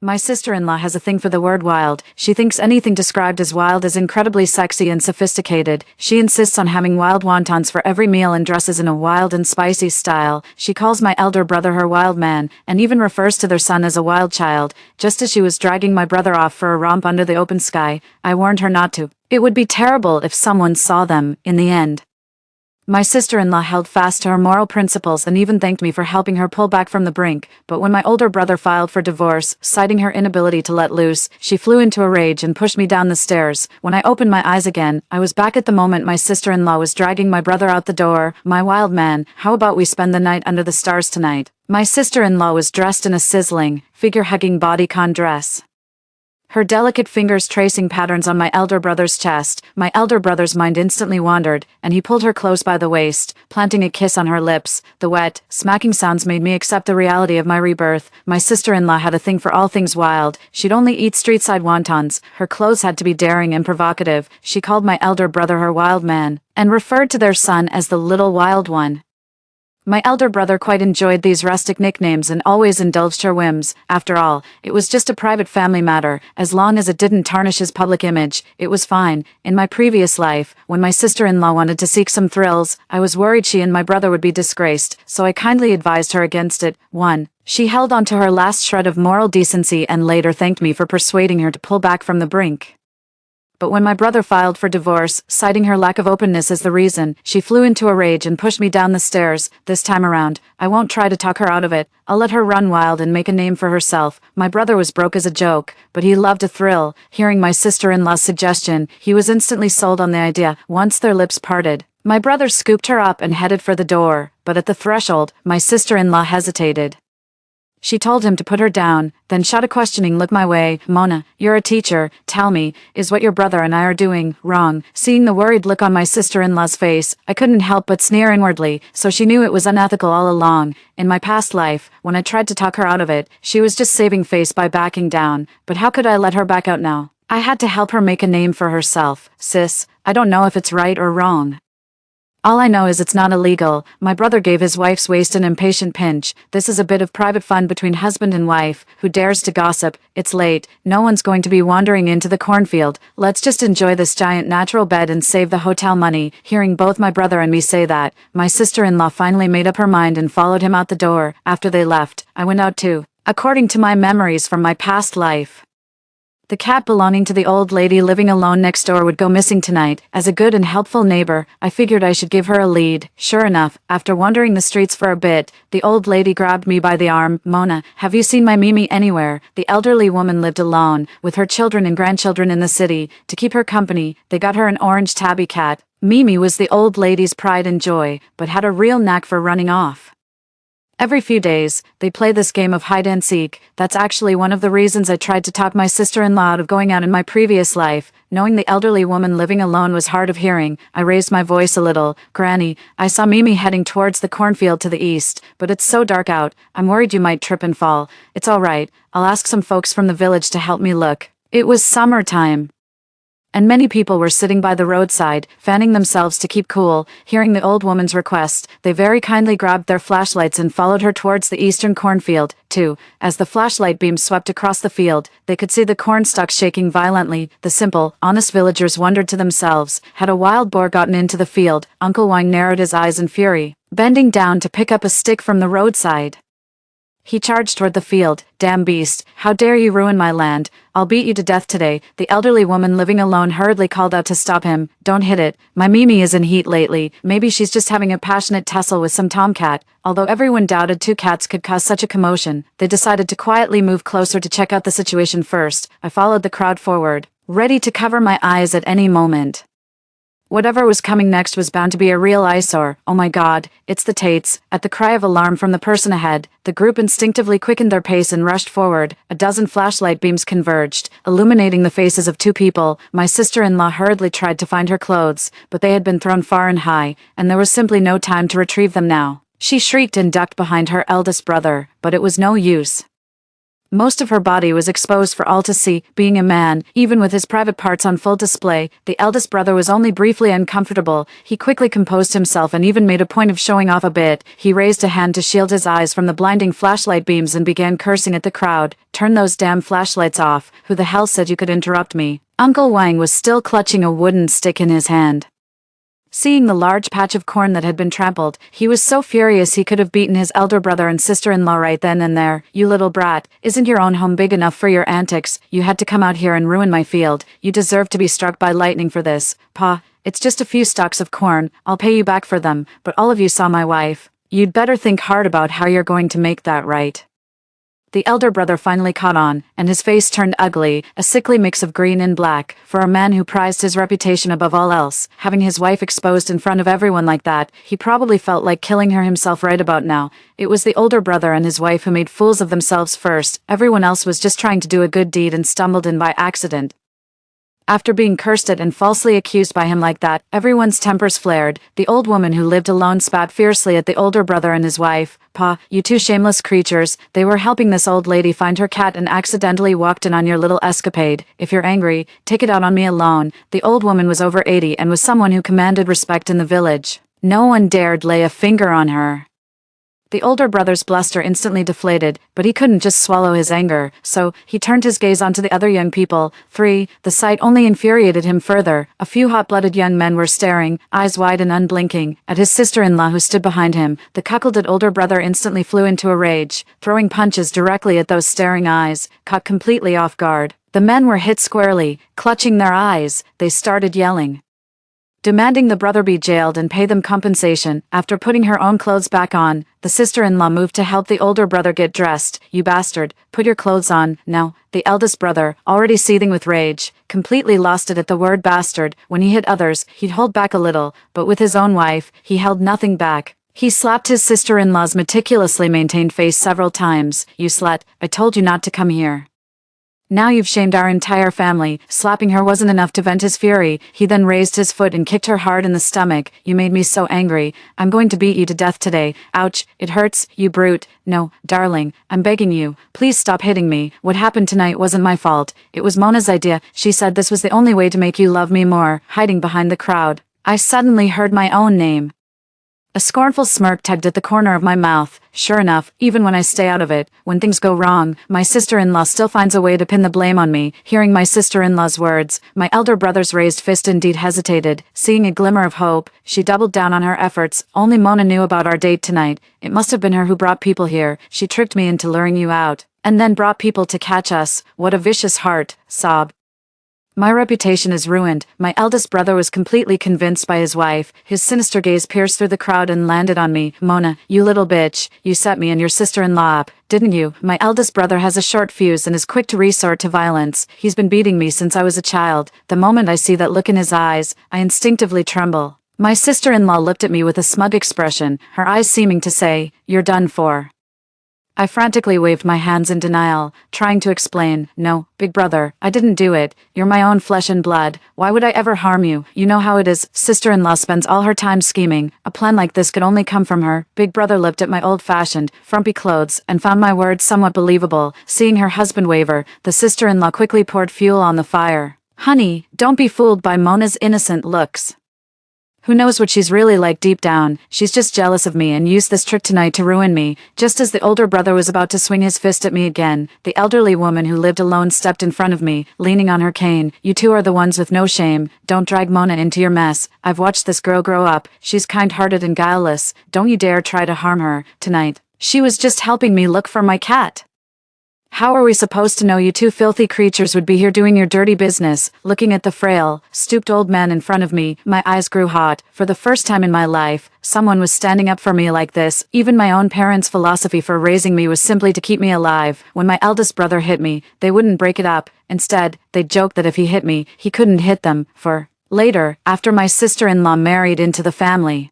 My sister-in-law has a thing for the word wild. She thinks anything described as wild is incredibly sexy and sophisticated. She insists on having wild wontons for every meal and dresses in a wild and spicy style. She calls my elder brother her wild man, and even refers to their son as a wild child. Just as she was dragging my brother off for a romp under the open sky, I warned her not to. It would be terrible if someone saw them, in the end. My sister-in-law held fast to her moral principles and even thanked me for helping her pull back from the brink, but when my older brother filed for divorce, citing her inability to let loose, she flew into a rage and pushed me down the stairs. When I opened my eyes again, I was back at the moment my sister-in-law was dragging my brother out the door. My wild man, how about we spend the night under the stars tonight? My sister-in-law was dressed in a sizzling, figure-hugging bodycon dress, her delicate fingers tracing patterns on my elder brother's chest. My elder brother's mind instantly wandered, and he pulled her close by the waist, planting a kiss on her lips. The wet, smacking sounds made me accept the reality of my rebirth. My sister-in-law had a thing for all things wild. She'd only eat street-side wontons. Her clothes had to be daring and provocative. She called my elder brother her wild man, and referred to their son as the little wild one. My elder brother quite enjoyed these rustic nicknames and always indulged her whims. After all, it was just a private family matter. As long as it didn't tarnish his public image, it was fine. In my previous life, when my sister-in-law wanted to seek some thrills, I was worried she and my brother would be disgraced, so I kindly advised her against it. 1. She held on to her last shred of moral decency and later thanked me for persuading her to pull back from the brink. But when my brother filed for divorce, citing her lack of openness as the reason, she flew into a rage and pushed me down the stairs. This time around, I won't try to talk her out of it. I'll let her run wild and make a name for herself. My brother was broke as a joke, but he loved a thrill. Hearing my sister-in-law's suggestion, he was instantly sold on the idea. Once their lips parted, my brother scooped her up and headed for the door, but at the threshold, my sister-in-law hesitated. She told him to put her down, then shot a questioning look my way. Mona, you're a teacher. Tell me, is what your brother and I are doing wrong? Seeing the worried look on my sister-in-law's face, I couldn't help but sneer inwardly, so she knew it was unethical all along. In my past life, when I tried to talk her out of it, she was just saving face by backing down. But how could I let her back out now? I had to help her make a name for herself. Sis, I don't know if it's right or wrong. All I know is it's not illegal. My brother gave his wife's waist an impatient pinch. This is a bit of private fun between husband and wife. Who dares to gossip? It's late. No one's going to be wandering into the cornfield. Let's just enjoy this giant natural bed and save the hotel money. Hearing both my brother and me say that, my sister-in-law finally made up her mind and followed him out the door. After they left, I went out too. According to my memories from my past life, the cat belonging to the old lady living alone next door would go missing tonight. As a good and helpful neighbor, I figured I should give her a lead. Sure enough, after wandering the streets for a bit, the old lady grabbed me by the arm. Mona, have you seen my Mimi anywhere? The elderly woman lived alone, with her children and grandchildren in the city. To keep her company, they got her an orange tabby cat. Mimi was the old lady's pride and joy, but had a real knack for running off. Every few days, they play this game of hide-and-seek. That's actually one of the reasons I tried to talk my sister-in-law out of going out in my previous life. Knowing the elderly woman living alone was hard of hearing, I raised my voice a little. Granny, I saw Mimi heading towards the cornfield to the east, but it's so dark out, I'm worried you might trip and fall. It's all right, I'll ask some folks from the village to help me look. It was summertime, and many people were sitting by the roadside, fanning themselves to keep cool. Hearing the old woman's request, they very kindly grabbed their flashlights and followed her towards the eastern cornfield, too. As the flashlight beam swept across the field, they could see the corn stalks shaking violently. The simple, honest villagers wondered to themselves, had a wild boar gotten into the field? Uncle Wang narrowed his eyes in fury, bending down to pick up a stick from the roadside. He charged toward the field. Damn beast, how dare you ruin my land? I'll beat you to death today. The elderly woman living alone hurriedly called out to stop him. Don't hit it. My Mimi is in heat lately. Maybe she's just having a passionate tussle with some tomcat. Although everyone doubted two cats could cause such a commotion, they decided to quietly move closer to check out the situation first. I followed the crowd forward, ready to cover my eyes at any moment. Whatever was coming next was bound to be a real eyesore. Oh my god, it's the Tates. At the cry of alarm from the person ahead, the group instinctively quickened their pace and rushed forward. A dozen flashlight beams converged, illuminating the faces of two people. My sister-in-law hurriedly tried to find her clothes, but they had been thrown far and high, and there was simply no time to retrieve them now. She shrieked and ducked behind her eldest brother, but it was no use. Most of her body was exposed for all to see. Being a man, even with his private parts on full display, the eldest brother was only briefly uncomfortable. He quickly composed himself and even made a point of showing off a bit. He raised a hand to shield his eyes from the blinding flashlight beams and began cursing at the crowd. "Turn those damn flashlights off. Who the hell said you could interrupt me?" Uncle Wang was still clutching a wooden stick in his hand. Seeing the large patch of corn that had been trampled, he was so furious he could have beaten his elder brother and sister-in-law right then and there. "You little brat, isn't your own home big enough for your antics? You had to come out here and ruin my field. You deserve to be struck by lightning for this." "Pa, it's just a few stalks of corn. I'll pay you back for them, but all of you saw my wife. You'd better think hard about how you're going to make that right." The elder brother finally caught on, and his face turned ugly, a sickly mix of green and black. For a man who prized his reputation above all else, having his wife exposed in front of everyone like that, he probably felt like killing her himself right about now. It was the older brother and his wife who made fools of themselves first. Everyone else was just trying to do a good deed and stumbled in by accident. After being cursed at and falsely accused by him like that, everyone's tempers flared. The old woman who lived alone spat fiercely at the older brother and his wife. "Pa, you two shameless creatures, they were helping this old lady find her cat and accidentally walked in on your little escapade. If you're angry, take it out on me alone." The old woman was over 80 and was someone who commanded respect in the village. No one dared lay a finger on her. The older brother's bluster instantly deflated, but he couldn't just swallow his anger, so he turned his gaze onto the other young people. The sight only infuriated him further. A few hot-blooded young men were staring, eyes wide and unblinking, at his sister-in-law who stood behind him. The cuckolded older brother instantly flew into a rage, throwing punches directly at those staring eyes. Caught completely off guard, the men were hit squarely. Clutching their eyes, they started yelling, demanding the brother be jailed and pay them compensation. After putting her own clothes back on, the sister-in-law moved to help the older brother get dressed. "You bastard, put your clothes on, now." The eldest brother, already seething with rage, completely lost it at the word bastard. When he hit others, he'd hold back a little, but with his own wife, he held nothing back. He slapped his sister-in-law's meticulously maintained face several times. "You slut, I told you not to come here. Now you've shamed our entire family." Slapping her wasn't enough to vent his fury. He then raised his foot and kicked her hard in the stomach. "You made me so angry. I'm going to beat you to death today. Ouch, it hurts, you brute." "No, darling, I'm begging you. Please stop hitting me. What happened tonight wasn't my fault. It was Mona's idea. She said this was the only way to make you love me more." Hiding behind the crowd, I suddenly heard my own name. A scornful smirk tugged at the corner of my mouth. Sure enough, even when I stay out of it, when things go wrong, my sister-in-law still finds a way to pin the blame on me. Hearing my sister-in-law's words, my elder brother's raised fist indeed hesitated. Seeing a glimmer of hope, she doubled down on her efforts. "Only Mona knew about our date tonight. It must have been her who brought people here. She tricked me into luring you out, and then brought people to catch us." What a vicious heart. Sob. My reputation is ruined. My eldest brother was completely convinced by his wife. His sinister gaze pierced through the crowd and landed on me. "Mona, you little bitch, you set me and your sister-in-law up, didn't you?" My eldest brother has a short fuse and is quick to resort to violence. He's been beating me since I was a child. The moment I see that look in his eyes, I instinctively tremble. My sister-in-law looked at me with a smug expression, her eyes seeming to say, "You're done for." I frantically waved my hands in denial, trying to explain. "No, big brother, I didn't do it. You're my own flesh and blood. Why would I ever harm you? You know how it is. Sister-in-law spends all her time scheming. A plan like this could only come from her." Big brother looked at my old-fashioned, frumpy clothes and found my words somewhat believable. Seeing her husband waver, the sister-in-law quickly poured fuel on the fire. "Honey, don't be fooled by Mona's innocent looks. Who knows what she's really like deep down? She's just jealous of me and used this trick tonight to ruin me." Just as the older brother was about to swing his fist at me again, the elderly woman who lived alone stepped in front of me, leaning on her cane. "You two are the ones with no shame. Don't drag Mona into your mess. I've watched this girl grow up. She's kind-hearted and guileless. Don't you dare try to harm her tonight. She was just helping me look for my cat. How are we supposed to know you two filthy creatures would be here doing your dirty business?" Looking at the frail, stooped old man in front of me, my eyes grew hot. For the first time in my life, someone was standing up for me like this. Even my own parents' philosophy for raising me was simply to keep me alive. When my eldest brother hit me, they wouldn't break it up. Instead, they'd joke that if he hit me, he couldn't hit them. For later, after my sister-in-law married into the family,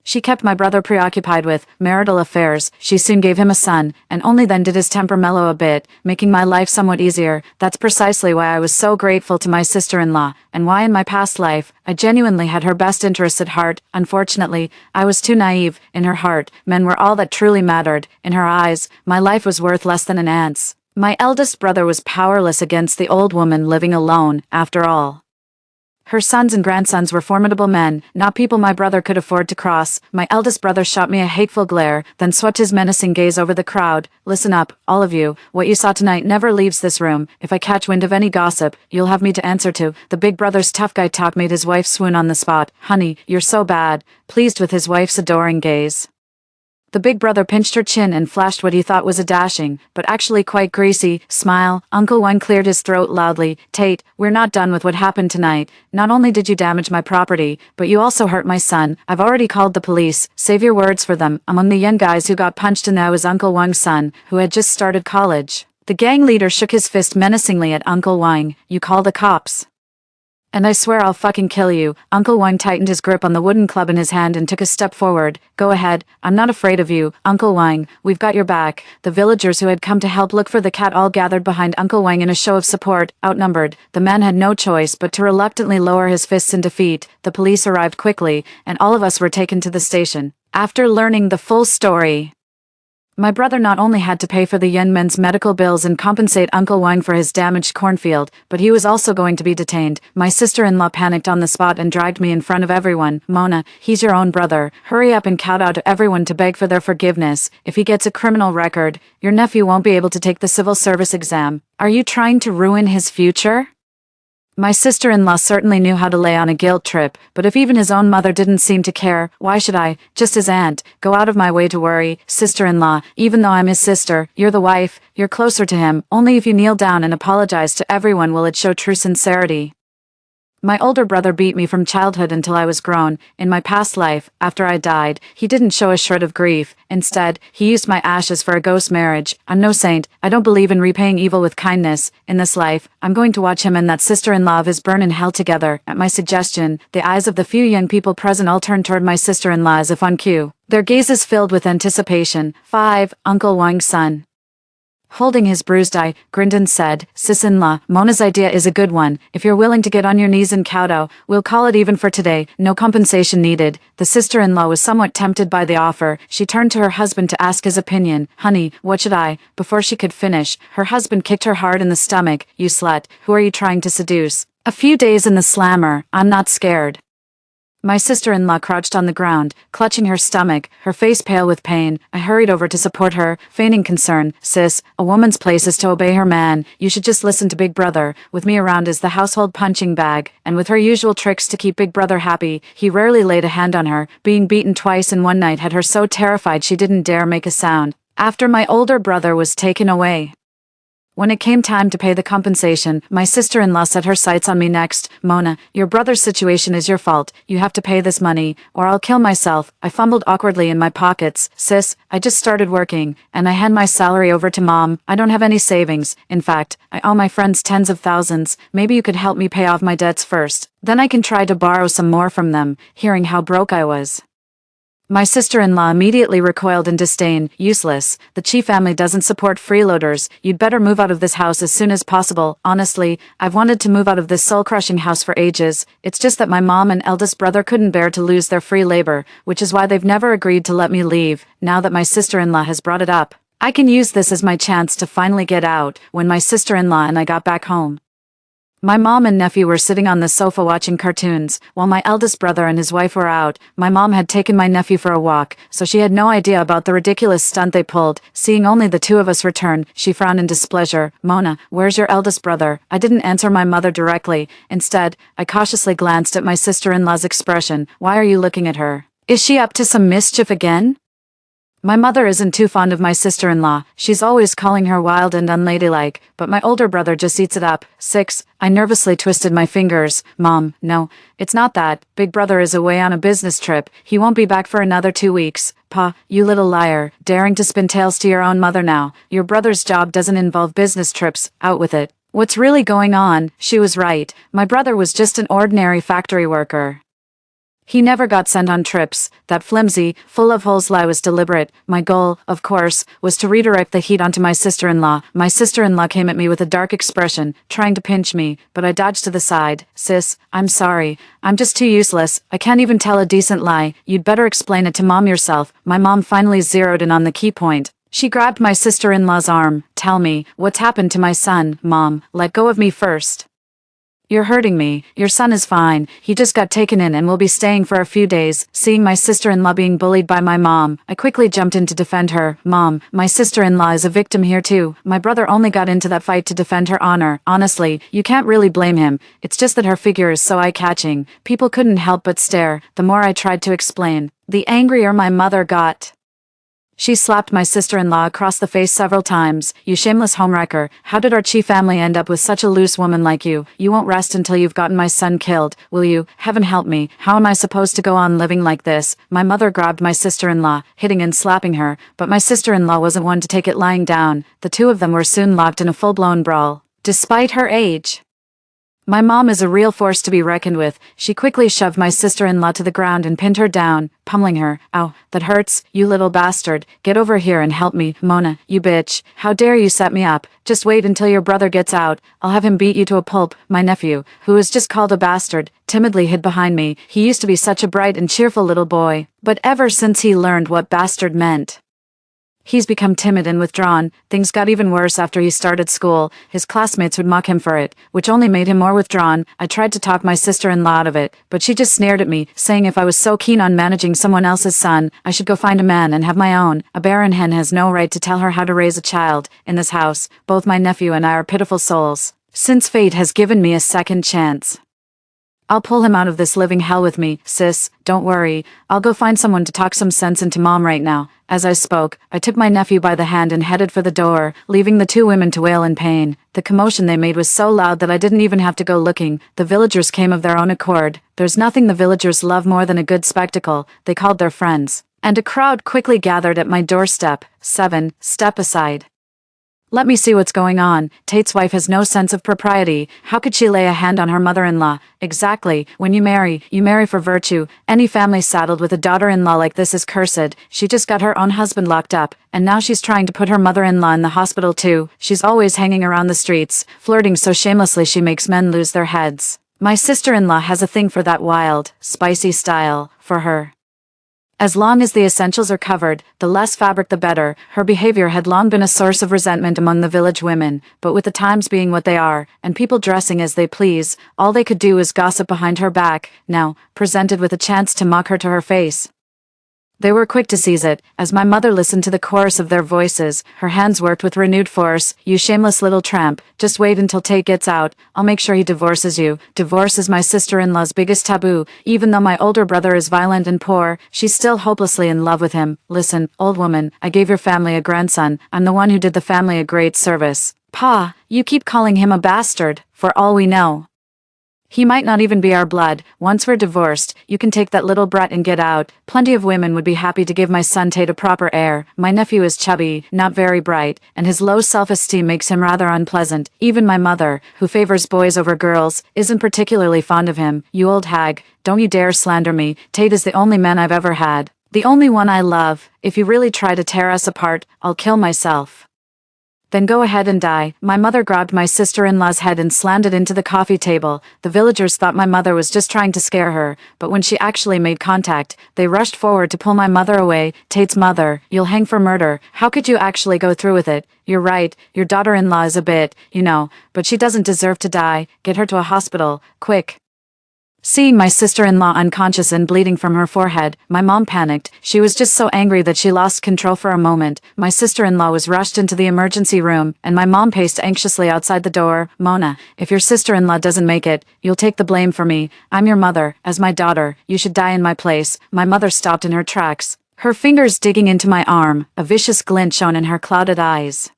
she kept my brother preoccupied with marital affairs. She soon gave him a son, and only then did his temper mellow a bit, making my life somewhat easier. That's precisely why I was so grateful to my sister-in-law, and why in my past life, I genuinely had her best interests at heart. Unfortunately, I was too naive. In her heart, men were all that truly mattered. In her eyes, my life was worth less than an ant's. My eldest brother was powerless against the old woman living alone, after all. Her sons and grandsons were formidable men, not people my brother could afford to cross. My eldest brother shot me a hateful glare, then swept his menacing gaze over the crowd. Listen up, all of you. What you saw tonight never leaves this room. If I catch wind of any gossip, you'll have me to answer to. The big brother's tough guy talk made his wife swoon on the spot. Honey, you're so bad. Pleased with his wife's adoring gaze. The big brother pinched her chin and flashed what he thought was a dashing, but actually quite greasy, smile. Uncle Wang cleared his throat loudly. Tate, we're not done with what happened tonight. Not only did you damage my property, but you also hurt my son. I've already called the police. Save your words for them. Among the young guys who got punched in now is Uncle Wang's son, who had just started college. The gang leader shook his fist menacingly at Uncle Wang. You call the cops. And I swear I'll fucking kill you. Uncle Wang tightened his grip on the wooden club in his hand and took a step forward. Go ahead. I'm not afraid of you, Uncle Wang. We've got your back. The villagers who had come to help look for the cat all gathered behind Uncle Wang in a show of support. Outnumbered, the man had no choice but to reluctantly lower his fists in defeat. The police arrived quickly, and all of us were taken to the station. After learning the full story, my brother not only had to pay for the young men's medical bills and compensate Uncle Wang for his damaged cornfield, but he was also going to be detained. My sister-in-law panicked on the spot and dragged me in front of everyone. Mona, he's your own brother. Hurry up and kowtow to everyone to beg for their forgiveness. If he gets a criminal record, your nephew won't be able to take the civil service exam. Are you trying to ruin his future? My sister-in-law certainly knew how to lay on a guilt trip, but if even his own mother didn't seem to care, why should I, just his aunt, go out of my way to worry? Sister-in-law, even though I'm his sister, you're the wife, you're closer to him. Only if you kneel down and apologize to everyone will it show true sincerity. My older brother beat me from childhood until I was grown. In my past life, after I died, he didn't show a shred of grief. Instead, he used my ashes for a ghost marriage. I'm no saint. I don't believe in repaying evil with kindness. In this life, I'm going to watch him and that sister-in-law of his burn in hell together. At my suggestion, the eyes of the few young people present all turned toward my sister-in-law as if on cue. Their gazes filled with anticipation. 5. Uncle Wang's son. Holding his bruised eye, grinned and said, Sis-in-law, Mona's idea is a good one. If you're willing to get on your knees and kowtow, we'll call it even for today. No compensation needed. The sister-in-law was somewhat tempted by the offer. She turned to her husband to ask his opinion. Honey, what should I? Before she could finish, her husband kicked her hard in the stomach. You slut. Who are you trying to seduce? A few days in the slammer. I'm not scared. My sister-in-law crouched on the ground, clutching her stomach, her face pale with pain. I hurried over to support her, feigning concern. Sis, a woman's place is to obey her man. You should just listen to Big Brother. With me around is the household punching bag, and with her usual tricks to keep Big Brother happy, he rarely laid a hand on her. Being beaten twice in one night had her so terrified she didn't dare make a sound. After my older brother was taken away, when it came time to pay the compensation, my sister-in-law set her sights on me next. Mona, your brother's situation is your fault. You have to pay this money, or I'll kill myself. I fumbled awkwardly in my pockets. Sis, I just started working, and I hand my salary over to Mom. I don't have any savings. In fact, I owe my friends tens of thousands. Maybe you could help me pay off my debts first. Then I can try to borrow some more from them, hearing how broke I was. My sister-in-law immediately recoiled in disdain. Useless. The Chi family doesn't support freeloaders. You'd better move out of this house as soon as possible. Honestly, I've wanted to move out of this soul-crushing house for ages. It's just that my mom and eldest brother couldn't bear to lose their free labor, which is why they've never agreed to let me leave. Now that my sister-in-law has brought it up, I can use this as my chance to finally get out. When my sister-in-law and I got back home, my mom and nephew were sitting on the sofa watching cartoons, while my eldest brother and his wife were out. My mom had taken my nephew for a walk, so she had no idea about the ridiculous stunt they pulled. Seeing only the two of us return, she frowned in displeasure. Mona, where's your eldest brother? I didn't answer my mother directly. Instead, I cautiously glanced at my sister-in-law's expression. Why are you looking at her? Is she up to some mischief again? My mother isn't too fond of my sister-in-law. She's always calling her wild and unladylike, but my older brother just eats it up. 6. I nervously twisted my fingers. Mom, no, it's not that. Big Brother is away on a business trip. He won't be back for another 2 weeks. Pa, you little liar, daring to spin tales to your own mother now. Your brother's job doesn't involve business trips. Out with it. What's really going on? She was right. My brother was just an ordinary factory worker. He never got sent on trips. That flimsy, full of holes lie was deliberate. My goal, of course, was to redirect the heat onto my sister-in-law. My sister-in-law came at me with a dark expression, trying to pinch me, but I dodged to the side. Sis, I'm sorry. I'm just too useless. I can't even tell a decent lie. You'd better explain it to Mom yourself. My mom finally zeroed in on the key point. She grabbed my sister-in-law's arm. Tell me, what's happened to my son, Mom? Let go of me first. You're hurting me. Your son is fine. He just got taken in and will be staying for a few days. Seeing my sister-in-law being bullied by my mom, I quickly jumped in to defend her. Mom, my sister-in-law is a victim here too. My brother only got into that fight to defend her honor. Honestly, you can't really blame him. It's just that her figure is so eye-catching. People couldn't help but stare. The more I tried to explain, the angrier my mother got. She slapped my sister-in-law across the face several times. You shameless homewrecker. How did our chief family end up with such a loose woman like you? You won't rest until you've gotten my son killed, will you? Heaven help me. How am I supposed to go on living like this? My mother grabbed my sister-in-law, hitting and slapping her, but my sister-in-law wasn't one to take it lying down. The two of them were soon locked in a full-blown brawl. Despite her age, my mom is a real force to be reckoned with. She quickly shoved my sister-in-law to the ground and pinned her down, pummeling her. Ow, that hurts, you little bastard. Get over here and help me, Mona, you bitch. How dare you set me up? Just wait until your brother gets out. I'll have him beat you to a pulp. My nephew, who was just called a bastard, timidly hid behind me. He used to be such a bright and cheerful little boy, but ever since he learned what bastard meant, he's become timid and withdrawn. Things got even worse after he started school. His classmates would mock him for it, which only made him more withdrawn. I tried to talk my sister-in-law out of it, but she just sneered at me, saying if I was so keen on managing someone else's son, I should go find a man and have my own. A barren hen has no right to tell her how to raise a child. In this house, both my nephew and I are pitiful souls. Since fate has given me a second chance, I'll pull him out of this living hell with me, sis. Don't worry. I'll go find someone to talk some sense into Mom right now. As I spoke, I took my nephew by the hand and headed for the door, leaving the two women to wail in pain. The commotion they made was so loud that I didn't even have to go looking. The villagers came of their own accord. There's nothing the villagers love more than a good spectacle. They called their friends, and a crowd quickly gathered at my doorstep. 7. Step aside. Let me see what's going on. Tate's wife has no sense of propriety. How could she lay a hand on her mother-in-law? Exactly. When you marry for virtue. Any family saddled with a daughter-in-law like this is cursed. She just got her own husband locked up, and now she's trying to put her mother-in-law in the hospital too. She's always hanging around the streets, flirting so shamelessly she makes men lose their heads. My sister-in-law has a thing for that wild, spicy style, for her. As long as the essentials are covered, the less fabric the better. Her behavior had long been a source of resentment among the village women, but with the times being what they are, and people dressing as they please, all they could do is gossip behind her back. Now, presented with a chance to mock her to her face, they were quick to seize it. As my mother listened to the chorus of their voices, her hands worked with renewed force. You shameless little tramp, just wait until Tate gets out. I'll make sure he divorces you. Divorce is my sister-in-law's biggest taboo. Even though my older brother is violent and poor, she's still hopelessly in love with him. Listen, old woman, I gave your family a grandson. I'm the one who did the family a great service. Pa, you keep calling him a bastard. For all we know, he might not even be our blood. Once we're divorced, you can take that little brat and get out. Plenty of women would be happy to give my son Tate a proper heir. My nephew is chubby, not very bright, and his low self-esteem makes him rather unpleasant. Even my mother, who favors boys over girls, isn't particularly fond of him. You old hag, don't you dare slander me. Tate is the only man I've ever had. The only one I love. If you really try to tear us apart, I'll kill myself. Then go ahead and die. My mother grabbed my sister-in-law's head and slammed it into the coffee table. The villagers thought my mother was just trying to scare her, but when she actually made contact, they rushed forward to pull my mother away. Tate's mother, you'll hang for murder. How could you actually go through with it? You're right, your daughter-in-law is a bit, but she doesn't deserve to die. Get her to a hospital, quick. Seeing my sister-in-law unconscious and bleeding from her forehead, my mom panicked. She was just so angry that she lost control for a moment. My sister-in-law was rushed into the emergency room, and my mom paced anxiously outside the door. Mona, if your sister-in-law doesn't make it, you'll take the blame for me. I'm your mother. As my daughter, you should die in my place. My mother stopped in her tracks, her fingers digging into my arm. A vicious glint shone in her clouded eyes.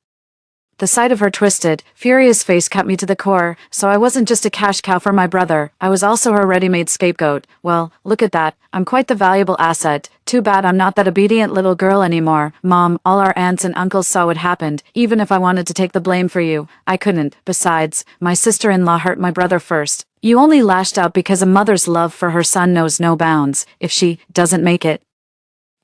The sight of her twisted, furious face cut me to the core. So I wasn't just a cash cow for my brother, I was also her ready-made scapegoat. Well, look at that. I'm quite the valuable asset. Too bad I'm not that obedient little girl anymore. Mom, all our aunts and uncles saw what happened. Even if I wanted to take the blame for you, I couldn't. Besides, my sister-in-law hurt my brother first. You only lashed out because a mother's love for her son knows no bounds. If she doesn't make it,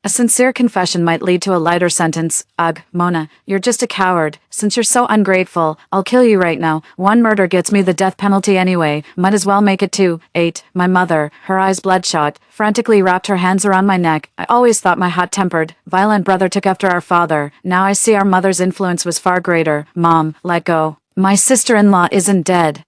A sincere confession might lead to a lighter sentence. Ugh, Mona, you're just a coward. Since you're so ungrateful, I'll kill you right now. One murder gets me the death penalty anyway. Might as well make it two. 8. My mother, her eyes bloodshot, frantically wrapped her hands around my neck. I always thought my hot-tempered, violent brother took after our father. Now I see our mother's influence was far greater. Mom, let go. My sister-in-law isn't dead.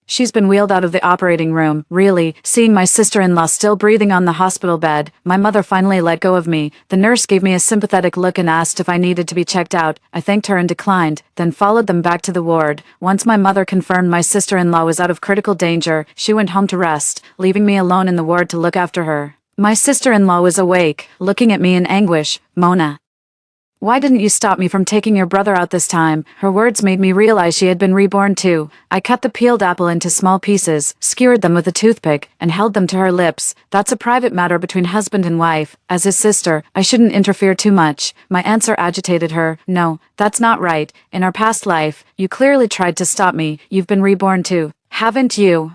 She's been wheeled out of the operating room. Really, seeing my sister-in-law still breathing on the hospital bed, my mother finally let go of me. The nurse gave me a sympathetic look and asked if I needed to be checked out. I thanked her and declined, then followed them back to the ward. Once my mother confirmed my sister-in-law was out of critical danger, she went home to rest, leaving me alone in the ward to look after her. My sister-in-law was awake, looking at me in anguish. Mona, why didn't you stop me from taking your brother out this time? Her words made me realize she had been reborn too. I cut the peeled apple into small pieces, skewered them with a toothpick, and held them to her lips. That's a private matter between husband and wife. As his sister, I shouldn't interfere too much. My answer agitated her. No, that's not right. In our past life, you clearly tried to stop me. You've been reborn too, haven't you?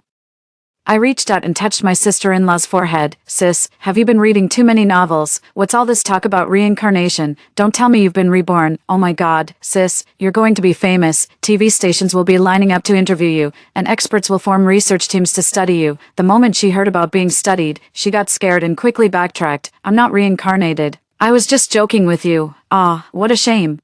I reached out and touched my sister-in-law's forehead. Sis, have you been reading too many novels? What's all this talk about reincarnation? Don't tell me you've been reborn. Oh my god, sis, you're going to be famous. TV stations will be lining up to interview you, and experts will form research teams to study you. The moment she heard about being studied, she got scared and quickly backtracked. I'm not reincarnated. I was just joking with you. Ah, what a shame.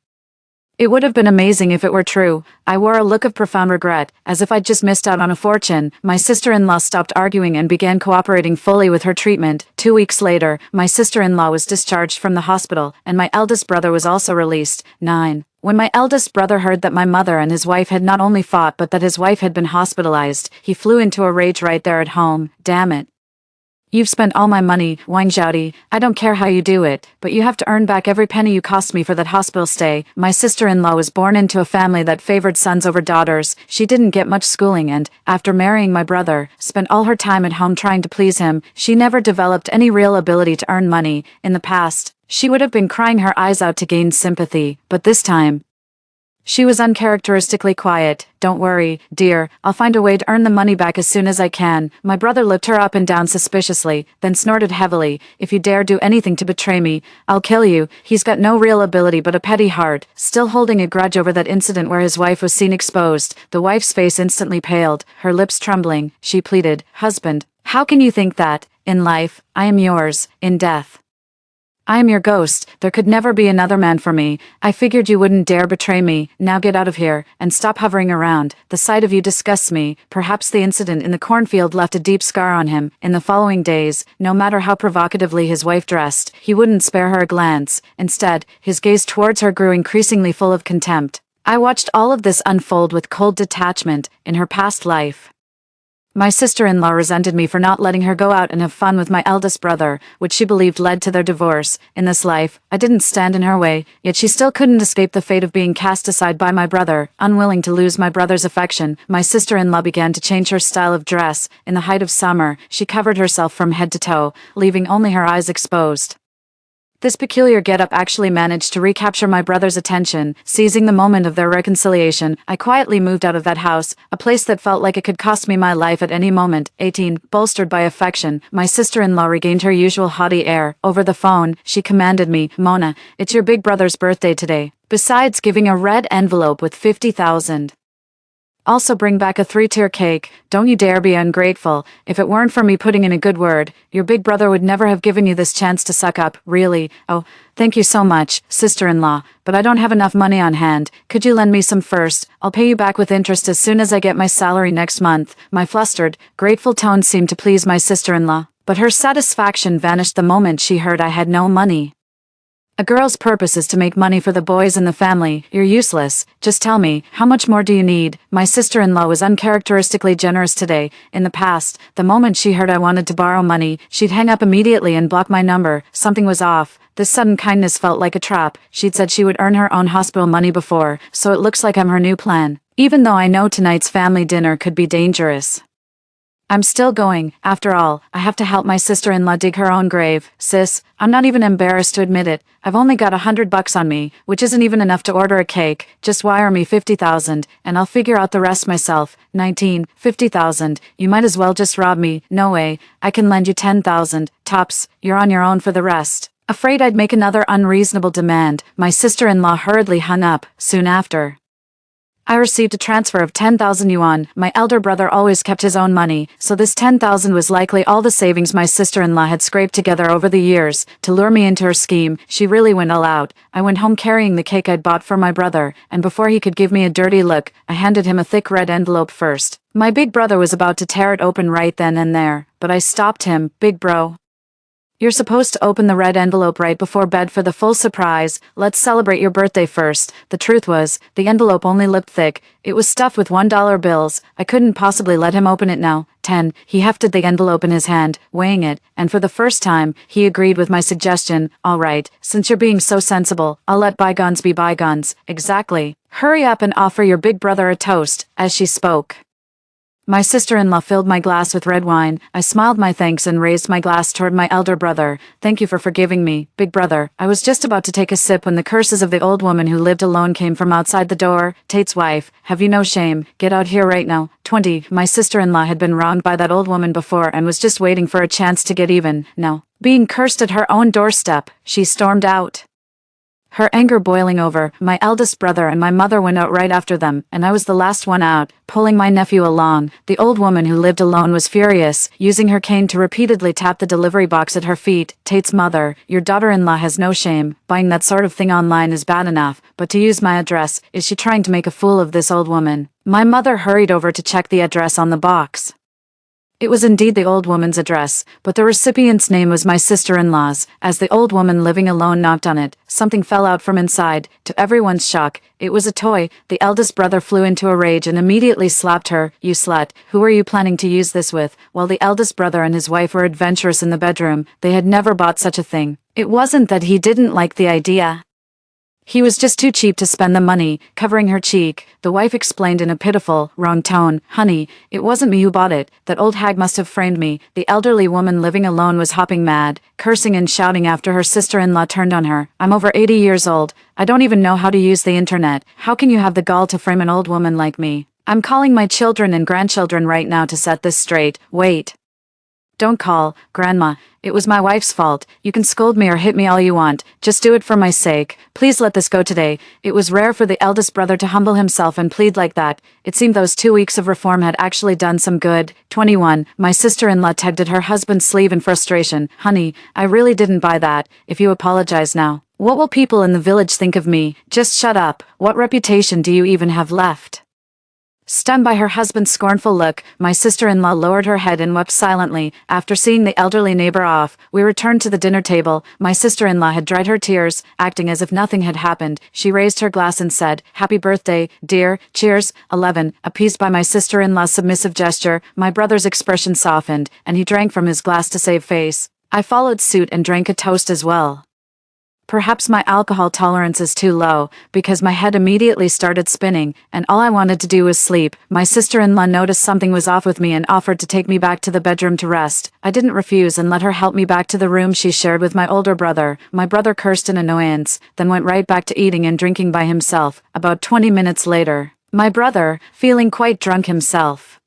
It would have been amazing if it were true. I wore a look of profound regret, as if I'd just missed out on a fortune. My sister-in-law stopped arguing and began cooperating fully with her treatment. 2 weeks later, my sister-in-law was discharged from the hospital, and my eldest brother was also released. 9. When my eldest brother heard that my mother and his wife had not only fought but that his wife had been hospitalized, he flew into a rage right there at home. Damn it. You've spent all my money, Wang Zhaodi. I don't care how you do it, but you have to earn back every penny you cost me for that hospital stay. My sister-in-law was born into a family that favored sons over daughters. She didn't get much schooling and, after marrying my brother, spent all her time at home trying to please him. She never developed any real ability to earn money. In the past, she would have been crying her eyes out to gain sympathy, but this time, she was uncharacteristically quiet. Don't worry, dear, I'll find a way to earn the money back as soon as I can. My brother looked her up and down suspiciously, then snorted heavily. If you dare do anything to betray me, I'll kill you. He's got no real ability but a petty heart. Still holding a grudge over that incident where his wife was seen exposed, the wife's face instantly paled, her lips trembling. She pleaded, Husband, how can you think that? In life, I am yours. In death, I am your ghost. There could never be another man for me. I figured you wouldn't dare betray me. Now get out of here, and stop hovering around. The sight of you disgusts me. Perhaps the incident in the cornfield left a deep scar on him. In the following days, no matter how provocatively his wife dressed, he wouldn't spare her a glance. Instead, his gaze towards her grew increasingly full of contempt. I watched all of this unfold with cold detachment. In her past life, my sister-in-law resented me for not letting her go out and have fun with my eldest brother, which she believed led to their divorce. In this life, I didn't stand in her way, yet she still couldn't escape the fate of being cast aside by my brother. Unwilling to lose my brother's affection, my sister-in-law began to change her style of dress. In the height of summer, she covered herself from head to toe, leaving only her eyes exposed. This peculiar getup actually managed to recapture my brother's attention. Seizing the moment of their reconciliation, I quietly moved out of that house, a place that felt like it could cost me my life at any moment. 18. Bolstered by affection, my sister-in-law regained her usual haughty air. Over the phone, she commanded me, Mona, it's your big brother's birthday today. Besides giving a red envelope with 50,000. Also bring back a 3-tier cake. Don't you dare be ungrateful. If it weren't for me putting in a good word, your big brother would never have given you this chance to suck up, really. Oh, thank you so much, sister-in-law, but I don't have enough money on hand. Could you lend me some first? I'll pay you back with interest as soon as I get my salary next month. My flustered, grateful tone seemed to please my sister-in-law, but her satisfaction vanished the moment she heard I had no money. A girl's purpose is to make money for the boys in the family. You're useless. Just tell me, how much more do you need? My sister-in-law was uncharacteristically generous today. In the past, the moment she heard I wanted to borrow money, she'd hang up immediately and block my number. Something was off. This sudden kindness felt like a trap. She'd said she would earn her own hospital money before, so it looks like I'm her new plan. Even though I know tonight's family dinner could be dangerous, I'm still going. After all, I have to help my sister-in-law dig her own grave. Sis, I'm not even embarrassed to admit it. I've only got $100 on me, which isn't even enough to order a cake. Just wire me 50,000, and I'll figure out the rest myself. 19. 50,000. You might as well just rob me. No way. I can lend you 10,000. Tops. You're on your own for the rest. Afraid I'd make another unreasonable demand, my sister-in-law hurriedly hung up. Soon after, I received a transfer of 10,000 yuan. My elder brother always kept his own money, so this 10,000 was likely all the savings my sister-in-law had scraped together over the years. To lure me into her scheme, she really went all out. I went home carrying the cake I'd bought for my brother, and before he could give me a dirty look, I handed him a thick red envelope first. My big brother was about to tear it open right then and there, but I stopped him. Big bro, you're supposed to open the red envelope right before bed for the full surprise. Let's celebrate your birthday first. The truth was, the envelope only looked thick. It was stuffed with $1 bills. I couldn't possibly let him open it now. 10. He hefted the envelope in his hand, weighing it, and for the first time, he agreed with my suggestion. All right, since you're being so sensible, I'll let bygones be bygones. Exactly. Hurry up and offer your big brother a toast. As she spoke, my sister-in-law filled my glass with red wine. I smiled my thanks and raised my glass toward my elder brother. Thank you for forgiving me, big brother. I was just about to take a sip when the curses of the old woman who lived alone came from outside the door. Tate's wife, have you no shame? Get out here right now. 20. My sister-in-law had been wronged by that old woman before and was just waiting for a chance to get even. Now, being cursed at her own doorstep, she stormed out, her anger boiling over. My eldest brother and my mother went out right after them, and I was the last one out, pulling my nephew along. The old woman who lived alone was furious, using her cane to repeatedly tap the delivery box at her feet. Tate's mother, your daughter-in-law has no shame. Buying that sort of thing online is bad enough, but to use my address, is she trying to make a fool of this old woman? My mother hurried over to check the address on the box. It was indeed the old woman's address, but the recipient's name was my sister-in-law's. As the old woman living alone knocked on it, something fell out from inside. To everyone's shock, it was a toy. The eldest brother flew into a rage and immediately slapped her. You slut, who are you planning to use this with? While the eldest brother and his wife were adventurous in the bedroom, they had never bought such a thing. It wasn't that he didn't like the idea. He was just too cheap to spend the money. Covering her cheek, the wife explained in a pitiful, wrong tone, Honey, it wasn't me who bought it. That old hag must have framed me. The elderly woman living alone was hopping mad, cursing and shouting after her sister-in-law turned on her. I'm over 80 years old. I don't even know how to use the internet. How can you have the gall to frame an old woman like me? I'm calling my children and grandchildren right now to set this straight. Wait. Don't call, Grandma. It was my wife's fault. You can scold me or hit me all you want. Just do it for my sake. Please let this go today. It was rare for the eldest brother to humble himself and plead like that. It seemed those 2 weeks of reform had actually done some good. 21. My sister-in-law tugged at her husband's sleeve in frustration. Honey, I really didn't buy that. If you apologize now, what will people in the village think of me? Just shut up. What reputation do you even have left? Stunned by her husband's scornful look, my sister-in-law lowered her head and wept silently. After seeing the elderly neighbor off, we returned to the dinner table. My sister-in-law had dried her tears, acting as if nothing had happened. She raised her glass and said, Happy birthday, dear. Cheers. 11. Appeased by my sister-in-law's submissive gesture, my brother's expression softened, and he drank from his glass to save face. I followed suit and drank a toast as well. Perhaps my alcohol tolerance is too low, because my head immediately started spinning, and all I wanted to do was sleep. My sister-in-law noticed something was off with me and offered to take me back to the bedroom to rest. I didn't refuse and let her help me back to the room she shared with my older brother. My brother cursed in annoyance, then went right back to eating and drinking by himself. About 20 minutes later, my brother, feeling quite drunk himself,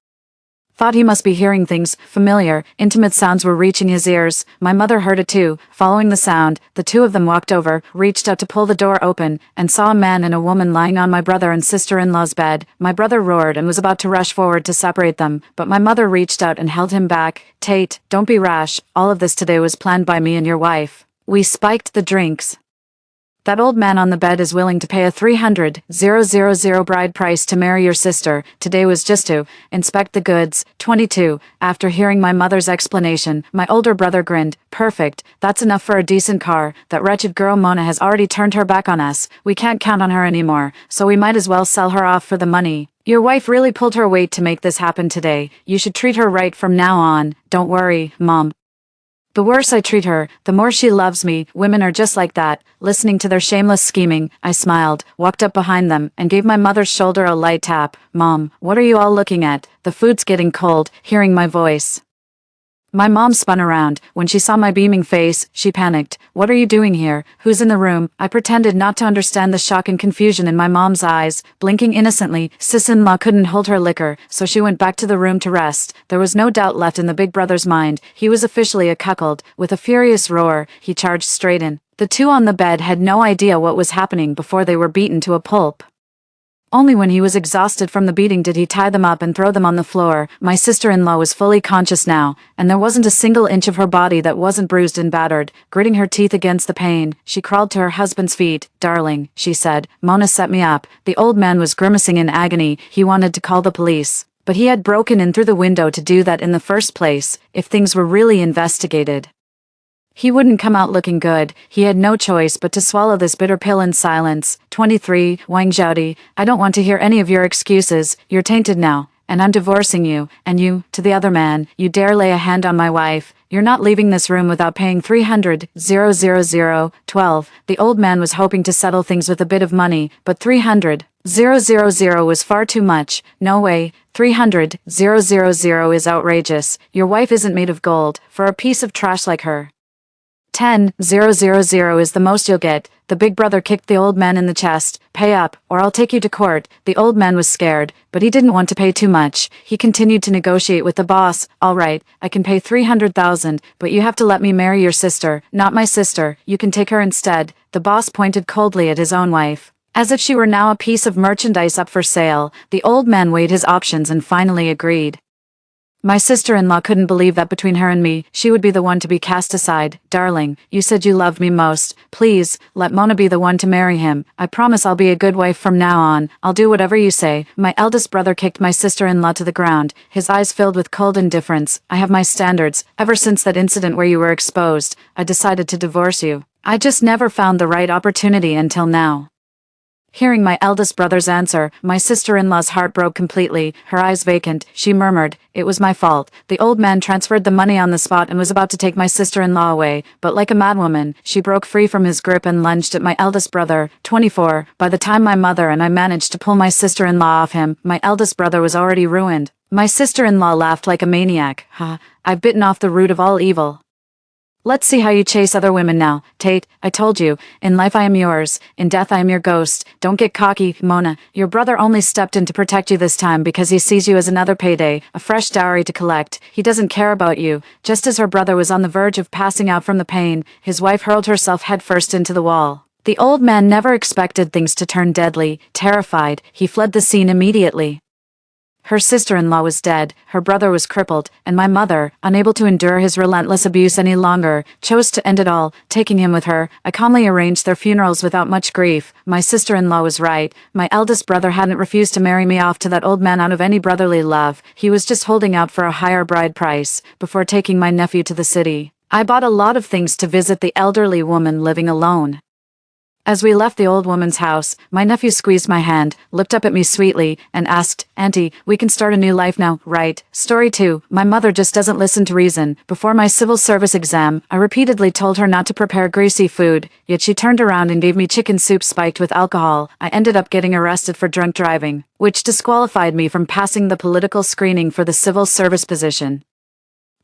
thought he must be hearing things familiar. Intimate sounds were reaching his ears. My mother heard it too. Following the sound, the two of them walked over, reached out to pull the door open, and saw a man and a woman lying on my brother and sister-in-law's bed. My brother roared and was about to rush forward to separate them, but my mother reached out and held him back. Tate, don't be rash. All of this today was planned by me and your wife. We spiked the drinks. That old man on the bed is willing to pay a 300,000 bride price to marry your sister. Today was just to inspect the goods. 22. After hearing my mother's explanation, my older brother grinned. Perfect. That's enough for a decent car. That wretched girl Mona has already turned her back on us. We can't count on her anymore, so we might as well sell her off for the money. Your wife really pulled her weight to make this happen today. You should treat her right from now on. Don't worry, Mom. The worse I treat her, the more she loves me. Women are just like that. Listening to their shameless scheming, I smiled, walked up behind them, and gave my mother's shoulder a light tap. Mom, what are you all looking at? The food's getting cold. Hearing my voice, My mom spun around. When she saw my beaming face, she panicked. "What are you doing here? Who's in the room?" I pretended not to understand the shock and confusion in my mom's eyes. Blinking innocently, sis-in-law couldn't hold her liquor, so she went back to the room to rest. There was no doubt left in the big brother's mind. He was officially a cuckold. With a furious roar, he charged straight in. The two on the bed had no idea what was happening before they were beaten to a pulp. Only when he was exhausted from the beating did he tie them up and throw them on the floor. My sister-in-law was fully conscious now, and there wasn't a single inch of her body that wasn't bruised and battered. Gritting her teeth against the pain, she crawled to her husband's feet. "Darling," she said, "Mona set me up." The old man was grimacing in agony. He wanted to call the police, but he had broken in through the window to do that in the first place. If things were really investigated, he wouldn't come out looking good. He had no choice but to swallow this bitter pill in silence. 23, Wang Zhaodi, I don't want to hear any of your excuses. You're tainted now, and I'm divorcing you. And you, to the other man, you dare lay a hand on my wife. You're not leaving this room without paying 300,000. The old man was hoping to settle things with a bit of money, but 300,000 was far too much. No way. 300,000 is outrageous. Your wife isn't made of gold, for a piece of trash like her. 10,000 is the most you'll get. The big brother kicked the old man in the chest. "Pay up, or I'll take you to court." The old man was scared, but he didn't want to pay too much. He continued to negotiate with the boss. "All right, I can pay 300,000, but you have to let me marry your sister." "Not my sister, you can take her instead." The boss pointed coldly at his own wife, as if she were now a piece of merchandise up for sale. The old man weighed his options and finally agreed. My sister-in-law couldn't believe that between her and me, she would be the one to be cast aside. "Darling, you said you loved me most. Please, let Mona be the one to marry him. I promise I'll be a good wife from now on. I'll do whatever you say." My eldest brother kicked my sister-in-law to the ground, his eyes filled with cold indifference. "I have my standards. Ever since that incident where you were exposed, I decided to divorce you. I just never found the right opportunity until now." Hearing my eldest brother's answer, my sister-in-law's heart broke completely, her eyes vacant. She murmured, "It was my fault." The old man transferred the money on the spot and was about to take my sister-in-law away, but like a madwoman, she broke free from his grip and lunged at my eldest brother, 24. By the time my mother and I managed to pull my sister-in-law off him, my eldest brother was already ruined. My sister-in-law laughed like a maniac. "Ha, I've bitten off the root of all evil. Let's see how you chase other women now. Tate, I told you, in life I am yours, in death I am your ghost. Don't get cocky, Mona. Your brother only stepped in to protect you this time because he sees you as another payday, a fresh dowry to collect. He doesn't care about you." Just as her brother was on the verge of passing out from the pain, his wife hurled herself headfirst into the wall. The old man never expected things to turn deadly. Terrified, he fled the scene immediately. Her sister-in-law was dead, her brother was crippled, and my mother, unable to endure his relentless abuse any longer, chose to end it all, taking him with her. I calmly arranged their funerals without much grief. My sister-in-law was right. My eldest brother hadn't refused to marry me off to that old man out of any brotherly love. He was just holding out for a higher bride price. Before taking my nephew to the city, I bought a lot of things to visit the elderly woman living alone. As we left the old woman's house, my nephew squeezed my hand, looked up at me sweetly, and asked, "Auntie, we can start a new life now, right?" Story 2. My mother just doesn't listen to reason. Before my civil service exam, I repeatedly told her not to prepare greasy food, yet she turned around and gave me chicken soup spiked with alcohol. I ended up getting arrested for drunk driving, which disqualified me from passing the political screening for the civil service position.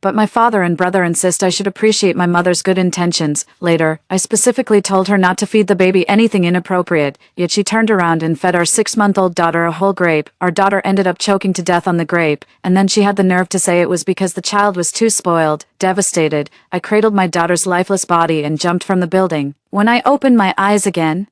But my father and brother insist I should appreciate my mother's good intentions. Later, I specifically told her not to feed the baby anything inappropriate, yet she turned around and fed our 6-month-old daughter a whole grape. Our daughter ended up choking to death on the grape, and then she had the nerve to say it was because the child was too spoiled. Devastated, I cradled my daughter's lifeless body and jumped from the building. When I opened my eyes again,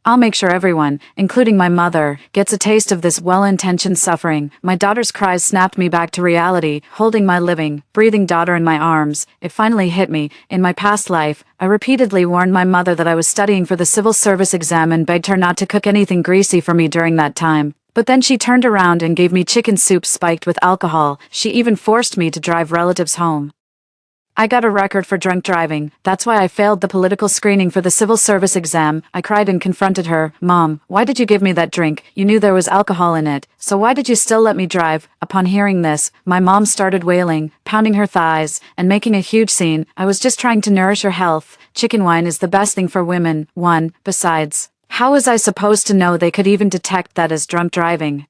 I'll make sure everyone, including my mother, gets a taste of this well-intentioned suffering. My daughter's cries snapped me back to reality, holding my living, breathing daughter in my arms. It finally hit me. In my past life, I repeatedly warned my mother that I was studying for the civil service exam and begged her not to cook anything greasy for me during that time. But then she turned around and gave me chicken soup spiked with alcohol. She even forced me to drive relatives home. I got a record for drunk driving. That's why I failed the political screening for the civil service exam. I cried and confronted her. "Mom, why did you give me that drink? You knew there was alcohol in it. So why did you still let me drive?" Upon hearing this, my mom started wailing, pounding her thighs, and making a huge scene. "I was just trying to nourish her health. Chicken wine is the best thing for women." Besides, how was I supposed to know they could even detect that as drunk driving?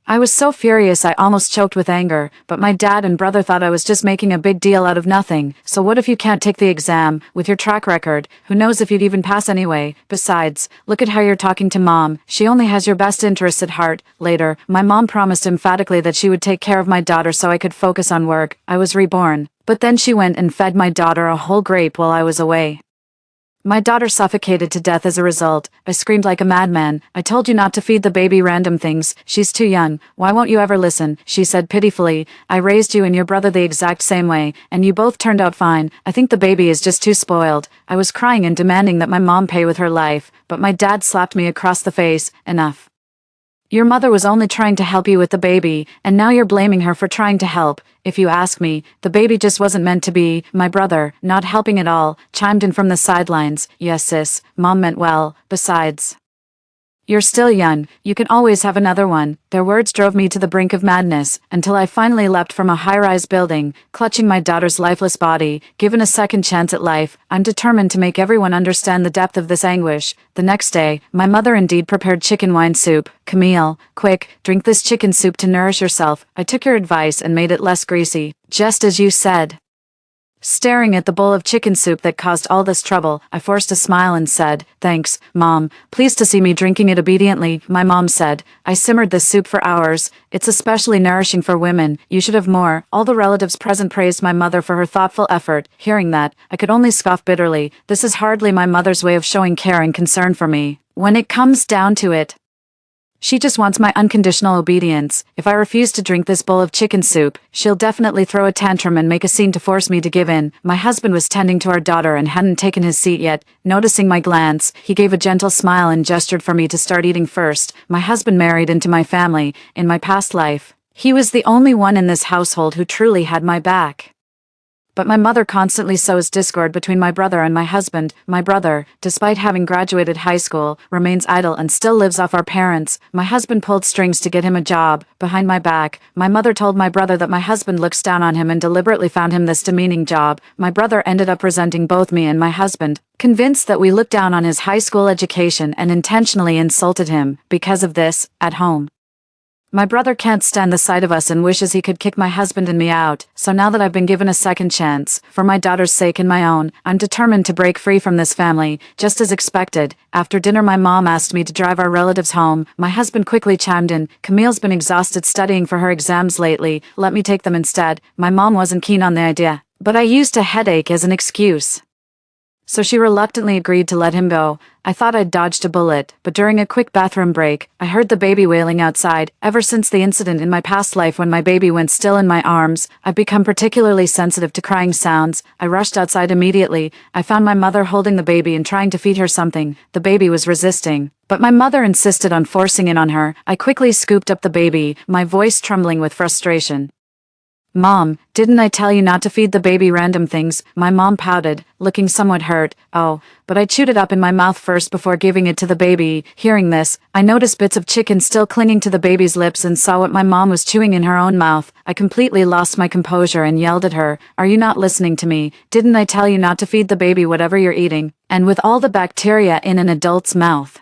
I was so furious I almost choked with anger, but my dad and brother thought I was just making a big deal out of nothing. So what if you can't take the exam? With your track record, who knows if you'd even pass anyway? Besides, look at how you're talking to mom. She only has your best interests at heart. Later, my mom promised emphatically that she would take care of my daughter so I could focus on work. I was reborn. But then she went and fed my daughter a whole grape while I was away. My daughter suffocated to death as a result. I screamed like a madman. I told you not to feed the baby random things. She's too young. Why won't you ever listen? She said pitifully. I raised you and your brother the exact same way, and you both turned out fine. I think the baby is just too spoiled. I was crying and demanding that my mom pay with her life, but my dad slapped me across the face. Enough. Your mother was only trying to help you with the baby, and now you're blaming her for trying to help. If you ask me, the baby just wasn't meant to be. My brother, not helping at all, chimed in from the sidelines. Yes, sis, mom meant well. Besides, you're still young, you can always have another one. Their words drove me to the brink of madness, until I finally leapt from a high-rise building, clutching my daughter's lifeless body. Given a second chance at life, I'm determined to make everyone understand the depth of this anguish. The next day, my mother indeed prepared chicken wine soup. Camille, quick, drink this chicken soup to nourish yourself. I took your advice and made it less greasy, just as you said. Staring at the bowl of chicken soup that caused all this trouble, I forced a smile and said, "Thanks, Mom. Pleased to see me drinking it obediently," my mom said. "I simmered this soup for hours. It's especially nourishing for women. You should have more." All the relatives present praised my mother for her thoughtful effort. Hearing that, I could only scoff bitterly. This is hardly my mother's way of showing care and concern for me. When it comes down to it, she just wants my unconditional obedience. If I refuse to drink this bowl of chicken soup, she'll definitely throw a tantrum and make a scene to force me to give in. My husband was tending to our daughter and hadn't taken his seat yet. Noticing my glance, he gave a gentle smile and gestured for me to start eating first. My husband married into my family. In my past life, he was the only one in this household who truly had my back. But my mother constantly sows discord between my brother and my husband. My brother, despite having graduated high school, remains idle and still lives off our parents. My husband pulled strings to get him a job. Behind my back, my mother told my brother that my husband looks down on him and deliberately found him this demeaning job. My brother ended up resenting both me and my husband, convinced that we looked down on his high school education and intentionally insulted him. Because of this, at home, my brother can't stand the sight of us and wishes he could kick my husband and me out. So now that I've been given a second chance, for my daughter's sake and my own, I'm determined to break free from this family. Just as expected, after dinner my mom asked me to drive our relatives home. My husband quickly chimed in. Camille's been exhausted studying for her exams lately. Let me take them instead. My mom wasn't keen on the idea, but I used a headache as an excuse, so she reluctantly agreed to let him go. I thought I'd dodged a bullet, but during a quick bathroom break, I heard the baby wailing outside. Ever since the incident in my past life when my baby went still in my arms, I've become particularly sensitive to crying sounds. I rushed outside immediately. I found my mother holding the baby and trying to feed her something. The baby was resisting, but my mother insisted on forcing it on her. I quickly scooped up the baby, my voice trembling with frustration. "Mom, didn't I tell you not to feed the baby random things?" My mom pouted, looking somewhat hurt. "Oh, but I chewed it up in my mouth first before giving it to the baby." Hearing this, I noticed bits of chicken still clinging to the baby's lips and saw what my mom was chewing in her own mouth. I completely lost my composure and yelled at her, "Are you not listening to me? Didn't I tell you not to feed the baby whatever you're eating? And with all the bacteria in an adult's mouth,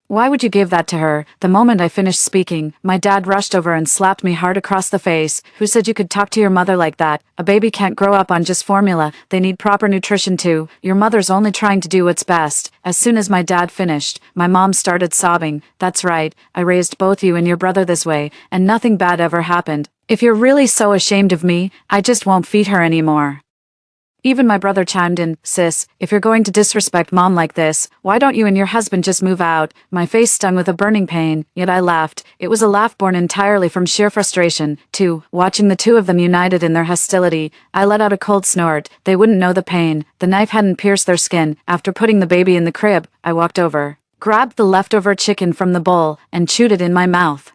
why would you give that to her?" The moment I finished speaking, my dad rushed over and slapped me hard across the face. "Who said you could talk to your mother like that? A baby can't grow up on just formula. They need proper nutrition too. Your mother's only trying to do what's best." As soon as my dad finished, my mom started sobbing. "That's right, I raised both you and your brother this way, and nothing bad ever happened. If you're really so ashamed of me, I just won't feed her anymore." Even my brother chimed in. "Sis, if you're going to disrespect mom like this, why don't you and your husband just move out?" My face stung with a burning pain, yet I laughed. It was a laugh born entirely from sheer frustration, too. Watching the two of them united in their hostility, I let out a cold snort. They wouldn't know the pain. The knife hadn't pierced their skin. After putting the baby in the crib, I walked over, grabbed the leftover chicken from the bowl, and chewed it in my mouth.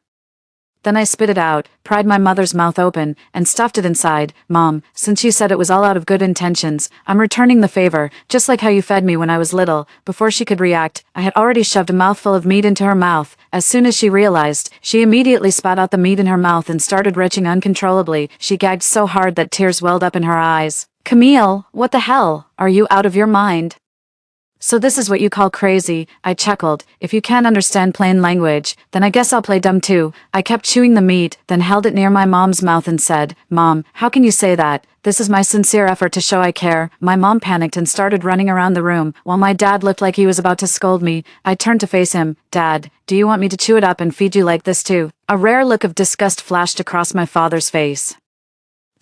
Then I spit it out, pried my mother's mouth open, and stuffed it inside. "Mom, since you said it was all out of good intentions, I'm returning the favor, just like how you fed me when I was little." Before she could react, I had already shoved a mouthful of meat into her mouth. As soon as she realized, she immediately spat out the meat in her mouth and started retching uncontrollably. She gagged so hard that tears welled up in her eyes. "Camille, what the hell? Are you out of your mind?" So this is what you call crazy, I chuckled. If you can't understand plain language, then I guess I'll play dumb too. I kept chewing the meat, then held it near my mom's mouth and said, Mom, how can you say that? This is my sincere effort to show I care. My mom panicked and started running around the room, while my dad looked like he was about to scold me. I turned to face him. Dad, do you want me to chew it up and feed you like this too? A rare look of disgust flashed across my father's face.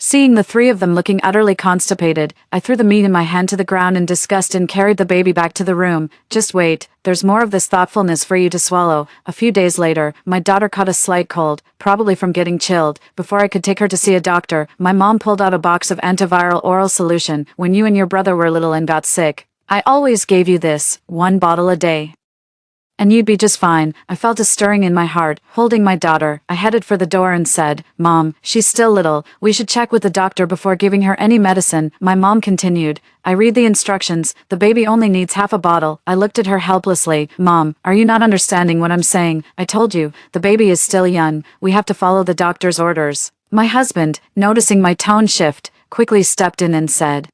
Seeing the three of them looking utterly constipated, I threw the meat in my hand to the ground in disgust and carried the baby back to the room. Just wait, there's more of this thoughtfulness for you to swallow. A few days later, my daughter caught a slight cold, probably from getting chilled. Before I could take her to see a doctor, my mom pulled out a box of antiviral oral solution. When you and your brother were little and got sick, I always gave you this, 1 bottle a day. And you'd be just fine. I felt a stirring in my heart. Holding my daughter, I headed for the door and said, Mom, she's still little. We should check with the doctor before giving her any medicine. My mom continued, I read the instructions. The baby only needs half a bottle. I looked at her helplessly. Mom, are you not understanding what I'm saying? I told you, the baby is still young. We have to follow the doctor's orders. My husband, noticing my tone shift, quickly stepped in and said,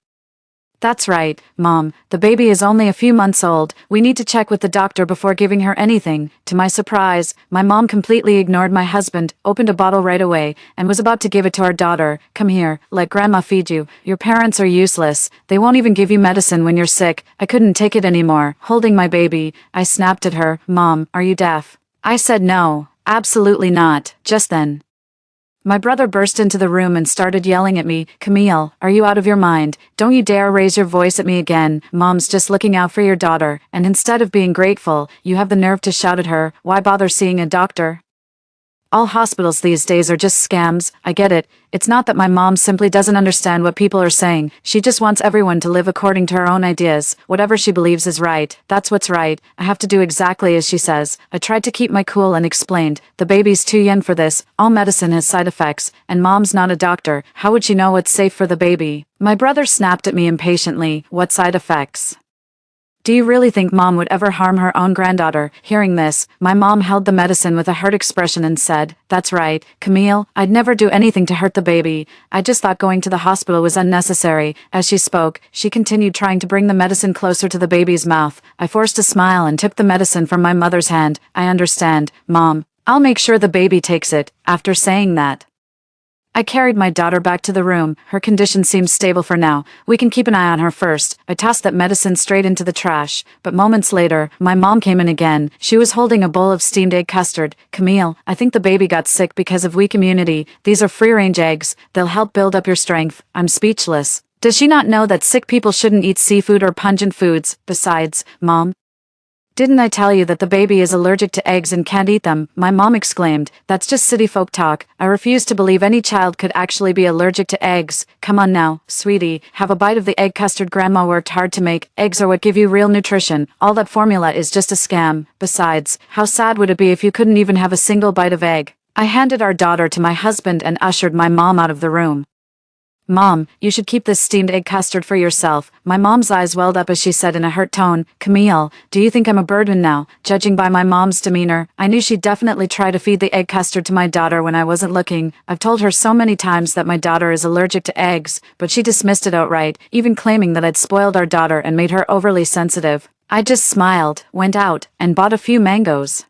That's right, Mom. The baby is only a few months old. We need to check with the doctor before giving her anything. To my surprise, my mom completely ignored my husband, opened a bottle right away, and was about to give it to our daughter. Come here, let Grandma feed you. Your parents are useless. They won't even give you medicine when you're sick. I couldn't take it anymore. Holding my baby, I snapped at her. Mom, are you deaf? I said no, absolutely not. Just then, my brother burst into the room and started yelling at me, Camille, are you out of your mind? Don't you dare raise your voice at me again. Mom's just looking out for your daughter, and instead of being grateful, you have the nerve to shout at her. Why bother seeing a doctor? All hospitals these days are just scams. I get it. It's not that my mom simply doesn't understand what people are saying. She just wants everyone to live according to her own ideas. Whatever she believes is right. That's what's right. I have to do exactly as she says. I tried to keep my cool and explained, the baby's too young for this. All medicine has side effects, and Mom's not a doctor. How would she know what's safe for the baby? My brother snapped at me impatiently. What side effects? Do you really think Mom would ever harm her own granddaughter? Hearing this, my mom held the medicine with a hurt expression and said, That's right, Camille, I'd never do anything to hurt the baby. I just thought going to the hospital was unnecessary. As she spoke, she continued trying to bring the medicine closer to the baby's mouth. I forced a smile and took the medicine from my mother's hand. I understand, Mom. I'll make sure the baby takes it. After saying that, I carried my daughter back to the room. Her condition seems stable for now. We can keep an eye on her first. I tossed that medicine straight into the trash. But moments later, my mom came in again. She was holding a bowl of steamed egg custard. Camille, I think the baby got sick because of weak immunity. These are free-range eggs. They'll help build up your strength. I'm speechless. Does she not know that sick people shouldn't eat seafood or pungent foods? Besides, Mom, didn't I tell you that the baby is allergic to eggs and can't eat them? My mom exclaimed. That's just city folk talk. I refuse to believe any child could actually be allergic to eggs. Come on now, sweetie, have a bite of the egg custard Grandma worked hard to make. Eggs are what give you real nutrition. All that formula is just a scam. Besides, how sad would it be if you couldn't even have a single bite of egg? I handed our daughter to my husband and ushered my mom out of the room. Mom, you should keep this steamed egg custard for yourself. My mom's eyes welled up as she said in a hurt tone, Camille, do you think I'm a burden now? Judging by my mom's demeanor, I knew she'd definitely try to feed the egg custard to my daughter when I wasn't looking. I've told her so many times that my daughter is allergic to eggs, but she dismissed it outright, even claiming that I'd spoiled our daughter and made her overly sensitive. I just smiled, went out, and bought a few mangoes.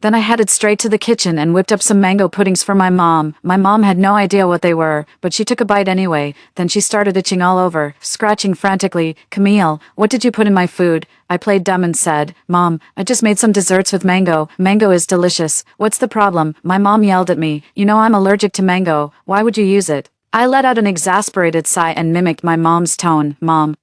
Then I headed straight to the kitchen and whipped up some mango puddings for my mom. My mom had no idea what they were, but she took a bite anyway. Then she started itching all over, scratching frantically. Camille, what did you put in my food? I played dumb and said, Mom, I just made some desserts with mango. Mango is delicious. What's the problem? My mom yelled at me. You know I'm allergic to mango. Why would you use it? I let out an exasperated sigh and mimicked my mom's tone. Mom,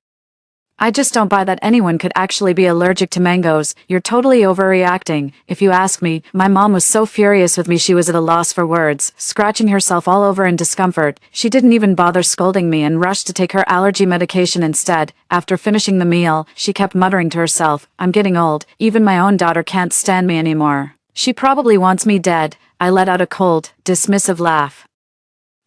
I just don't buy that anyone could actually be allergic to mangoes. You're totally overreacting. If you ask me, my mom was so furious with me she was at a loss for words, scratching herself all over in discomfort. She didn't even bother scolding me and rushed to take her allergy medication instead. After finishing the meal, she kept muttering to herself, I'm getting old. Even my own daughter can't stand me anymore. She probably wants me dead. I let out a cold, dismissive laugh.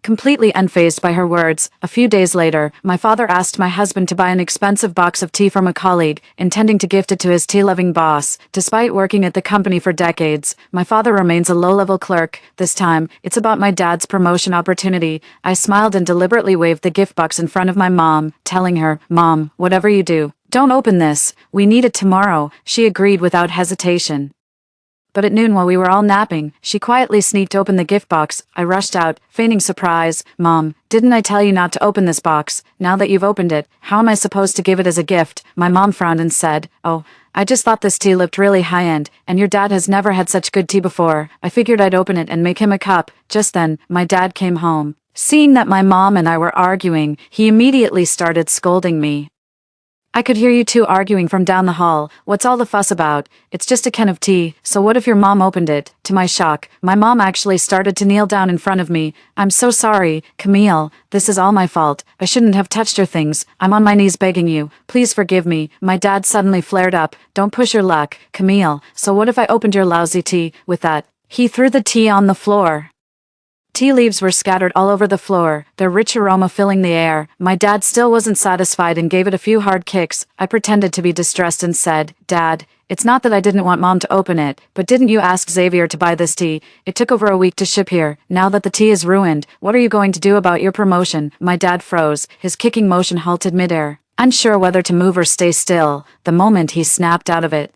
Completely unfazed by her words, a few days later, my father asked my husband to buy an expensive box of tea from a colleague, intending to gift it to his tea-loving boss. Despite working at the company for decades, my father remains a low-level clerk. This time, it's about my dad's promotion opportunity. I smiled and deliberately waved the gift box in front of my mom, telling her, "Mom, whatever you do, don't open this. We need it tomorrow." She agreed without hesitation. But at noon, while we were all napping, she quietly sneaked open the gift box. I rushed out, feigning surprise. "Mom, didn't I tell you not to open this box? Now that you've opened it, how am I supposed to give it as a gift?" My mom frowned and said, "Oh, I just thought this tea looked really high-end, and your dad has never had such good tea before. I figured I'd open it and make him a cup." Just then, my dad came home. Seeing that my mom and I were arguing, he immediately started scolding me. "I could hear you two arguing from down the hall. What's all the fuss about? It's just a can of tea, so what if your mom opened it?" To my shock, my mom actually started to kneel down in front of me. "I'm so sorry, Camille. This is all my fault. I shouldn't have touched your things. I'm on my knees begging you. Please forgive me." My dad suddenly flared up. "Don't push your luck, Camille. So what if I opened your lousy tea?" With that, he threw the tea on the floor. Tea leaves were scattered all over the floor, their rich aroma filling the air. My dad still wasn't satisfied and gave it a few hard kicks. I pretended to be distressed and said, "Dad, it's not that I didn't want Mom to open it, but didn't you ask Xavier to buy this tea? It took over a week to ship here. Now that the tea is ruined, what are you going to do about your promotion?" My dad froze, his kicking motion halted midair, unsure whether to move or stay still. The moment he snapped out of it,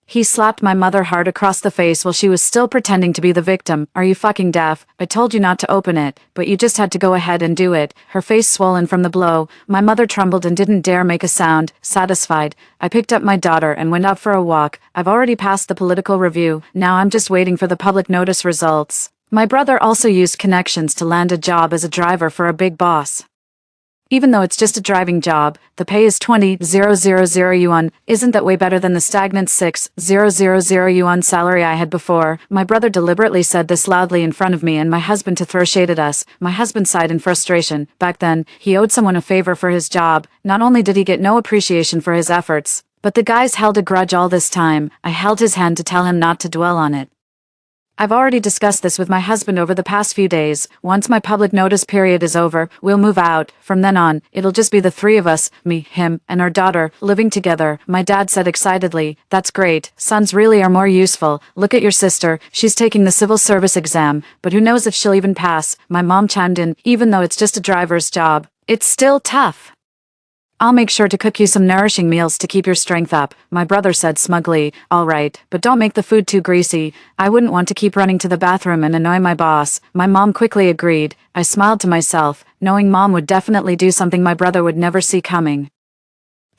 he slapped my mother hard across the face while she was still pretending to be the victim. "Are you fucking deaf? I told you not to open it, but you just had to go ahead and do it." Her face swollen from the blow, my mother trembled and didn't dare make a sound. Satisfied, I picked up my daughter and went out for a walk. I've already passed the political review, now I'm just waiting for the public notice results. My brother also used connections to land a job as a driver for a big boss. Even though it's just a driving job, the pay is 20,000 yuan. Isn't that way better than the stagnant 6,000 yuan salary I had before? My brother deliberately said this loudly in front of me and my husband to throw shade at us. My husband sighed in frustration. Back then, he owed someone a favor for his job. Not only did he get no appreciation for his efforts, but the guys held a grudge all this time. I held his hand to tell him not to dwell on it. I've already discussed this with my husband over the past few days. Once my public notice period is over, we'll move out. From then on, it'll just be the three of us, me, him, and our daughter, living together. My dad said excitedly, "That's great. Sons really are more useful. Look at your sister. She's taking the civil service exam, but who knows if she'll even pass." My mom chimed in, "Even though it's just a driver's job, it's still tough. I'll make sure to cook you some nourishing meals to keep your strength up." My brother said smugly, "All right, but don't make the food too greasy. I wouldn't want to keep running to the bathroom and annoy my boss." My mom quickly agreed. I smiled to myself, knowing Mom would definitely do something my brother would never see coming.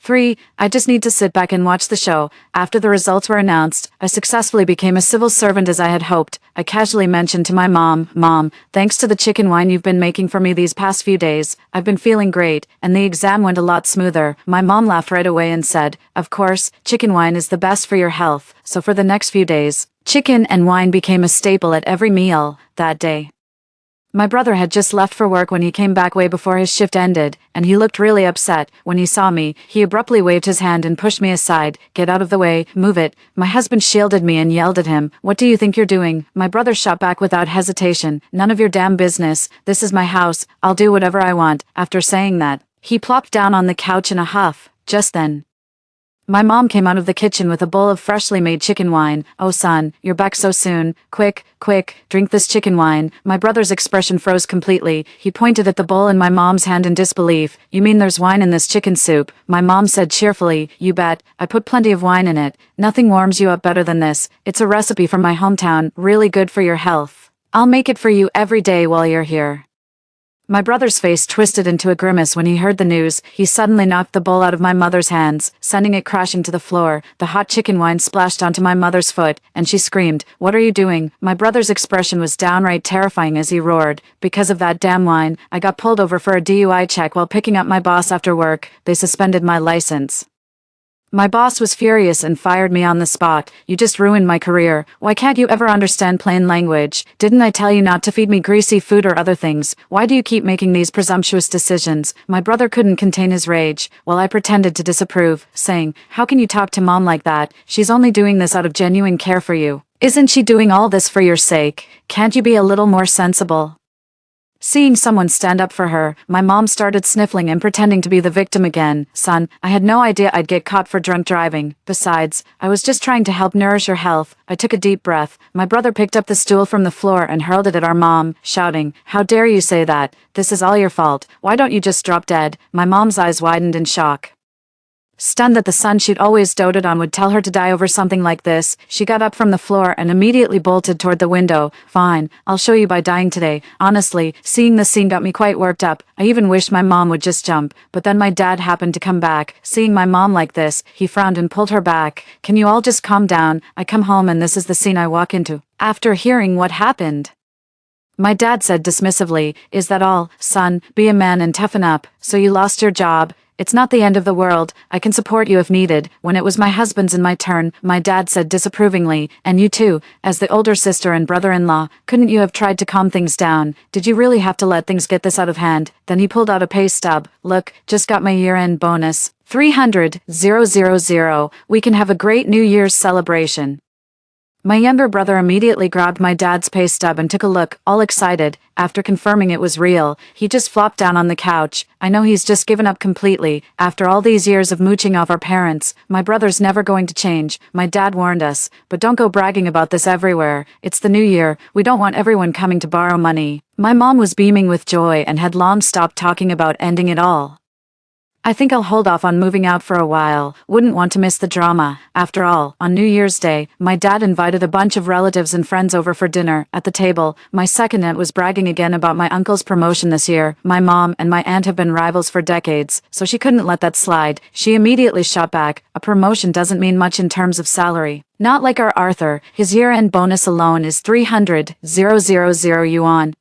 3. I just need to sit back and watch the show. After the results were announced, I successfully became a civil servant as I had hoped. I casually mentioned to my mom, "Mom, thanks to the chicken wine you've been making for me these past few days, I've been feeling great, and the exam went a lot smoother." My mom laughed right away and said, "Of course, chicken wine is the best for your health." So for the next few days, chicken and wine became a staple at every meal. That day, my brother had just left for work when he came back way before his shift ended, and he looked really upset. When he saw me, he abruptly waved his hand and pushed me aside. "Get out of the way, move it." My husband shielded me and yelled at him, "What do you think you're doing?" My brother shot back without hesitation, "None of your damn business. This is my house. I'll do whatever I want." After saying that, he plopped down on the couch in a huff. Just then, my mom came out of the kitchen with a bowl of freshly made chicken wine. "Oh son, you're back so soon. Quick, quick, drink this chicken wine." My brother's expression froze completely. He pointed at the bowl in my mom's hand in disbelief. "You mean there's wine in this chicken soup?" My mom said cheerfully, "You bet. I put plenty of wine in it. Nothing warms you up better than this. It's a recipe from my hometown, really good for your health. I'll make it for you every day while you're here." My brother's face twisted into a grimace when he heard the news. He suddenly knocked the bowl out of my mother's hands, sending it crashing to the floor. The hot chicken wine splashed onto my mother's foot, and she screamed, "What are you doing?" My brother's expression was downright terrifying as he roared, "Because of that damn wine, I got pulled over for a DUI check while picking up my boss after work. They suspended my license. My boss was furious and fired me on the spot. You just ruined my career. Why can't you ever understand plain language? Didn't I tell you not to feed me greasy food or other things? Why do you keep making these presumptuous decisions?" My brother couldn't contain his rage, while I pretended to disapprove, saying, "How can you talk to Mom like that? She's only doing this out of genuine care for you. Isn't she doing all this for your sake? Can't you be a little more sensible?" Seeing someone stand up for her, my mom started sniffling and pretending to be the victim again. Son, I had no idea I'd get caught for drunk driving. Besides, I was just trying to help nourish your health. I took a deep breath. My brother picked up the stool from the floor and hurled it at our mom, shouting, "How dare you say that? This is all your fault. Why don't you just drop dead?" My mom's eyes widened in shock. Stunned that the son she'd always doted on would tell her to die over something like this, she got up from the floor and immediately bolted toward the window. "Fine, I'll show you by dying today." Honestly, seeing this scene got me quite worked up. I even wished my mom would just jump, but then my dad happened to come back. Seeing my mom like this, he frowned and pulled her back. "Can you all just calm down? I come home and this is the scene I walk into." After hearing what happened, my dad said dismissively, "Is that all, son? Be a man and toughen up. So you lost your job. It's not the end of the world. I can support you if needed." When it was my husband's and my turn, my dad said disapprovingly, "And you too, as the older sister and brother-in-law, couldn't you have tried to calm things down? Did you really have to let things get this out of hand?" Then he pulled out a pay stub. "Look, just got my year-end bonus. 300,000. We can have a great New Year's celebration." My younger brother immediately grabbed my dad's pay stub and took a look, all excited. After confirming it was real, he just flopped down on the couch. I know he's just given up completely. After all these years of mooching off our parents, my brother's never going to change. My dad warned us, but don't go bragging about this everywhere. It's the new year. We don't want everyone coming to borrow money. My mom was beaming with joy and had long stopped talking about ending it all. "I think I'll hold off on moving out for a while. Wouldn't want to miss the drama." After all, on New Year's Day, my dad invited a bunch of relatives and friends over for dinner. At the table, my second aunt was bragging again about my uncle's promotion this year. My mom and my aunt have been rivals for decades, so she couldn't let that slide. She immediately shot back, "A promotion doesn't mean much in terms of salary. Not like our Arthur. His year-end bonus alone is 300,000 yuan."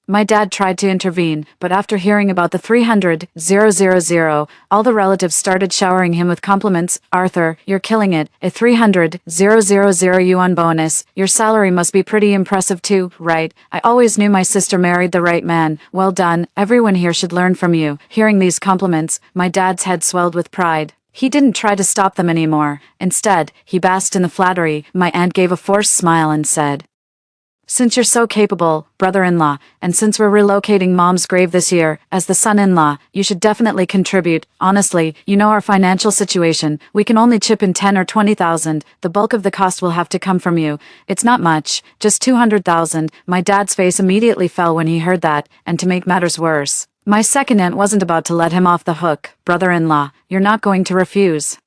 My dad tried to intervene, but after hearing about the 300,000, all the relatives started showering him with compliments. "Arthur, you're killing it. A 300,000 yuan bonus. Your salary must be pretty impressive too, right? I always knew my sister married the right man. Well done. Everyone here should learn from you." Hearing these compliments, my dad's head swelled with pride. He didn't try to stop them anymore. Instead, he basked in the flattery. My aunt gave a forced smile and said, "Since you're so capable, brother-in-law, and since we're relocating Mom's grave this year, as the son-in-law, you should definitely contribute. Honestly, you know our financial situation. We can only chip in 10 or 20,000. The bulk of the cost will have to come from you. It's not much, just 200,000. My dad's face immediately fell when he heard that, and to make matters worse, my second aunt wasn't about to let him off the hook. "Brother-in-law, you're not going to refuse,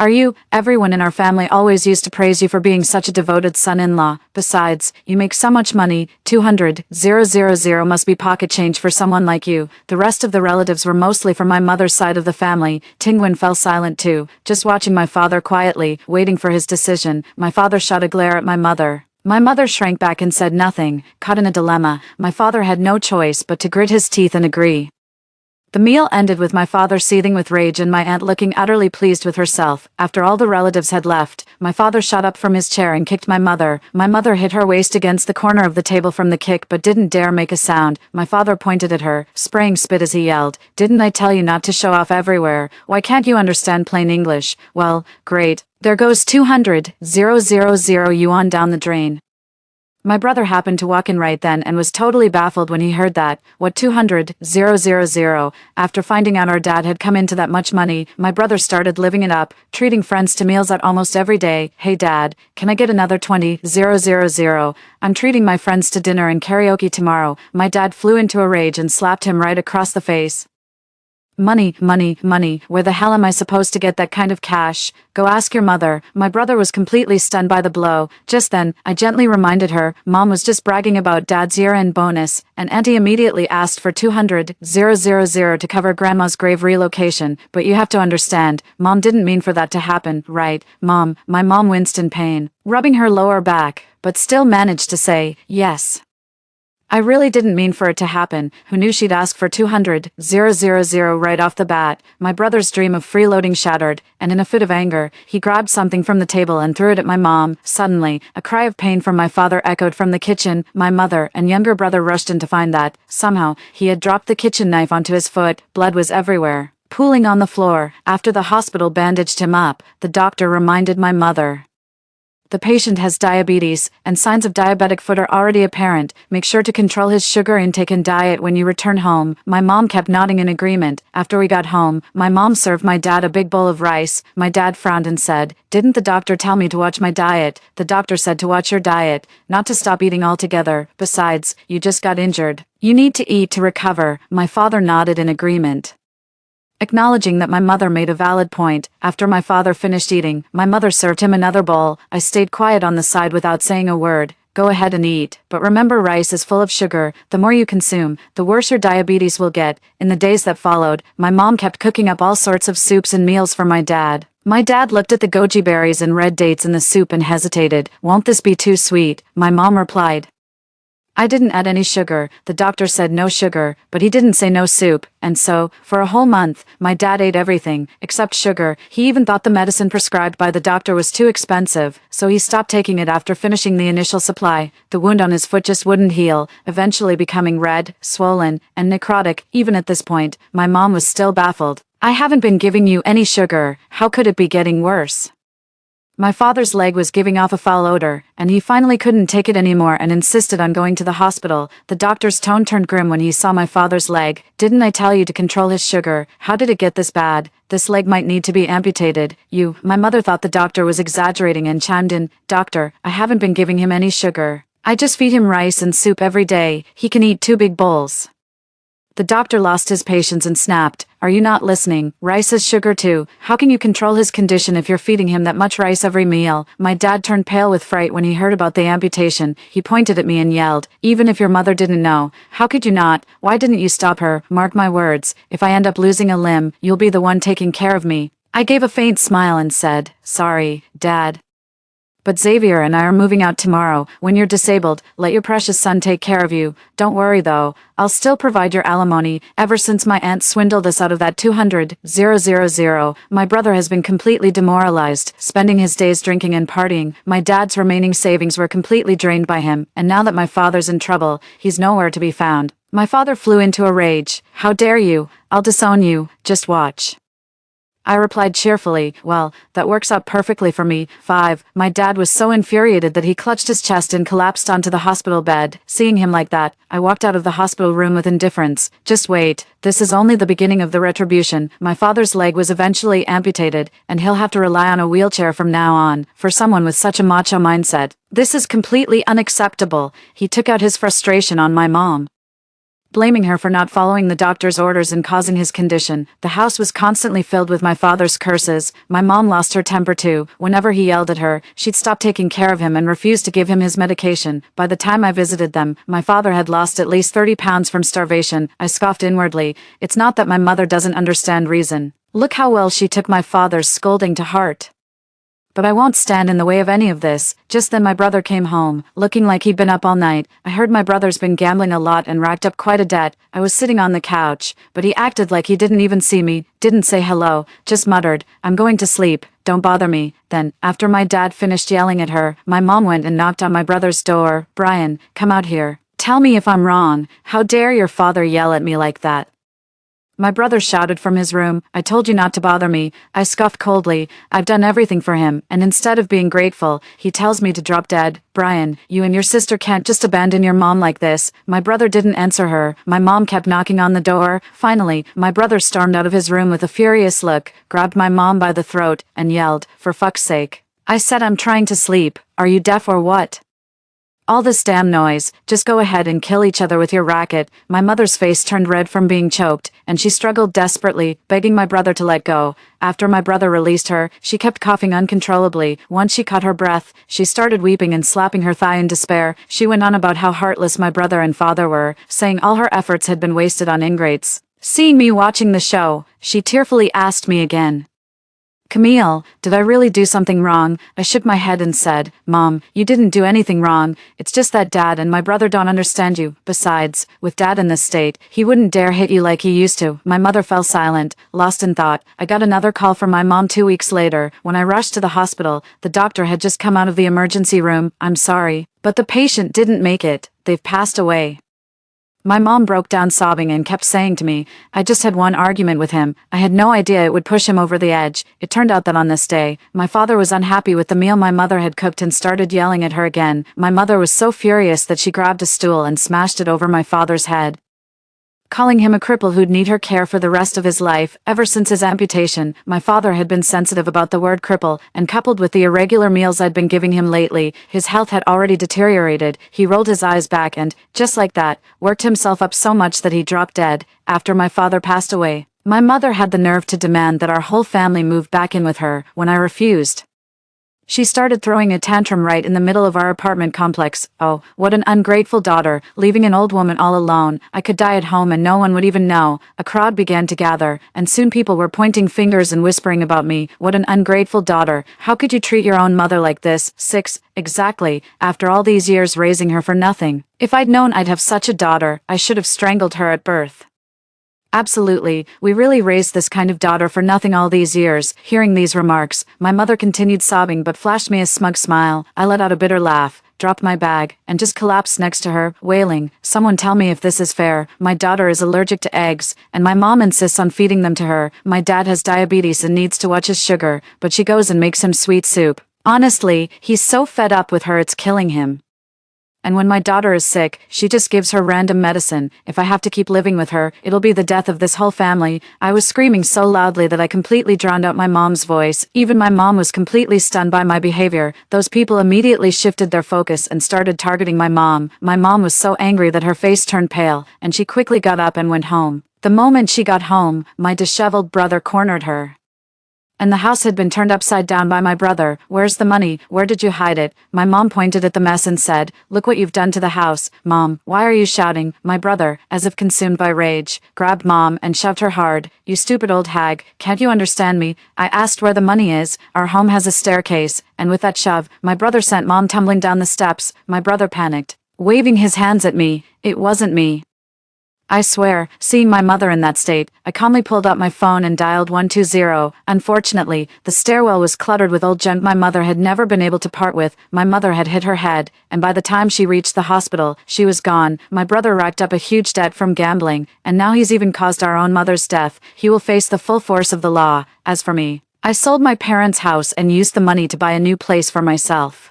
are you? Everyone in our family always used to praise you for being such a devoted son-in-law. Besides, you make so much money. 200,000 must be pocket change for someone like you." The rest of the relatives were mostly from my mother's side of the family. Tingwen fell silent too, just watching my father quietly, waiting for his decision. My father shot a glare at my mother. My mother shrank back and said nothing. Caught in a dilemma, my father had no choice but to grit his teeth and agree. The meal ended with my father seething with rage and my aunt looking utterly pleased with herself. After all the relatives had left, my father shot up from his chair and kicked my mother. My mother hit her waist against the corner of the table from the kick but didn't dare make a sound. My father pointed at her, spraying spit as he yelled, "Didn't I tell you not to show off everywhere? Why can't you understand plain English? Well, great. There goes 200,000 yuan down the drain." My brother happened to walk in right then and was totally baffled when he heard that. "What 200,000? After finding out our dad had come into that much money, my brother started living it up, treating friends to meals out almost every day. "Hey dad, can I get another 20,000? I'm treating my friends to dinner and karaoke tomorrow." My dad flew into a rage and slapped him right across the face. "Money, money, money. Where the hell am I supposed to get that kind of cash? Go ask your mother." My brother was completely stunned by the blow. Just then, I gently reminded her, Mom was just bragging about Dad's year-end bonus, and Auntie immediately asked for 200,000 to cover Grandma's grave relocation. "But you have to understand, Mom didn't mean for that to happen, right, Mom?" My mom winced in pain, rubbing her lower back, but still managed to say, "Yes. I really didn't mean for it to happen." Who knew she'd ask for 200,000 right off the bat? My brother's dream of freeloading shattered, and in a fit of anger, he grabbed something from the table and threw it at my mom. Suddenly, a cry of pain from my father echoed from the kitchen. My mother and younger brother rushed in to find that, somehow, he had dropped the kitchen knife onto his foot. Blood was everywhere, pooling on the floor. After the hospital bandaged him up, the doctor reminded my mother, The patient has diabetes, and signs of diabetic foot are already apparent. Make sure to control his sugar intake and diet when you return home. My mom kept nodding in agreement. After we got home, my mom served my dad a big bowl of rice. My dad frowned and said, "Didn't the doctor tell me to watch my diet?" "The doctor said to watch your diet, not to stop eating altogether. Besides, you just got injured. You need to eat to recover." My father nodded in agreement, acknowledging that my mother made a valid point. After my father finished eating, my mother served him another bowl. I stayed quiet on the side without saying a word. "Go ahead and eat, but remember, rice is full of sugar. The more you consume, the worse your diabetes will get." In the days that followed, my mom kept cooking up all sorts of soups and meals for my dad. My dad looked at the goji berries and red dates in the soup and hesitated. "Won't this be too sweet?" My mom replied, "I didn't add any sugar. The doctor said no sugar, but he didn't say no soup." And so, for a whole month, my dad ate everything, except sugar. He even thought the medicine prescribed by the doctor was too expensive, so he stopped taking it after finishing the initial supply. The wound on his foot just wouldn't heal, eventually becoming red, swollen, and necrotic. Even at this point, my mom was still baffled. "I haven't been giving you any sugar. How could it be getting worse?" My father's leg was giving off a foul odor, and he finally couldn't take it anymore and insisted on going to the hospital. The doctor's tone turned grim when he saw my father's leg. "Didn't I tell you to control his sugar? How did it get this bad? This leg might need to be amputated." My mother thought the doctor was exaggerating and chimed in, "Doctor, I haven't been giving him any sugar. I just feed him rice and soup every day. He can eat 2 big bowls." The doctor lost his patience and snapped, "Are you not listening? Rice is sugar too. How can you control his condition if you're feeding him that much rice every meal?" My dad turned pale with fright when he heard about the amputation. He pointed at me and yelled, "Even if your mother didn't know, how could you not? Why didn't you stop her? Mark my words, if I end up losing a limb, you'll be the one taking care of me." I gave a faint smile and said, "Sorry, Dad. But Xavier and I are moving out tomorrow. When you're disabled, let your precious son take care of you. Don't worry though, I'll still provide your alimony. Ever since my aunt swindled us out of that 200,000, my brother has been completely demoralized, spending his days drinking and partying. My dad's remaining savings were completely drained by him, and now that my father's in trouble, he's nowhere to be found." My father flew into a rage. "How dare you? I'll disown you. Just watch." I replied cheerfully, "Well, that works out perfectly for me." 5. My dad was so infuriated that he clutched his chest and collapsed onto the hospital bed. Seeing him like that, I walked out of the hospital room with indifference. Just wait. This is only the beginning of the retribution. My father's leg was eventually amputated, and he'll have to rely on a wheelchair from now on. For someone with such a macho mindset, this is completely unacceptable. He took out his frustration on my mom, blaming her for not following the doctor's orders and causing his condition. The house was constantly filled with my father's curses. My mom lost her temper too. Whenever he yelled at her, she'd stop taking care of him and refuse to give him his medication. By the time I visited them, my father had lost at least 30 pounds from starvation. I scoffed inwardly. It's not that my mother doesn't understand reason. Look how well she took my father's scolding to heart. But I won't stand in the way of any of this. Just then my brother came home, looking like he'd been up all night. I heard my brother's been gambling a lot and racked up quite a debt. I was sitting on the couch, but he acted like he didn't even see me, didn't say hello, just muttered, "I'm going to sleep, don't bother me." Then, after my dad finished yelling at her, my mom went and knocked on my brother's door. "Brian, come out here. Tell me if I'm wrong. How dare your father yell at me like that?" My brother shouted from his room, "I told you not to bother me." I scoffed coldly. "I've done everything for him, and instead of being grateful, he tells me to drop dead. Brian, you and your sister can't just abandon your mom like this." My brother didn't answer her. My mom kept knocking on the door. Finally, my brother stormed out of his room with a furious look, grabbed my mom by the throat, and yelled, "For fuck's sake. I said I'm trying to sleep. Are you deaf or what? All this damn noise, just go ahead and kill each other with your racket." My mother's face turned red from being choked, and she struggled desperately, begging my brother to let go. After my brother released her, she kept coughing uncontrollably. Once she caught her breath, she started weeping and slapping her thigh in despair. She went on about how heartless my brother and father were, saying all her efforts had been wasted on ingrates. Seeing me watching the show, she tearfully asked me again, "Camille, did I really do something wrong?" I shook my head and said, "Mom, you didn't do anything wrong. It's just that Dad and my brother don't understand you. Besides, with Dad in this state, he wouldn't dare hit you like he used to." My mother fell silent, lost in thought. I got another call from my mom 2 weeks later. When I rushed to the hospital, the doctor had just come out of the emergency room. "I'm sorry, but the patient didn't make it. They've passed away." My mom broke down sobbing and kept saying to me, I just had one argument with him. I had no idea it would push him over the edge. It turned out that on this day, my father was unhappy with the meal my mother had cooked and started yelling at her again. My mother was so furious that she grabbed a stool and smashed it over my father's head, calling him a cripple who'd need her care for the rest of his life. Ever since his amputation, my father had been sensitive about the word cripple, and coupled with the irregular meals I'd been giving him lately, his health had already deteriorated. He rolled his eyes back and, just like that, worked himself up so much that he dropped dead. After my father passed away, my mother had the nerve to demand that our whole family move back in with her. When I refused, she started throwing a tantrum right in the middle of our apartment complex. Oh, what an ungrateful daughter, leaving an old woman all alone. I could die at home and no one would even know. A crowd began to gather, and soon people were pointing fingers and whispering about me. What an ungrateful daughter. How could you treat your own mother like this? 6, exactly, after all these years raising her for nothing. If I'd known I'd have such a daughter, I should have strangled her at birth. Absolutely, we really raised this kind of daughter for nothing all these years. Hearing these remarks, my mother continued sobbing but flashed me a smug smile. I let out a bitter laugh, dropped my bag, and just collapsed next to her, wailing, someone tell me if this is fair. My daughter is allergic to eggs, and my mom insists on feeding them to her. My dad has diabetes and needs to watch his sugar, but she goes and makes him sweet soup. Honestly, he's so fed up with her it's killing him. And when my daughter is sick, she just gives her random medicine. If I have to keep living with her, it'll be the death of this whole family. I was screaming so loudly that I completely drowned out my mom's voice. Even my mom was completely stunned by my behavior. Those people immediately shifted their focus and started targeting my mom. My mom was so angry that her face turned pale, and she quickly got up and went home. The moment she got home, my disheveled brother cornered her. And the house had been turned upside down by my brother. Where's the money? Where did you hide it? My mom pointed at the mess and said, look what you've done to the house. Mom, why are you shouting? My brother, as if consumed by rage, grabbed mom and shoved her hard. You stupid old hag, can't you understand me? I asked where the money is. Our home has a staircase. And with that shove, my brother sent mom tumbling down the steps. My brother panicked, waving his hands at me. It wasn't me. I swear, seeing my mother in that state, I calmly pulled out my phone and dialed 120. Unfortunately, the stairwell was cluttered with old junk my mother had never been able to part with. My mother had hit her head, and by the time she reached the hospital, she was gone. My brother racked up a huge debt from gambling, and now he's even caused our own mother's death. He will face the full force of the law. As for me, I sold my parents' house and used the money to buy a new place for myself.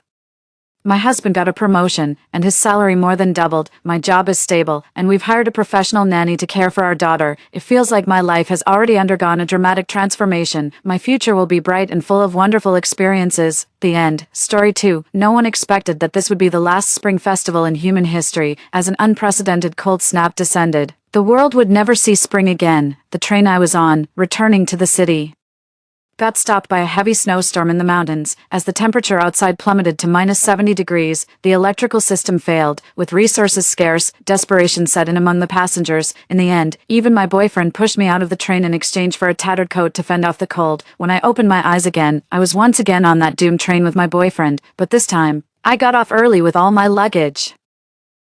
My husband got a promotion, and his salary more than doubled. My job is stable, and we've hired a professional nanny to care for our daughter. It feels like my life has already undergone a dramatic transformation. My future will be bright and full of wonderful experiences. The end. Story 2. No one expected that this would be the last spring festival in human history, as an unprecedented cold snap descended. The world would never see spring again. The train I was on, returning to the city, got stopped by a heavy snowstorm in the mountains. As the temperature outside plummeted to -70 degrees, the electrical system failed. With resources scarce, desperation set in among the passengers. In the end, even my boyfriend pushed me out of the train in exchange for a tattered coat to fend off the cold. When I opened my eyes again, I was once again on that doomed train with my boyfriend, but this time, I got off early with all my luggage,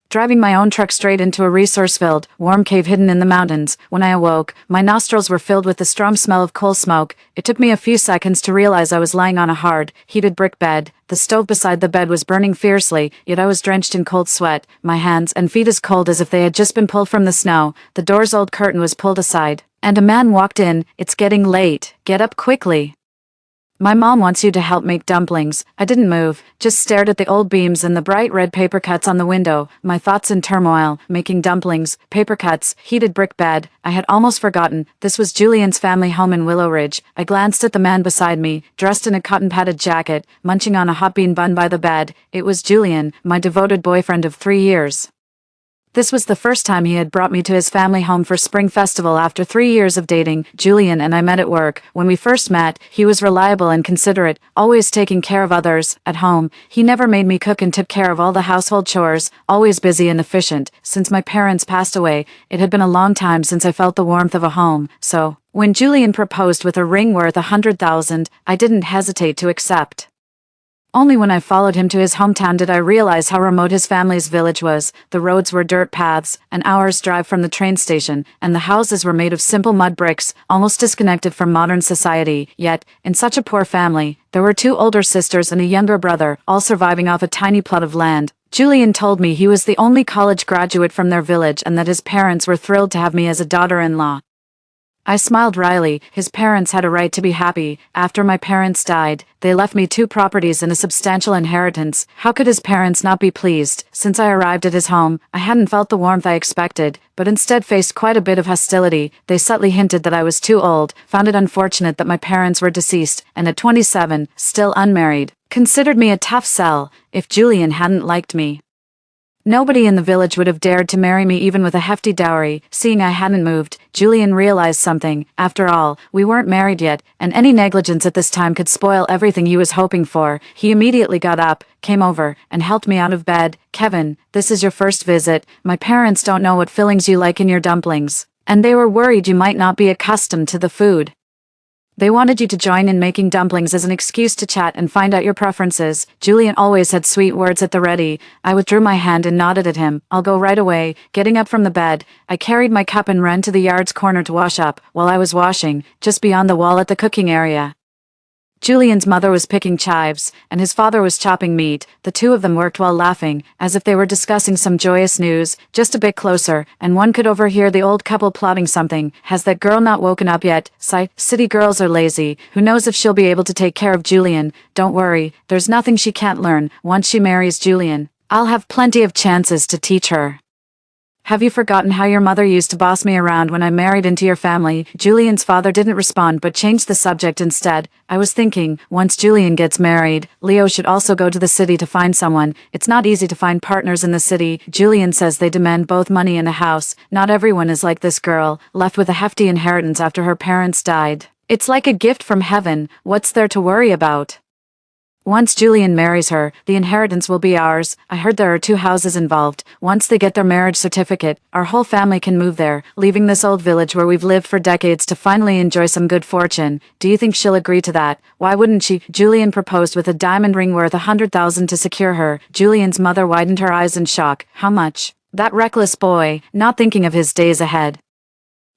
driving my own truck straight into a resource-filled, warm cave hidden in the mountains. When I awoke, my nostrils were filled with the strong smell of coal smoke. It took me a few seconds to realize I was lying on a hard, heated brick bed. The stove beside the bed was burning fiercely, yet I was drenched in cold sweat, my hands and feet as cold as if they had just been pulled from the snow. The door's old curtain was pulled aside, and a man walked in. It's getting late. Get up quickly. My mom wants you to help make dumplings. I didn't move, just stared at the old beams and the bright red paper cuts on the window, my thoughts in turmoil. Making dumplings, paper cuts, heated brick bed. I had almost forgotten. This was Julian's family home in Willow Ridge. I glanced at the man beside me, dressed in a cotton-padded jacket, munching on a hot bean bun by the bed. It was Julian, my devoted boyfriend of 3 years. This was the first time he had brought me to his family home for Spring Festival after 3 years of dating. Julian and I met at work. When we first met, he was reliable and considerate, always taking care of others. At home, he never made me cook and took care of all the household chores, always busy and efficient. Since my parents passed away, it had been a long time since I felt the warmth of a home. So, when Julian proposed with a ring worth 100,000, I didn't hesitate to accept. Only when I followed him to his hometown did I realize how remote his family's village was. The roads were dirt paths, an hour's drive from the train station, and the houses were made of simple mud bricks, almost disconnected from modern society. Yet, in such a poor family, there were 2 older sisters and a younger brother, all surviving off a tiny plot of land. Julian told me he was the only college graduate from their village and that his parents were thrilled to have me as a daughter-in-law. I smiled wryly. His parents had a right to be happy. After my parents died, they left me 2 properties and a substantial inheritance. How could his parents not be pleased? Since I arrived at his home, I hadn't felt the warmth I expected, but instead faced quite a bit of hostility. They subtly hinted that I was too old, found it unfortunate that my parents were deceased, and at 27, still unmarried, considered me a tough sell if Julian hadn't liked me. Nobody in the village would have dared to marry me even with a hefty dowry. Seeing I hadn't moved, Julian realized something. After all, we weren't married yet, and any negligence at this time could spoil everything he was hoping for. He immediately got up, came over, and helped me out of bed. "Kevin, this is your first visit. My parents don't know what fillings you like in your dumplings, and they were worried you might not be accustomed to the food. They wanted you to join in making dumplings as an excuse to chat and find out your preferences." Julian always had sweet words at the ready. I withdrew my hand and nodded at him. "I'll go right away." Getting up from the bed, I carried my cup and ran to the yard's corner to wash up. While I was washing, just beyond the wall at the cooking area, Julian's mother was picking chives, and his father was chopping meat. The two of them worked while laughing, as if they were discussing some joyous news. Just a bit closer, and one could overhear the old couple plotting something. "Has that girl not woken up yet?" Sigh. "City girls are lazy. Who knows if she'll be able to take care of Julian?" "Don't worry, there's nothing she can't learn. Once she marries Julian, I'll have plenty of chances to teach her." "Have you forgotten how your mother used to boss me around when I married into your family?" Julian's father didn't respond but changed the subject instead. "I was thinking, once Julian gets married, Leo should also go to the city to find someone. It's not easy to find partners in the city. Julian says they demand both money and a house. Not everyone is like this girl, left with a hefty inheritance after her parents died. It's like a gift from heaven. What's there to worry about? Once Julian marries her, the inheritance will be ours. I heard there are 2 houses involved. Once they get their marriage certificate, our whole family can move there, leaving this old village where we've lived for decades to finally enjoy some good fortune. Do you think she'll agree to that?" "Why wouldn't she?" Julian proposed with a diamond ring worth 100,000 to secure her. Julian's mother widened her eyes in shock. "How much?" That reckless boy, not thinking of his days ahead.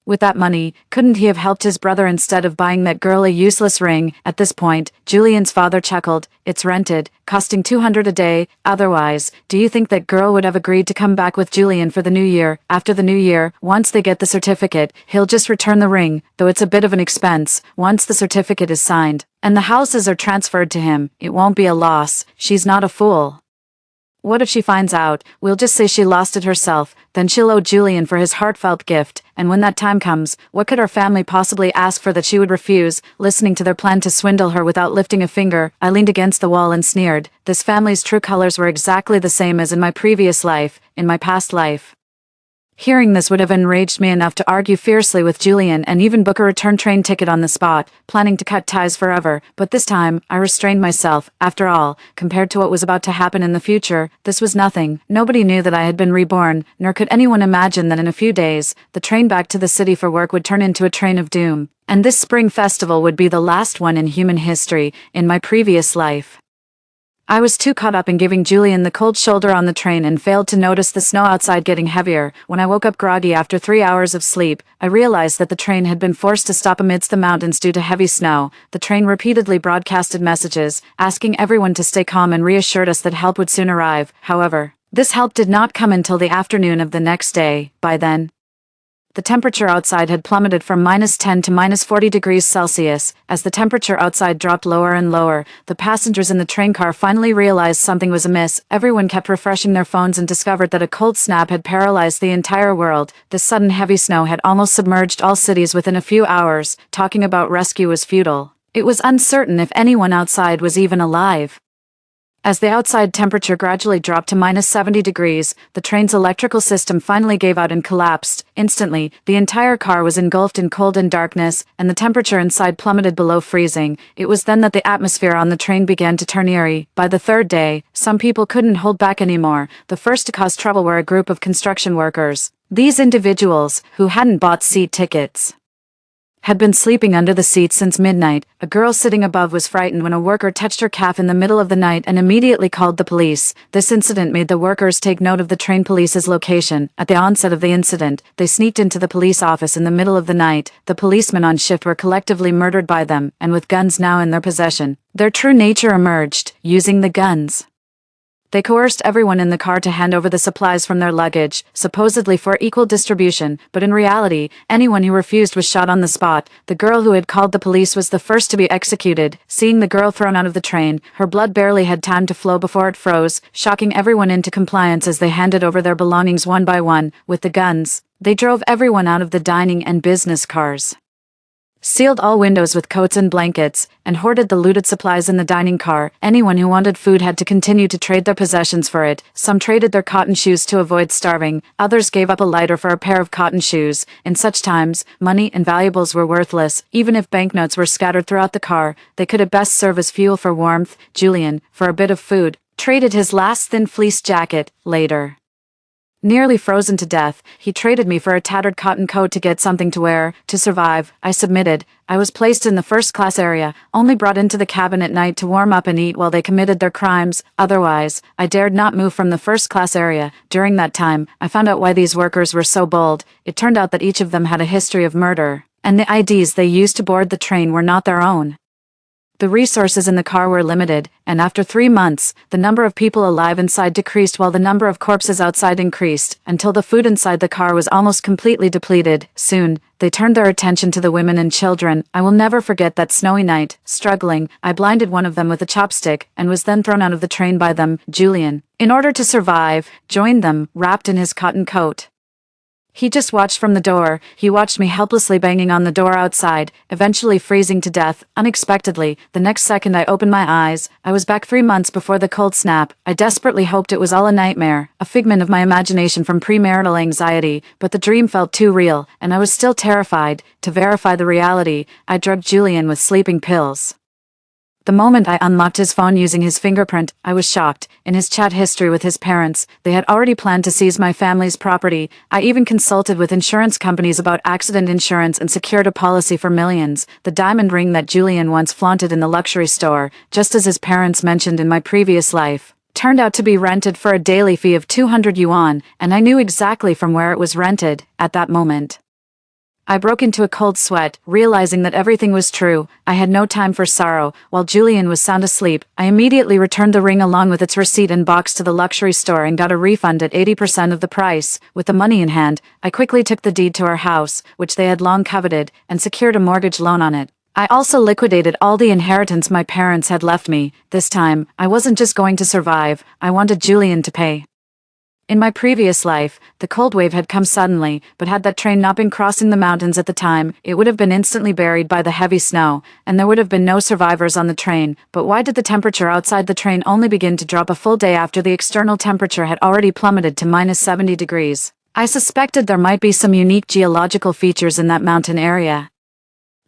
With that money, couldn't he have helped his brother instead of buying that girl a useless ring? At this point, Julian's father chuckled. "It's rented, costing 200 a day. Otherwise, do you think that girl would have agreed to come back with Julian for the new year? After the new year, once they get the certificate, he'll just return the ring, though it's a bit of an expense. Once the certificate is signed, and the houses are transferred to him, it won't be a loss. She's not a fool. What if she finds out? We'll just say she lost it herself, then she'll owe Julian for his heartfelt gift, and when that time comes, what could our family possibly ask for that she would refuse?" Listening to their plan to swindle her without lifting a finger, I leaned against the wall and sneered. This family's true colors were exactly the same as in my previous life, in my past life. Hearing this would have enraged me enough to argue fiercely with Julian and even book a return train ticket on the spot, planning to cut ties forever, but this time, I restrained myself. After all, compared to what was about to happen in the future, this was nothing. Nobody knew that I had been reborn, nor could anyone imagine that in a few days, the train back to the city for work would turn into a train of doom, and this spring festival would be the last one in human history, in my previous life. I was too caught up in giving Julian the cold shoulder on the train and failed to notice the snow outside getting heavier. When I woke up groggy after 3 hours of sleep, I realized that the train had been forced to stop amidst the mountains due to heavy snow. The train repeatedly broadcasted messages, asking everyone to stay calm and reassured us that help would soon arrive. However, this help did not come until the afternoon of the next day. By then, the temperature outside had plummeted from -10 to -40 degrees Celsius. As the temperature outside dropped lower and lower, the passengers in the train car finally realized something was amiss. Everyone kept refreshing their phones and discovered that a cold snap had paralyzed the entire world. This sudden heavy snow had almost submerged all cities within a few hours. Talking about rescue was futile. It was uncertain if anyone outside was even alive. As the outside temperature gradually dropped to -70 degrees, the train's electrical system finally gave out and collapsed. Instantly, the entire car was engulfed in cold and darkness, and the temperature inside plummeted below freezing. It was then that the atmosphere on the train began to turn eerie. By the 3rd day, some people couldn't hold back anymore. The first to cause trouble were a group of construction workers. These individuals, who hadn't bought seat tickets, had been sleeping under the seats since midnight. A girl sitting above was frightened when a worker touched her calf in the middle of the night and immediately called the police. This incident made the workers take note of the train police's location. At the onset of the incident, they sneaked into the police office in the middle of the night. The policemen on shift were collectively murdered by them, and with guns now in their possession, their true nature emerged, using the guns They coerced everyone in the car to hand over the supplies from their luggage, supposedly for equal distribution, but in reality, anyone who refused was shot on the spot. The girl who had called the police was the first to be executed. Seeing the girl thrown out of the train, her blood barely had time to flow before it froze, shocking everyone into compliance as they handed over their belongings one by one. With the guns, they drove everyone out of the dining and business cars, sealed all windows with coats and blankets, and hoarded the looted supplies in the dining car. Anyone who wanted food had to continue to trade their possessions for it. Some traded their cotton shoes to avoid starving, others gave up a lighter for a pair of cotton shoes. In such times, money and valuables were worthless. Even if banknotes were scattered throughout the car, they could at best serve as fuel for warmth. Julian, for a bit of food, traded his last thin fleece jacket. Later, nearly frozen to death, he traded me for a tattered cotton coat to get something to wear. To survive, I submitted. I was placed in the first-class area, only brought into the cabin at night to warm up and eat while they committed their crimes. Otherwise, I dared not move from the first-class area. During that time, I found out why these workers were so bold. It turned out that each of them had a history of murder, and the IDs they used to board the train were not their own. The resources in the car were limited, and after 3 months, the number of people alive inside decreased while the number of corpses outside increased, until the food inside the car was almost completely depleted. Soon, they turned their attention to the women and children. I will never forget that snowy night. Struggling, I blinded one of them with a chopstick, and was then thrown out of the train by them. Julian, in order to survive, joined them, wrapped in his cotton coat. He just watched from the door. He watched me helplessly banging on the door outside, eventually freezing to death. Unexpectedly, the next second I opened my eyes, I was back 3 months before the cold snap. I desperately hoped it was all a nightmare, a figment of my imagination from premarital anxiety, but the dream felt too real, and I was still terrified. To verify the reality, I drugged Julian with sleeping pills. The moment I unlocked his phone using his fingerprint, I was shocked. In his chat history with his parents, they had already planned to seize my family's property. I even consulted with insurance companies about accident insurance and secured a policy for millions. The diamond ring that Julian once flaunted in the luxury store, just as his parents mentioned in my previous life, turned out to be rented for a daily fee of 200 yuan, and I knew exactly from where it was rented. At that moment, I broke into a cold sweat, realizing that everything was true. I had no time for sorrow. While Julian was sound asleep, I immediately returned the ring along with its receipt and box to the luxury store and got a refund at 80% of the price. With the money in hand, I quickly took the deed to our house, which they had long coveted, and secured a mortgage loan on it. I also liquidated all the inheritance my parents had left me. This time, I wasn't just going to survive, I wanted Julian to pay. In my previous life, the cold wave had come suddenly, but had that train not been crossing the mountains at the time, it would have been instantly buried by the heavy snow, and there would have been no survivors on the train. But why did the temperature outside the train only begin to drop a full day after the external temperature had already plummeted to -70 degrees? I suspected there might be some unique geological features in that mountain area.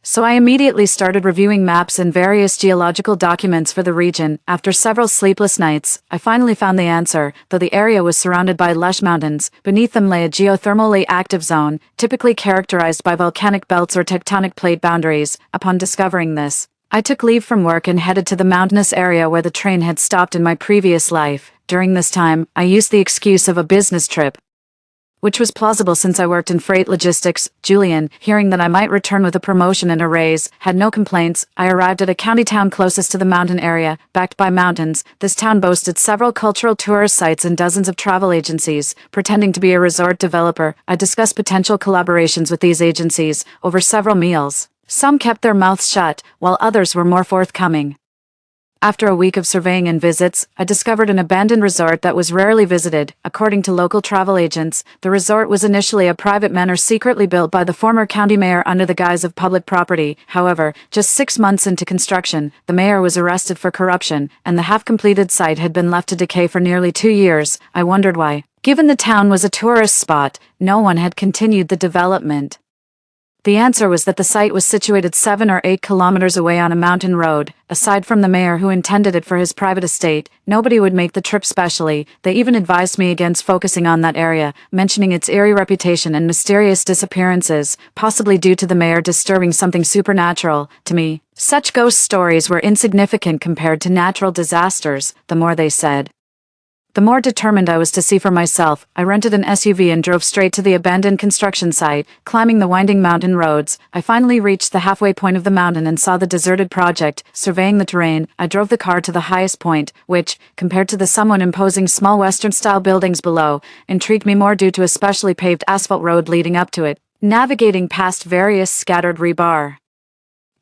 So I immediately started reviewing maps and various geological documents for the region. After several sleepless nights, I finally found the answer. Though the area was surrounded by lush mountains, beneath them lay a geothermally active zone, typically characterized by volcanic belts or tectonic plate boundaries. Upon discovering this, I took leave from work and headed to the mountainous area where the train had stopped in my previous life. During this time, I used the excuse of a business trip, which was plausible since I worked in freight logistics. Julian, hearing that I might return with a promotion and a raise, had no complaints. I arrived at a county town closest to the mountain area, backed by mountains. This town boasted several cultural tourist sites and dozens of travel agencies. Pretending to be a resort developer, I discussed potential collaborations with these agencies over several meals. Some kept their mouths shut, while others were more forthcoming. After a week of surveying and visits, I discovered an abandoned resort that was rarely visited. According to local travel agents, the resort was initially a private manor secretly built by the former county mayor under the guise of public property. However, just 6 months into construction, the mayor was arrested for corruption, and the half-completed site had been left to decay for nearly 2 years. I wondered why. Given the town was a tourist spot, no one had continued the development. The answer was that the site was situated 7 or 8 kilometers away on a mountain road. Aside from the mayor who intended it for his private estate, nobody would make the trip specially. They even advised me against focusing on that area, mentioning its eerie reputation and mysterious disappearances, possibly due to the mayor disturbing something supernatural. To me, such ghost stories were insignificant compared to natural disasters, the more they said. The more determined I was to see for myself, I rented an SUV and drove straight to the abandoned construction site. Climbing the winding mountain roads, I finally reached the halfway point of the mountain and saw the deserted project. Surveying the terrain, I drove the car to the highest point, which, compared to the somewhat imposing small Western-style buildings below, intrigued me more due to a specially paved asphalt road leading up to it. Navigating past various scattered rebar,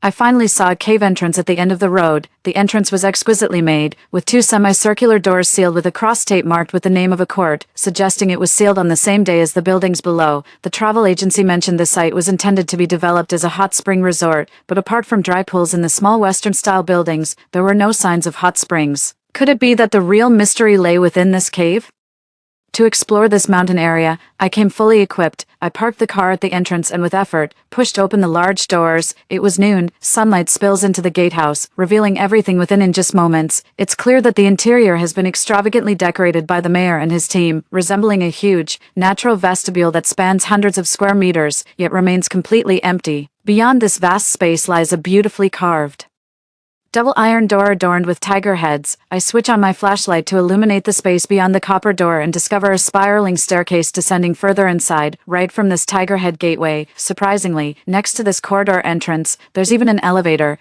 I finally saw a cave entrance at the end of the road. The entrance was exquisitely made, with two semicircular doors sealed with a cross tape marked with the name of a court, suggesting it was sealed on the same day as the buildings below. The travel agency mentioned the site was intended to be developed as a hot spring resort, but apart from dry pools in the small Western-style buildings, there were no signs of hot springs. Could it be that the real mystery lay within this cave? To explore this mountain area, I came fully equipped. I parked the car at the entrance and with effort, pushed open the large doors. It was noon. Sunlight spills into the gatehouse, revealing everything within in just moments. It's clear that the interior has been extravagantly decorated by the mayor and his team, resembling a huge, natural vestibule that spans hundreds of square meters, yet remains completely empty. Beyond this vast space lies a beautifully carved double iron door adorned with tiger heads. I switch on my flashlight to illuminate the space beyond the copper door and discover a spiraling staircase descending further inside, right from this tiger head gateway. Surprisingly, next to this corridor entrance, there's even an elevator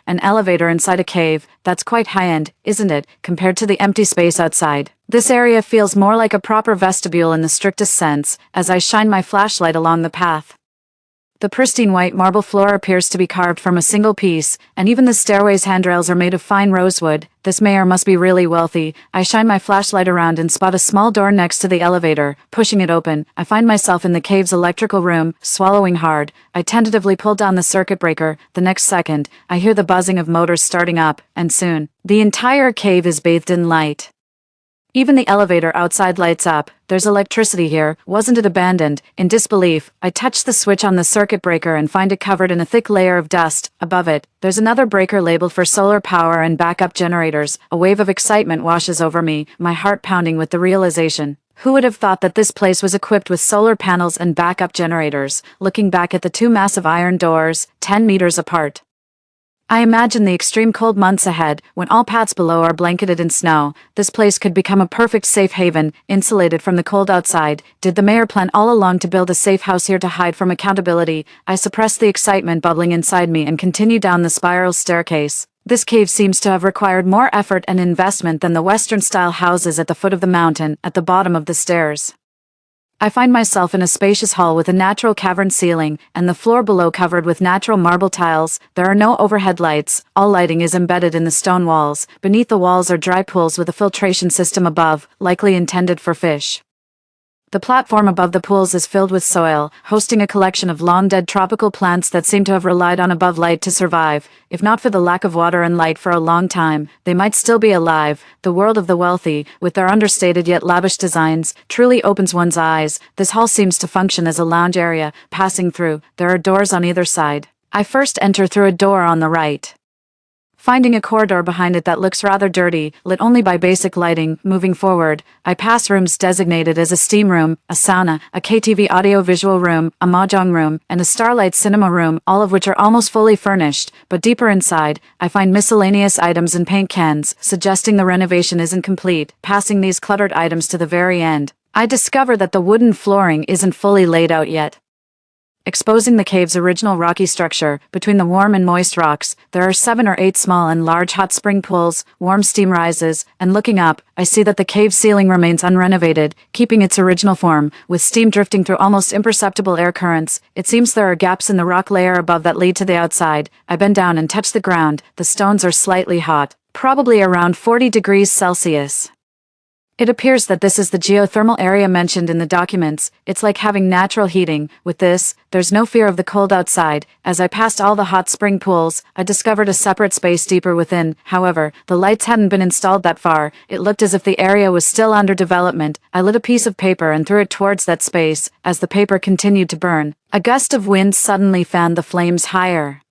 inside a cave. That's quite high-end, isn't it, compared to the empty space outside? This area feels more like a proper vestibule in the strictest sense, as I shine my flashlight along the path. The pristine white marble floor appears to be carved from a single piece, and even the stairway's handrails are made of fine rosewood. This mayor must be really wealthy. I shine my flashlight around and spot a small door next to the elevator. Pushing it open, I find myself in the cave's electrical room. Swallowing hard, I tentatively pull down the circuit breaker. The next second, I hear the buzzing of motors starting up, and soon, the entire cave is bathed in light. Even the elevator outside lights up. There's electricity here. Wasn't it abandoned? In disbelief, I touch the switch on the circuit breaker and find it covered in a thick layer of dust. Above it, there's another breaker labeled for solar power and backup generators. A wave of excitement washes over me, my heart pounding with the realization. Who would have thought that this place was equipped with solar panels and backup generators? Looking back at the two massive iron doors, 10 meters apart, I imagine the extreme cold months ahead, when all paths below are blanketed in snow. This place could become a perfect safe haven, insulated from the cold outside. Did the mayor plan all along to build a safe house here to hide from accountability? I suppress the excitement bubbling inside me and continue down the spiral staircase. This cave seems to have required more effort and investment than the Western-style houses at the foot of the mountain. At the bottom of the stairs, I find myself in a spacious hall with a natural cavern ceiling, and the floor below covered with natural marble tiles. There are no overhead lights. All lighting is embedded in the stone walls. Beneath the walls are dry pools with a filtration system above, likely intended for fish. The platform above the pools is filled with soil, hosting a collection of long-dead tropical plants that seem to have relied on above light to survive. If not for the lack of water and light for a long time, they might still be alive. The world of the wealthy, with their understated yet lavish designs, truly opens one's eyes. This hall seems to function as a lounge area. Passing through, there are doors on either side. I first enter through a door on the right, finding a corridor behind it that looks rather dirty, lit only by basic lighting. Moving forward, I pass rooms designated as a steam room, a sauna, a KTV audio-visual room, a mahjong room, and a Starlight cinema room, all of which are almost fully furnished. But deeper inside, I find miscellaneous items and paint cans, suggesting the renovation isn't complete. Passing these cluttered items to the very end, I discover that the wooden flooring isn't fully laid out yet, exposing the cave's original rocky structure. Between the warm and moist rocks, there are 7 or 8 small and large hot spring pools. Warm steam rises, and looking up, I see that the cave ceiling remains unrenovated, keeping its original form, with steam drifting through almost imperceptible air currents. It seems there are gaps in the rock layer above that lead to the outside. I bend down and touch the ground. The stones are slightly hot, probably around 40 degrees Celsius. It appears that this is the geothermal area mentioned in the documents. It's like having natural heating. With this, there's no fear of the cold outside. As I passed all the hot spring pools, I discovered a separate space deeper within. However, the lights hadn't been installed that far. It looked as if the area was still under development. I lit a piece of paper and threw it towards that space. As the paper continued to burn, a gust of wind suddenly fanned the flames higher.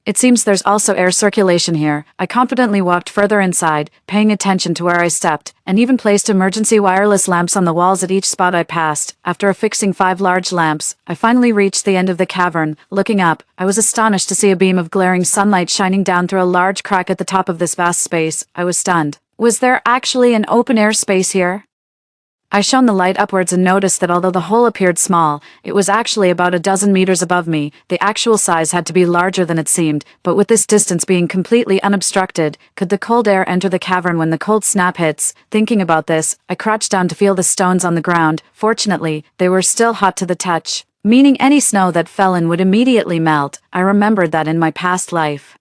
It seems there's also air circulation here. I confidently walked further inside, paying attention to where I stepped, and even placed emergency wireless lamps on the walls at each spot I passed. After affixing 5 large lamps, I finally reached the end of the cavern. Looking up, I was astonished to see a beam of glaring sunlight shining down through a large crack at the top of this vast space. I was stunned. Was there actually an open-air space here? I shone the light upwards and noticed that although the hole appeared small, it was actually about a dozen meters above me. The actual size had to be larger than it seemed, but with this distance being completely unobstructed, could the cold air enter the cavern when the cold snap hits? Thinking about this, I crouched down to feel the stones on the ground. Fortunately, they were still hot to the touch, meaning any snow that fell in would immediately melt. I remembered that in my past life,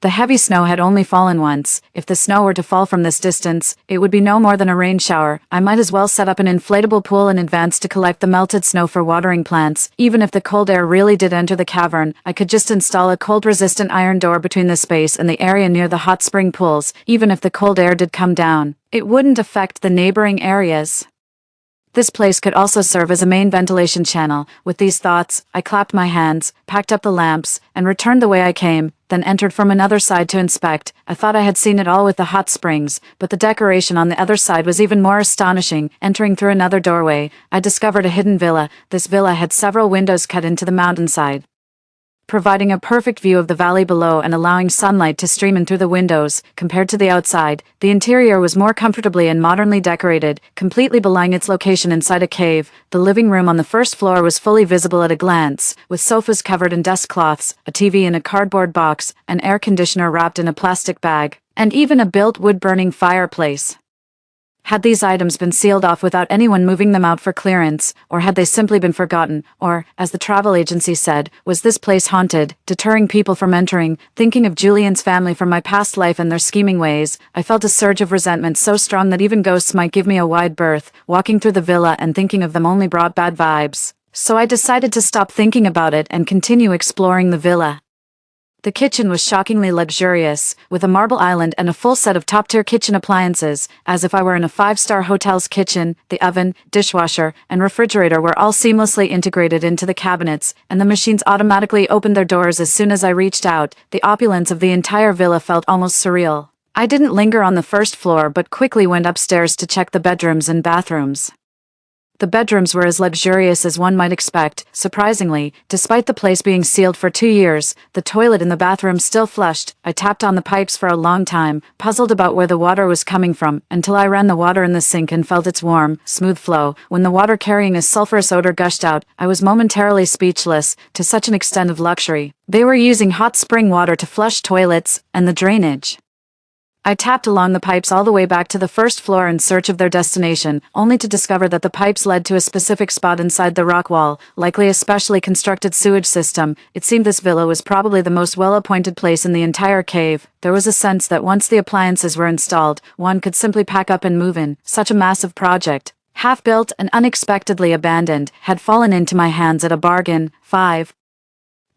the heavy snow had only fallen once. If the snow were to fall from this distance, it would be no more than a rain shower. I might as well set up an inflatable pool in advance to collect the melted snow for watering plants. Even if the cold air really did enter the cavern, I could just install a cold-resistant iron door between the space and the area near the hot spring pools. Even if the cold air did come down, it wouldn't affect the neighboring areas. This place could also serve as a main ventilation channel. With these thoughts, I clapped my hands, packed up the lamps, and returned the way I came, then entered from another side to inspect. I thought I had seen it all with the hot springs, but the decoration on the other side was even more astonishing. Entering through another doorway, I discovered a hidden villa. This villa had several windows cut into the mountainside, providing a perfect view of the valley below and allowing sunlight to stream in through the windows. Compared to the outside, the interior was more comfortably and modernly decorated, completely belying its location inside a cave. The living room on the first floor was fully visible at a glance, with sofas covered in dust cloths, a TV in a cardboard box, an air conditioner wrapped in a plastic bag, and even a built wood-burning fireplace. Had these items been sealed off without anyone moving them out for clearance, or had they simply been forgotten, or, as the travel agency said, was this place haunted, deterring people from entering? Thinking of Julian's family from my past life and their scheming ways, I felt a surge of resentment so strong that even ghosts might give me a wide berth. Walking through the villa and thinking of them only brought bad vibes, so I decided to stop thinking about it and continue exploring the villa. The kitchen was shockingly luxurious, with a marble island and a full set of top-tier kitchen appliances, as if I were in a five-star hotel's kitchen. The oven, dishwasher, and refrigerator were all seamlessly integrated into the cabinets, and the machines automatically opened their doors as soon as I reached out. The opulence of the entire villa felt almost surreal. I didn't linger on the first floor but quickly went upstairs to check the bedrooms and bathrooms. The bedrooms were as luxurious as one might expect. Surprisingly, despite the place being sealed for 2 years, the toilet in the bathroom still flushed. I tapped on the pipes for a long time, puzzled about where the water was coming from, until I ran the water in the sink and felt its warm, smooth flow. When the water carrying a sulfurous odor gushed out, I was momentarily speechless. To such an extent of luxury, they were using hot spring water to flush toilets and the drainage. I tapped along the pipes all the way back to the first floor in search of their destination, only to discover that the pipes led to a specific spot inside the rock wall, likely a specially constructed sewage system. It seemed this villa was probably the most well-appointed place in the entire cave. There was a sense that once the appliances were installed, one could simply pack up and move in. Such a massive project, half-built and unexpectedly abandoned, had fallen into my hands at a bargain. 5.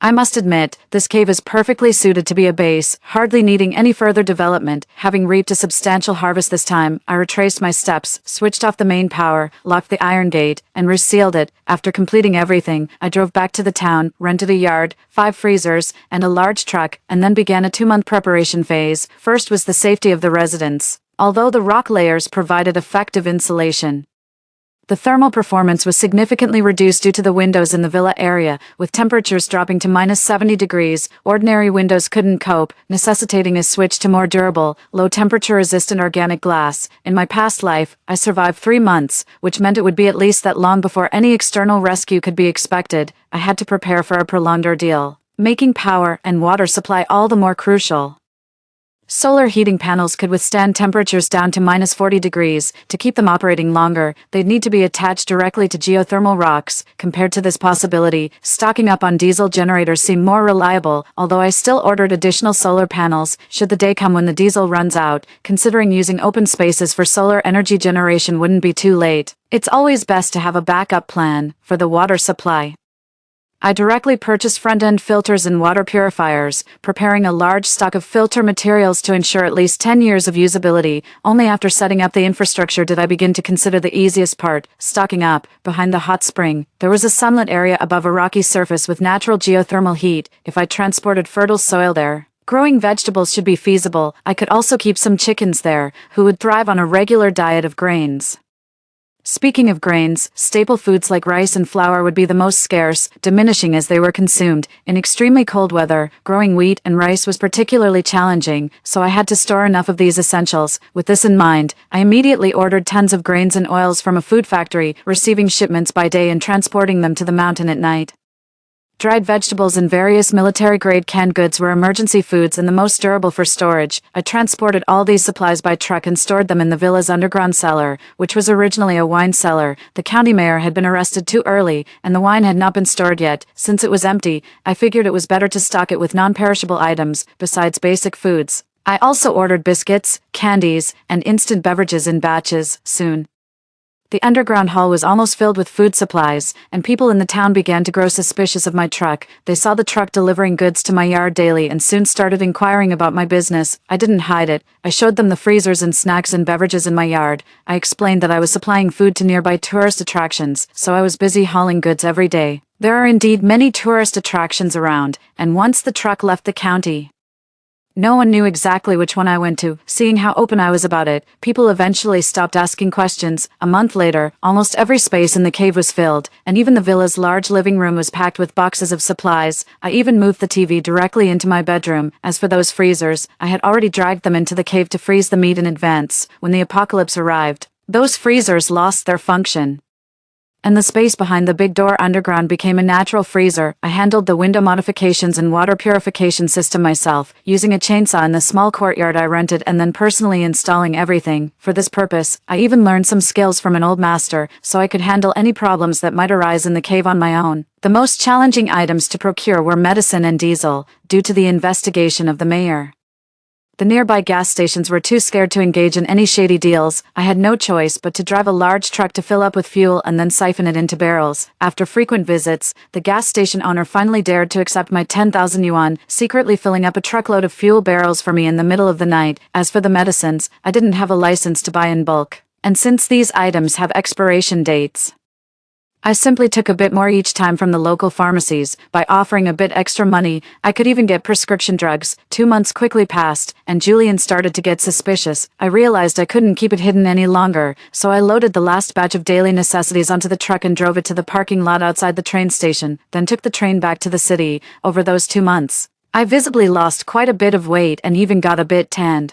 I must admit, this cave is perfectly suited to be a base, hardly needing any further development. Having reaped a substantial harvest this time, I retraced my steps, switched off the main power, locked the iron gate, and resealed it. After completing everything, I drove back to the town, rented a yard, 5 freezers, and a large truck, and then began a 2-month preparation phase. First was the safety of the residents. Although the rock layers provided effective insulation, the thermal performance was significantly reduced due to the windows in the villa area, with temperatures dropping to -70 degrees. Ordinary windows couldn't cope, necessitating a switch to more durable, low-temperature-resistant organic glass. In my past life, I survived 3 months, which meant it would be at least that long before any external rescue could be expected. I had to prepare for a prolonged ordeal, making power and water supply all the more crucial. Solar heating panels could withstand temperatures down to -40 degrees. To keep them operating longer, they'd need to be attached directly to geothermal rocks. Compared to this possibility, stocking up on diesel generators seemed more reliable, although I still ordered additional solar panels should the day come when the diesel runs out. Considering using open spaces for solar energy generation wouldn't be too late, it's always best to have a backup plan for the water supply. I directly purchased front-end filters and water purifiers, preparing a large stock of filter materials to ensure at least 10 years of usability. Only after setting up the infrastructure did I begin to consider the easiest part, stocking up. Behind the hot spring, there was a sunlit area above a rocky surface with natural geothermal heat. If I transported fertile soil there, growing vegetables should be feasible. I could also keep some chickens there, who would thrive on a regular diet of grains. Speaking of grains, staple foods like rice and flour would be the most scarce, diminishing as they were consumed. In extremely cold weather, growing wheat and rice was particularly challenging, so I had to store enough of these essentials. With this in mind, I immediately ordered tons of grains and oils from a food factory, receiving shipments by day and transporting them to the mountain at night. Dried vegetables and various military-grade canned goods were emergency foods and the most durable for storage. I transported all these supplies by truck and stored them in the villa's underground cellar, which was originally a wine cellar. The county mayor had been arrested too early, and the wine had not been stored yet. Since it was empty, I figured it was better to stock it with non-perishable items, besides basic foods. I also ordered biscuits, candies, and instant beverages in batches, soon. The underground hall was almost filled with food supplies, and people in the town began to grow suspicious of my truck. They saw the truck delivering goods to my yard daily and soon started inquiring about my business. I didn't hide it. I showed them the freezers and snacks and beverages in my yard. I explained that I was supplying food to nearby tourist attractions, so I was busy hauling goods every day. There are indeed many tourist attractions around, and once the truck left the county, no one knew exactly which one I went to. Seeing how open I was about it, people eventually stopped asking questions. A month later, almost every space in the cave was filled, and even the villa's large living room was packed with boxes of supplies. I even moved the TV directly into my bedroom. As for those freezers, I had already dragged them into the cave to freeze the meat in advance. When the apocalypse arrived, those freezers lost their function, and the space behind the big door underground became a natural freezer. I handled the window modifications and water purification system myself, using a chainsaw in the small courtyard I rented and then personally installing everything. For this purpose, I even learned some skills from an old master, so I could handle any problems that might arise in the cave on my own. The most challenging items to procure were medicine and diesel, due to the investigation of the mayor. The nearby gas stations were too scared to engage in any shady deals. I had no choice but to drive a large truck to fill up with fuel and then siphon it into barrels. After frequent visits, the gas station owner finally dared to accept my 10,000 yuan, secretly filling up a truckload of fuel barrels for me in the middle of the night. As for the medicines, I didn't have a license to buy in bulk, and since these items have expiration dates, I simply took a bit more each time from the local pharmacies. By offering a bit extra money, I could even get prescription drugs. 2 months quickly passed, and Julian started to get suspicious. I realized I couldn't keep it hidden any longer, so I loaded the last batch of daily necessities onto the truck and drove it to the parking lot outside the train station, then took the train back to the city. Over those 2 months, I visibly lost quite a bit of weight and even got a bit tanned.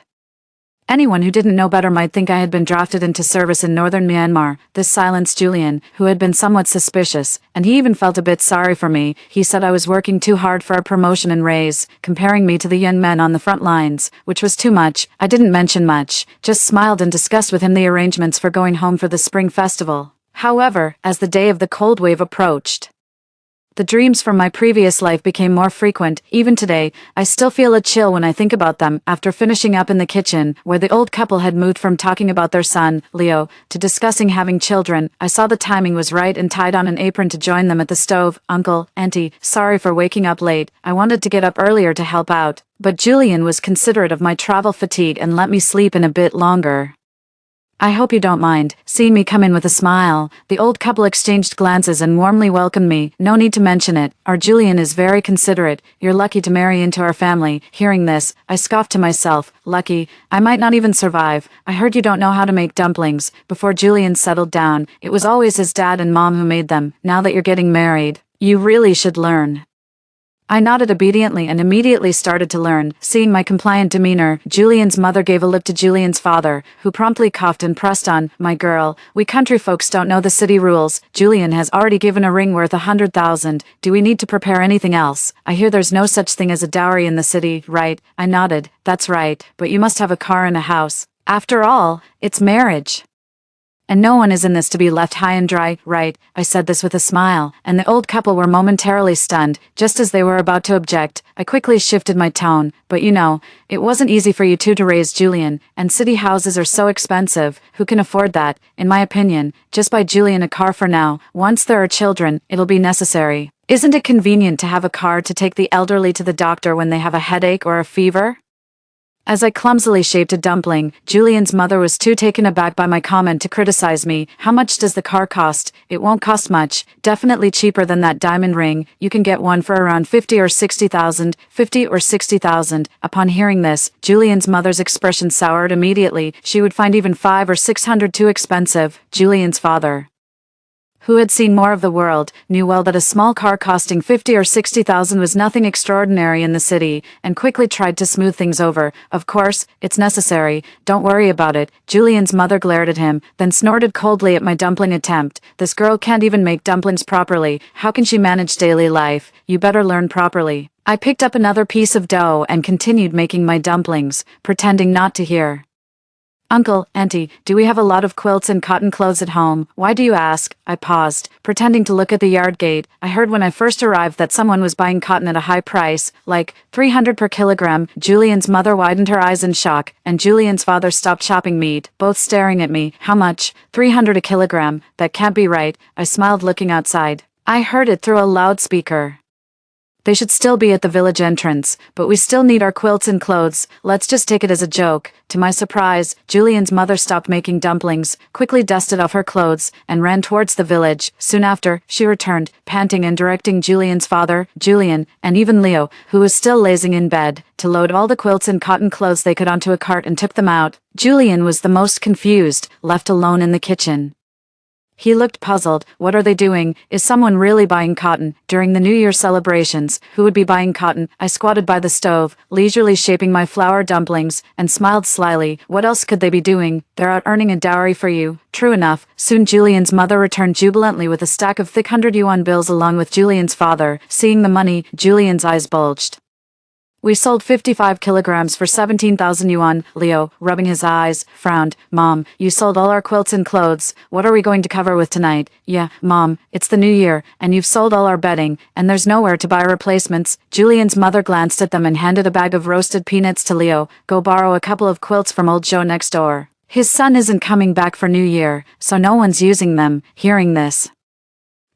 Anyone who didn't know better might think I had been drafted into service in northern Myanmar. This silenced Julian, who had been somewhat suspicious, and he even felt a bit sorry for me. He said I was working too hard for a promotion and raise, comparing me to the young men on the front lines, which was too much. I didn't mention much, just smiled and discussed with him the arrangements for going home for the spring festival. However, as the day of the cold wave approached, the dreams from my previous life became more frequent. Even today, I still feel a chill when I think about them. After finishing up in the kitchen, where the old couple had moved from talking about their son, Leo, to discussing having children, I saw the timing was right and tied on an apron to join them at the stove. Uncle, Auntie, sorry for waking up late. I wanted to get up earlier to help out, but Julian was considerate of my travel fatigue and let me sleep in a bit longer. I hope you don't mind. Seeing me come in with a smile, the old couple exchanged glances and warmly welcomed me. No need to mention it. Our Julian is very considerate. You're lucky to marry into our family. Hearing this, I scoffed to myself. Lucky? I might not even survive. I heard you don't know how to make dumplings. Before Julian settled down, it was always his dad and mom who made them. Now that you're getting married, you really should learn. I nodded obediently and immediately started to learn. Seeing my compliant demeanor, Julian's mother gave a lip to Julian's father, who promptly coughed and pressed on. My girl, we country folks don't know the city rules. Julian has already given a ring worth 100,000. Do we need to prepare anything else? I hear there's no such thing as a dowry in the city, right? I nodded. That's right, but you must have a car and a house. After all, it's marriage, and no one is in this to be left high and dry, right? I said this with a smile, and the old couple were momentarily stunned. Just as they were about to object, I quickly shifted my tone. But you know, it wasn't easy for you two to raise Julian, and city houses are so expensive. Who can afford that? In my opinion, just buy Julian a car for now. Once there are children, it'll be necessary. Isn't it convenient to have a car to take the elderly to the doctor when they have a headache or a fever? As I clumsily shaped a dumpling, Julian's mother was too taken aback by my comment to criticize me. How much does the car cost? It won't cost much. Definitely cheaper than that diamond ring. You can get one for around 50 or 60,000. 50 or 60,000. Upon hearing this, Julian's mother's expression soured immediately. She would find even 5 or 600 too expensive. Julian's father, who had seen more of the world, knew well that a small car costing 50 or 60,000 was nothing extraordinary in the city, and quickly tried to smooth things over. Of course, it's necessary. Don't worry about it. Julian's mother glared at him, then snorted coldly at my dumpling attempt. This girl can't even make dumplings properly. How can she manage daily life? You better learn properly. I picked up another piece of dough and continued making my dumplings, pretending not to hear. Uncle, Auntie, do we have a lot of quilts and cotton clothes at home? Why do you ask? I paused, pretending to look at the yard gate. I heard when I first arrived that someone was buying cotton at a high price, like 300 per kilogram. Julian's mother widened her eyes in shock, and Julian's father stopped chopping meat, both staring at me. How much? 300 a kilogram. That can't be right. I smiled, looking outside. I heard it through a loudspeaker. They should still be at the village entrance, but we still need our quilts and clothes. Let's just take it as a joke. To my surprise, Julian's mother stopped making dumplings, quickly dusted off her clothes, and ran towards the village. Soon after, she returned, panting and directing Julian's father, Julian, and even Leo, who was still lazing in bed, to load all the quilts and cotton clothes they could onto a cart and took them out. Julian was the most confused, left alone in the kitchen. He looked puzzled. What are they doing? Is someone really buying cotton? During the New Year celebrations, who would be buying cotton? I squatted by the stove, leisurely shaping my flour dumplings, and smiled slyly. What else could they be doing? They're out earning a dowry for you. True enough, soon Julian's mother returned jubilantly with a stack of thick 100 yuan bills along with Julian's father. Seeing the money, Julian's eyes bulged. We sold 55 kilograms for 17,000 yuan. Leo, rubbing his eyes, frowned. Mom, you sold all our quilts and clothes. What are we going to cover with tonight? Yeah, Mom, it's the new year, and you've sold all our bedding, and there's nowhere to buy replacements. Julian's mother glanced at them and handed a bag of roasted peanuts to Leo. Go borrow a couple of quilts from old Joe next door. His son isn't coming back for New Year, so no one's using them. Hearing this,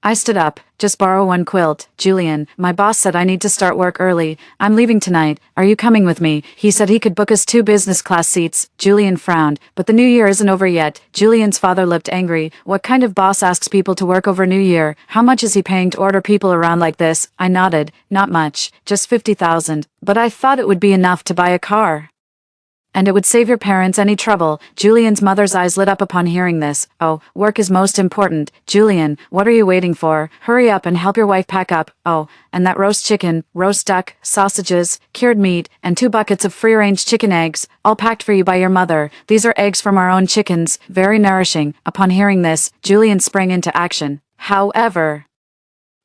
I stood up. Just borrow one quilt. Julian, my boss said I need to start work early. I'm leaving tonight. Are you coming with me? He said he could book us 2 business class seats. Julian frowned. But the new year isn't over yet. Julian's father looked angry. What kind of boss asks people to work over New Year? How much is he paying to order people around like this? I nodded. Not much. Just 50,000. But I thought it would be enough to buy a car. And it would save your parents any trouble. Julian's mother's eyes lit up upon hearing this. Oh, work is most important. Julian, what are you waiting for? Hurry up and help your wife pack up. Oh, and that roast chicken, roast duck, sausages, cured meat, and 2 buckets of free-range chicken eggs, all packed for you by your mother. These are eggs from our own chickens, very nourishing. Upon hearing this, Julian sprang into action. However,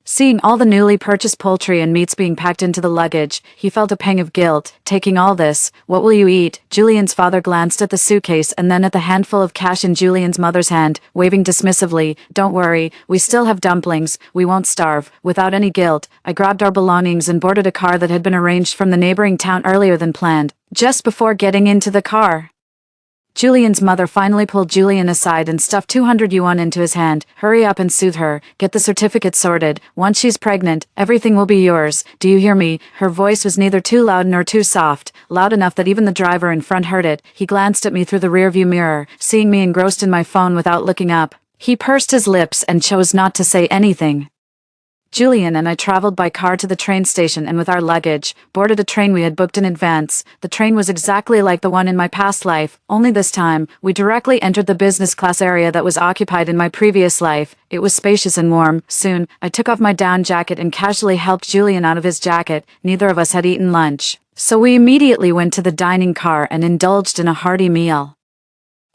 seeing all the newly purchased poultry and meats being packed into the luggage, he felt a pang of guilt. Taking all this, what will you eat? Julian's father glanced at the suitcase and then at the handful of cash in Julian's mother's hand, waving dismissively. Don't worry, we still have dumplings. We won't starve. Without any guilt, I grabbed our belongings and boarded a car that had been arranged from the neighboring town earlier than planned. Just before getting into the car, Julian's mother finally pulled Julian aside and stuffed 200 yuan into his hand. Hurry up and soothe her. Get the certificate sorted. Once she's pregnant, everything will be yours. Do you hear me? Her voice was neither too loud nor too soft, loud enough that even the driver in front heard it. He glanced at me through the rearview mirror, seeing me engrossed in my phone without looking up. He pursed his lips and chose not to say anything. Julian and I traveled by car to the train station and with our luggage, boarded a train we had booked in advance. The train was exactly like the one in my past life, only this time, we directly entered the business class area that was occupied in my previous life. It was spacious and warm. Soon, I took off my down jacket and casually helped Julian out of his jacket. Neither of us had eaten lunch, so we immediately went to the dining car and indulged in a hearty meal.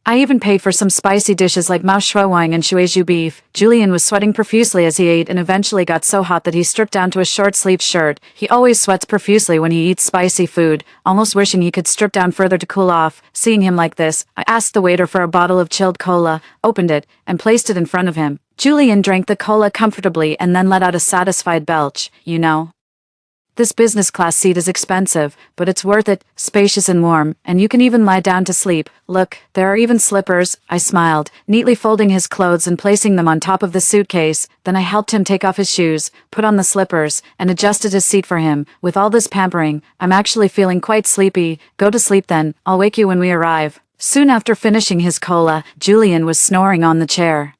I even paid for some spicy dishes like mao shuiwang and shuizhu beef. Julian was sweating profusely as he ate and eventually got so hot that he stripped down to a short-sleeved shirt. He always sweats profusely when he eats spicy food, almost wishing he could strip down further to cool off. Seeing him like this, I asked the waiter for a bottle of chilled cola, opened it, and placed it in front of him. Julian drank the cola comfortably and then let out a satisfied belch. You know, This business class seat is expensive, but it's worth it, spacious and warm, and you can even lie down to sleep. Look, there are even slippers, I smiled, neatly folding his clothes and placing them on top of the suitcase. Then I helped him take off his shoes, put on the slippers, and adjusted his seat for him. With all this pampering, I'm actually feeling quite sleepy. Go to sleep then, I'll wake you when we arrive. Soon after finishing his cola, Julian was snoring on the chair,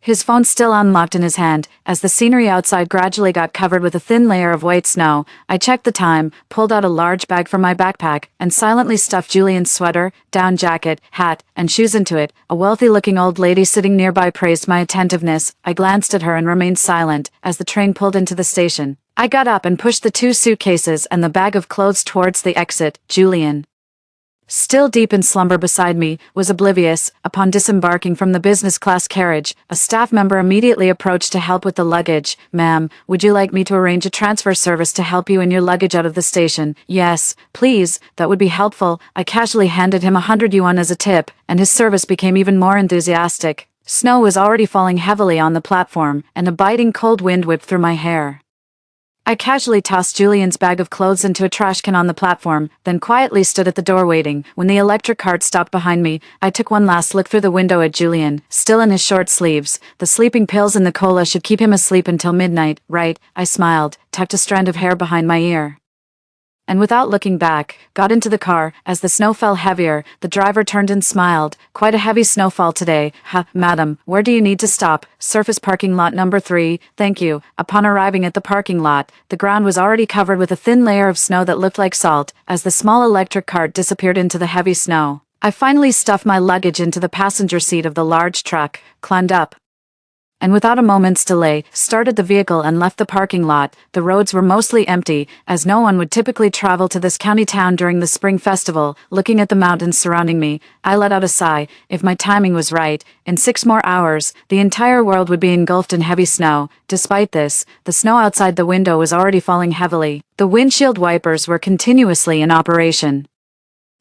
his phone still unlocked in his hand. As the scenery outside gradually got covered with a thin layer of white snow, I checked the time, pulled out a large bag from my backpack, and silently stuffed Julian's sweater, down jacket, hat, and shoes into it. A wealthy-looking old lady sitting nearby praised my attentiveness. I glanced at her and remained silent as the train pulled into the station. I got up and pushed the 2 suitcases and the bag of clothes towards the exit. Julian, still deep in slumber beside me, was oblivious. Upon disembarking from the business class carriage, a staff member immediately approached to help with the luggage. Ma'am, would you like me to arrange a transfer service to help you in your luggage out of the station? Yes, please, that would be helpful. I casually handed him 100 yuan as a tip, and his service became even more enthusiastic. Snow was already falling heavily on the platform, and a biting cold wind whipped through my hair. I casually tossed Julian's bag of clothes into a trash can on the platform, then quietly stood at the door waiting. When the electric cart stopped behind me, I took one last look through the window at Julian, still in his short sleeves. The sleeping pills in the cola should keep him asleep until midnight, right? I smiled, tucked a strand of hair behind my ear, and without looking back, got into the car. As the snow fell heavier, the driver turned and smiled. Quite a heavy snowfall today. Madam, where do you need to stop? Surface parking lot number 3, thank you. Upon arriving at the parking lot, the ground was already covered with a thin layer of snow that looked like salt. As the small electric cart disappeared into the heavy snow, I finally stuffed my luggage into the passenger seat of the large truck, climbed up, and without a moment's delay, started the vehicle and left the parking lot. The roads were mostly empty, as no one would typically travel to this county town during the spring festival. Looking at the mountains surrounding me, I let out a sigh. If my timing was right, in 6 more hours, the entire world would be engulfed in heavy snow. Despite this, the snow outside the window was already falling heavily. The windshield wipers were continuously in operation,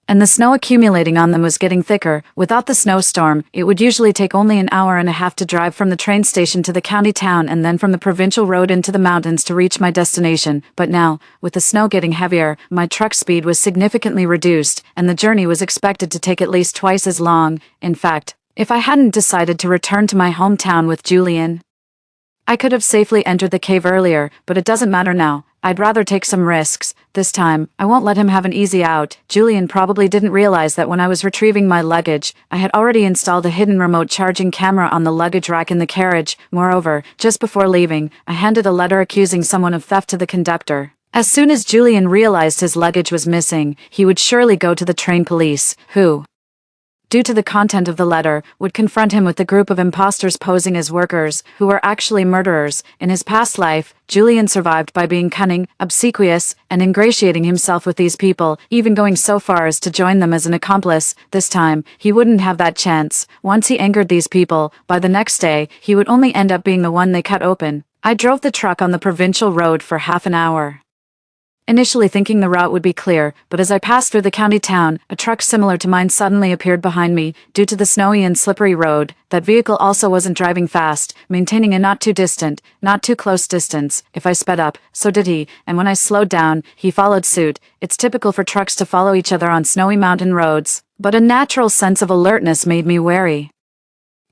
and the snow accumulating on them was getting thicker. Without the snowstorm, it would usually take only an hour and a half to drive from the train station to the county town and then from the provincial road into the mountains to reach my destination. But now, with the snow getting heavier, my truck speed was significantly reduced, and the journey was expected to take at least twice as long. In fact, if I hadn't decided to return to my hometown with Julian, I could have safely entered the cave earlier, but it doesn't matter now. I'd rather take some risks. This time, I won't let him have an easy out. Julian probably didn't realize that when I was retrieving my luggage, I had already installed a hidden remote charging camera on the luggage rack in the carriage. Moreover, just before leaving, I handed a letter accusing someone of theft to the conductor. As soon as Julian realized his luggage was missing, he would surely go to the train police, who, due to the content of the letter, would confront him with the group of imposters posing as workers, who were actually murderers. In his past life, Julian survived by being cunning, obsequious, and ingratiating himself with these people, even going so far as to join them as an accomplice. This time, he wouldn't have that chance. Once he angered these people, by the next day, he would only end up being the one they cut open. I drove the truck on the provincial road for half an hour, initially thinking the route would be clear, but as I passed through the county town, a truck similar to mine suddenly appeared behind me. Due to the snowy and slippery road, that vehicle also wasn't driving fast, maintaining a not too distant, not too close distance. If I sped up, so did he, and when I slowed down, he followed suit. It's typical for trucks to follow each other on snowy mountain roads, but a natural sense of alertness made me wary.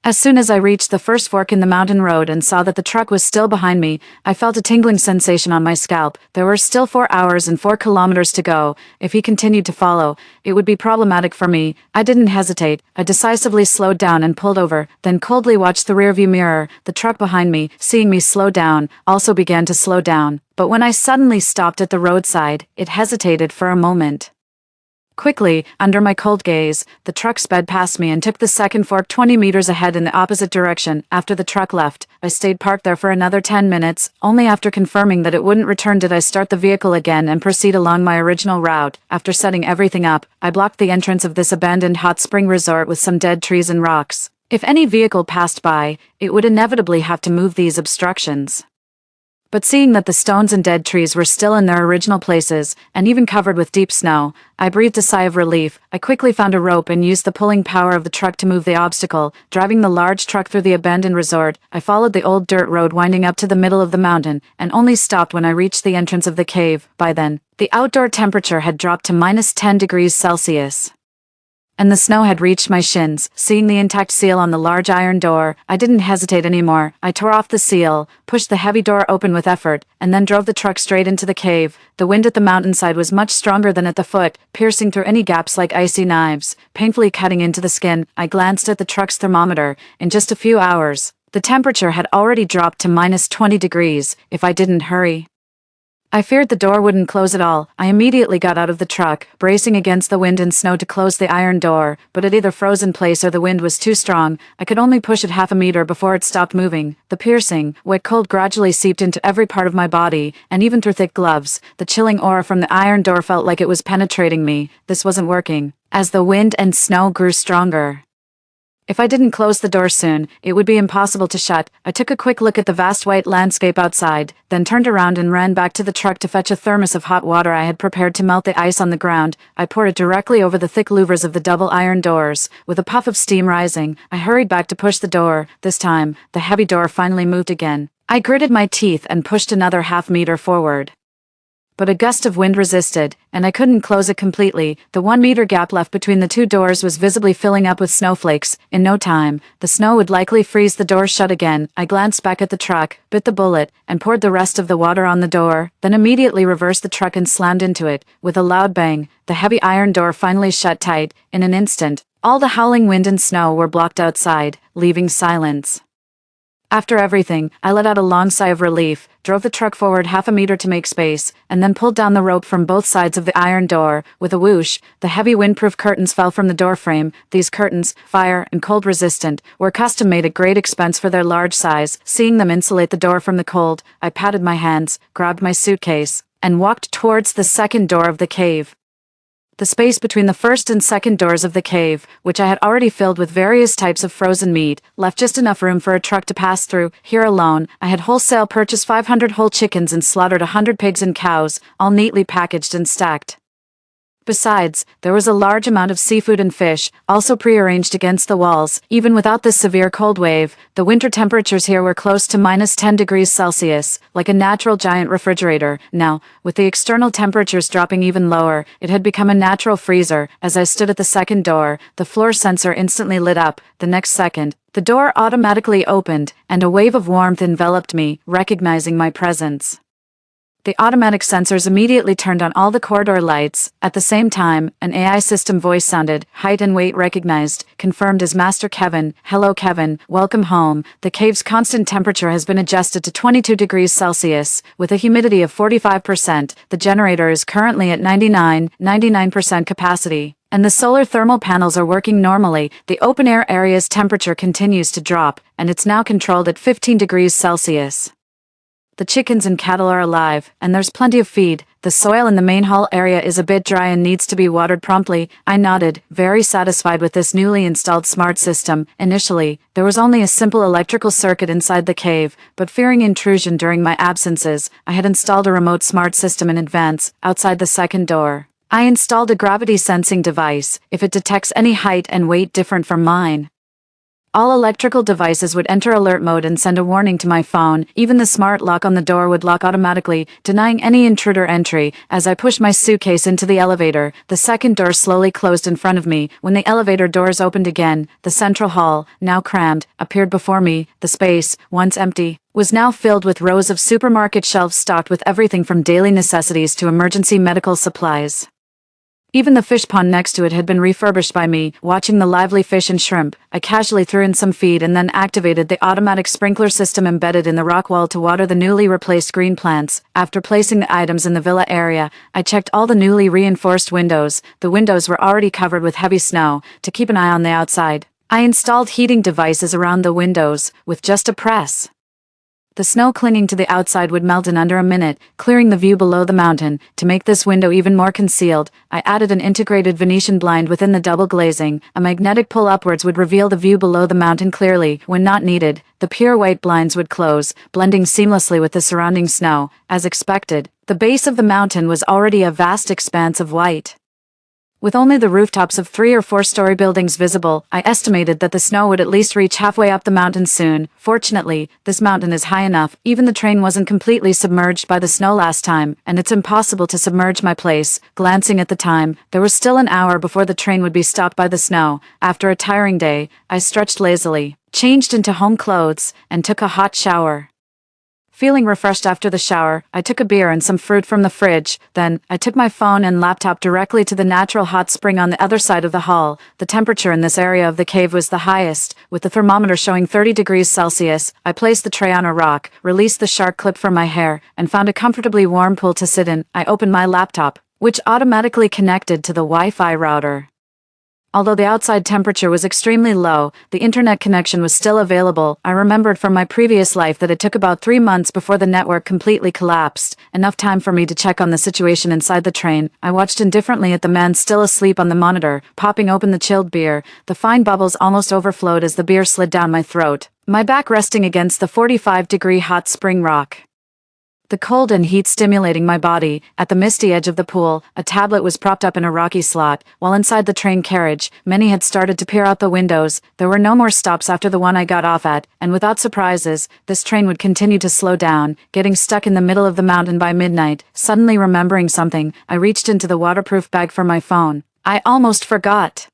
As soon as I reached the first fork in the mountain road and saw that the truck was still behind me, I felt a tingling sensation on my scalp. There were still 4 hours and 4 kilometers to go. If he continued to follow, it would be problematic for me. I didn't hesitate. I decisively slowed down and pulled over, then coldly watched the rearview mirror. The truck behind me, seeing me slow down, also began to slow down. But when I suddenly stopped at the roadside, it hesitated for a moment. Quickly, under my cold gaze, the truck sped past me and took the second fork 20 meters ahead in the opposite direction. After the truck left, I stayed parked there for another 10 minutes. Only after confirming that it wouldn't return did I start the vehicle again and proceed along my original route. After setting everything up, I blocked the entrance of this abandoned hot spring resort with some dead trees and rocks. If any vehicle passed by, it would inevitably have to move these obstructions. But seeing that the stones and dead trees were still in their original places, and even covered with deep snow, I breathed a sigh of relief. I quickly found a rope and used the pulling power of the truck to move the obstacle. Driving the large truck through the abandoned resort, I followed the old dirt road winding up to the middle of the mountain, and only stopped when I reached the entrance of the cave. By then, the outdoor temperature had dropped to -10 degrees Celsius. And the snow had reached my shins. Seeing the intact seal on the large iron door, I didn't hesitate anymore. I tore off the seal, pushed the heavy door open with effort, and then drove the truck straight into the cave. The wind at the mountainside was much stronger than at the foot, piercing through any gaps like icy knives, painfully cutting into the skin. I glanced at the truck's thermometer. In just a few hours, the temperature had already dropped to -20 degrees if I didn't hurry. I feared the door wouldn't close at all. I immediately got out of the truck, bracing against the wind and snow to close the iron door, but it either froze in place or the wind was too strong. I could only push it half a meter before it stopped moving. The piercing, wet cold gradually seeped into every part of my body, and even through thick gloves, the chilling aura from the iron door felt like it was penetrating me. This wasn't working. As the wind and snow grew stronger, if I didn't close the door soon, it would be impossible to shut. I took a quick look at the vast white landscape outside, then turned around and ran back to the truck to fetch a thermos of hot water I had prepared to melt the ice on the ground. I poured it directly over the thick louvers of the double iron doors. With a puff of steam rising, I hurried back to push the door. This time, the heavy door finally moved again. I gritted my teeth and pushed another half-meter forward. But a gust of wind resisted, and I couldn't close it completely. The 1-meter gap left between the two doors was visibly filling up with snowflakes. In no time, the snow would likely freeze the door shut again. I glanced back at the truck, bit the bullet, and poured the rest of the water on the door, then immediately reversed the truck and slammed into it. With a loud bang, the heavy iron door finally shut tight. In an instant, all the howling wind and snow were blocked outside, leaving silence. After everything, I let out a long sigh of relief, drove the truck forward half a meter to make space, and then pulled down the rope from both sides of the iron door. With a whoosh, the heavy windproof curtains fell from the doorframe. These curtains, fire and cold resistant, were custom made at great expense for their large size. Seeing them insulate the door from the cold, I patted my hands, grabbed my suitcase, and walked towards the second door of the cave. The space between the first and second doors of the cave, which I had already filled with various types of frozen meat, left just enough room for a truck to pass through. Here alone, I had wholesale purchased 500 whole chickens and slaughtered 100 pigs and cows, all neatly packaged and stacked. Besides, there was a large amount of seafood and fish, also prearranged against the walls. Even without this severe cold wave, the winter temperatures here were close to -10 degrees Celsius, like a natural giant refrigerator. Now, with the external temperatures dropping even lower, it had become a natural freezer. As I stood at the second door, the floor sensor instantly lit up. The next second, the door automatically opened, and a wave of warmth enveloped me, recognizing my presence. The automatic sensors immediately turned on all the corridor lights. At the same time, an AI system voice sounded, height and weight recognized, confirmed as Master Kevin. Hello Kevin, welcome home. The cave's constant temperature has been adjusted to 22 degrees Celsius, with a humidity of 45%. The generator is currently at 99% capacity, and the solar thermal panels are working normally. The open-air area's temperature continues to drop, and it's now controlled at 15 degrees Celsius. The chickens and cattle are alive, and there's plenty of feed. The soil in the main hall area is a bit dry and needs to be watered promptly. I nodded, very satisfied with this newly installed smart system. Initially, there was only a simple electrical circuit inside the cave, but fearing intrusion during my absences, I had installed a remote smart system in advance, outside the second door. I installed a gravity sensing device. If it detects any height and weight different from mine, all electrical devices would enter alert mode and send a warning to my phone. Even the smart lock on the door would lock automatically, denying any intruder entry. As I pushed my suitcase into the elevator, the second door slowly closed in front of me. When the elevator doors opened again, the central hall, now crammed, appeared before me. The space, once empty, was now filled with rows of supermarket shelves stocked with everything from daily necessities to emergency medical supplies. Even the fish pond next to it had been refurbished by me. Watching the lively fish and shrimp, I casually threw in some feed and then activated the automatic sprinkler system embedded in the rock wall to water the newly replaced green plants. After placing the items in the villa area, I checked all the newly reinforced windows. The windows were already covered with heavy snow, to keep an eye on the outside. I installed heating devices around the windows, with just a press. The snow clinging to the outside would melt in under a minute, clearing the view below the mountain. To make this window even more concealed, I added an integrated Venetian blind within the double glazing. A magnetic pull upwards would reveal the view below the mountain clearly. When not needed, the pure white blinds would close, blending seamlessly with the surrounding snow. As expected, the base of the mountain was already a vast expanse of white. With only the rooftops of 3 or 4-story buildings visible, I estimated that the snow would at least reach halfway up the mountain soon. Fortunately, this mountain is high enough, even the train wasn't completely submerged by the snow last time, and it's impossible to submerge my place. Glancing at the time, there was still an hour before the train would be stopped by the snow. After a tiring day, I stretched lazily, changed into home clothes, and took a hot shower. Feeling refreshed after the shower, I took a beer and some fruit from the fridge. Then, I took my phone and laptop directly to the natural hot spring on the other side of the hall. The temperature in this area of the cave was the highest, with the thermometer showing 30 degrees Celsius. I placed the tray on a rock, released the shark clip from my hair, and found a comfortably warm pool to sit in. I opened my laptop, which automatically connected to the Wi-Fi router. Although the outside temperature was extremely low, the internet connection was still available. I remembered from my previous life that it took about 3 months before the network completely collapsed, enough time for me to check on the situation inside the train. I watched indifferently at the man still asleep on the monitor, popping open the chilled beer. The fine bubbles almost overflowed as the beer slid down my throat, my back resting against the 45-degree hot spring rock. The cold and heat stimulating my body. At the misty edge of the pool, a tablet was propped up in a rocky slot, while inside the train carriage, many had started to peer out the windows. There were no more stops after the one I got off at, and without surprises, this train would continue to slow down, getting stuck in the middle of the mountain by midnight. Suddenly remembering something, I reached into the waterproof bag for my phone. I almost forgot.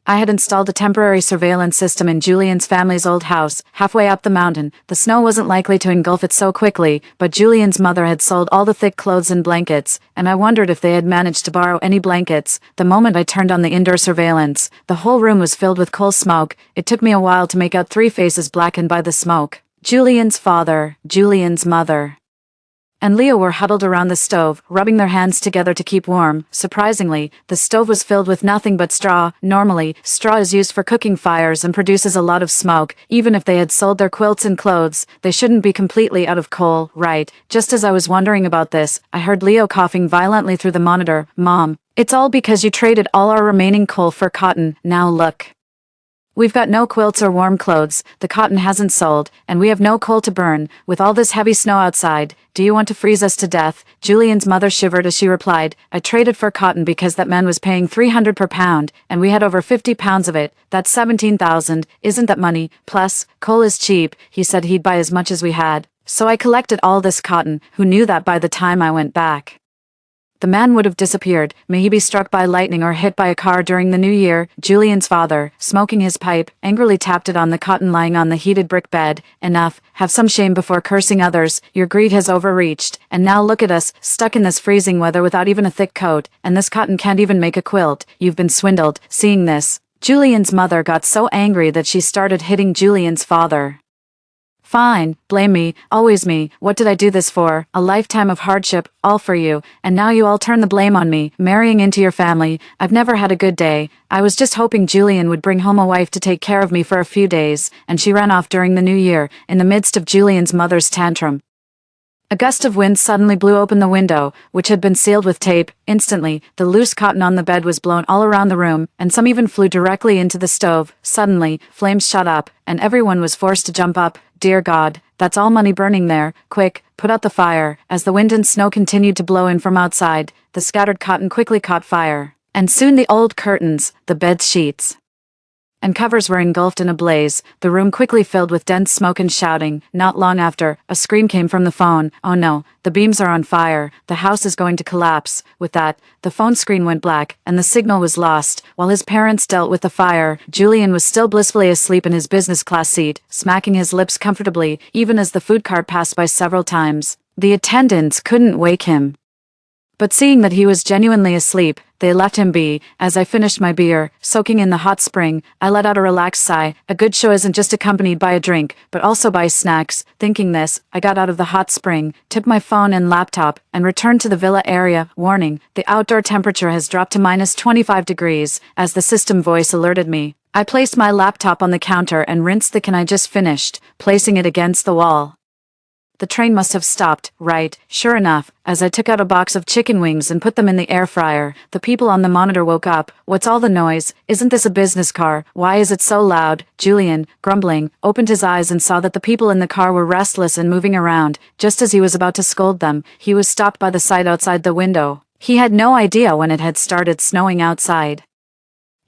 I had installed a temporary surveillance system in Julian's family's old house, halfway up the mountain. The snow wasn't likely to engulf it so quickly, but Julian's mother had sold all the thick clothes and blankets, and I wondered if they had managed to borrow any blankets. The moment I turned on the indoor surveillance, the whole room was filled with coal smoke. It took me a while to make out 3 faces blackened by the smoke. Julian's father, Julian's mother, and Leo were huddled around the stove, rubbing their hands together to keep warm. Surprisingly, the stove was filled with nothing but straw. Normally, straw is used for cooking fires and produces a lot of smoke. Even if they had sold their quilts and clothes, they shouldn't be completely out of coal, right? Just as I was wondering about this, I heard Leo coughing violently through the monitor. Mom, it's all because you traded all our remaining coal for cotton. Now look. We've got no quilts or warm clothes, the cotton hasn't sold, and we have no coal to burn. With all this heavy snow outside, do you want to freeze us to death? Julian's mother shivered as she replied, I traded for cotton because that man was paying $300 per pound, and we had over 50 pounds of it. That's 17,000, isn't that money? Plus, coal is cheap. He said he'd buy as much as we had. So I collected all this cotton. Who knew that by the time I went back? The man would have disappeared. May he be struck by lightning or hit by a car during the new year. Julian's father, smoking his pipe, angrily tapped it on the cotton lying on the heated brick bed. Enough. Have some shame before cursing others. Your greed has overreached. And now look at us, stuck in this freezing weather without even a thick coat. And this cotton can't even make a quilt. You've been swindled. Seeing this, Julian's mother got so angry that she started hitting Julian's father. Fine, blame me, always me. What did I do this for? A lifetime of hardship, all for you, and now you all turn the blame on me, marrying into your family. I've never had a good day. I was just hoping Julian would bring home a wife to take care of me for a few days, and she ran off during the new year, in the midst of Julian's mother's tantrum. A gust of wind suddenly blew open the window, which had been sealed with tape. Instantly, the loose cotton on the bed was blown all around the room, and some even flew directly into the stove. Suddenly, flames shot up, and everyone was forced to jump up. Dear God, that's all money burning there. Quick, put out the fire. As the wind and snow continued to blow in from outside, the scattered cotton quickly caught fire, and soon the old curtains, the bed sheets, and covers were engulfed in a blaze. The room quickly filled with dense smoke and shouting. Not long after, a scream came from the phone. Oh no, the beams are on fire. The house is going to collapse. With that, the phone screen went black, and the signal was lost. While his parents dealt with the fire, Julian was still blissfully asleep in his business class seat, smacking his lips comfortably, even as the food cart passed by several times. The attendants couldn't wake him. But seeing that he was genuinely asleep, they left him be. As I finished my beer, soaking in the hot spring, I let out a relaxed sigh. A good show isn't just accompanied by a drink, but also by snacks. Thinking this, I got out of the hot spring, took my phone and laptop, and returned to the villa area. Warning, the outdoor temperature has dropped to minus 25 degrees, as the system voice alerted me. I placed my laptop on the counter and rinsed the can I just finished, placing it against the wall. The train must have stopped, right? Sure enough, as I took out a box of chicken wings and put them in the air fryer, the people on the monitor woke up. What's all the noise? Isn't this a business car? Why is it so loud? Julian, grumbling, opened his eyes and saw that the people in the car were restless and moving around. Just as he was about to scold them, he was stopped by the sight outside the window. He had no idea when it had started snowing outside.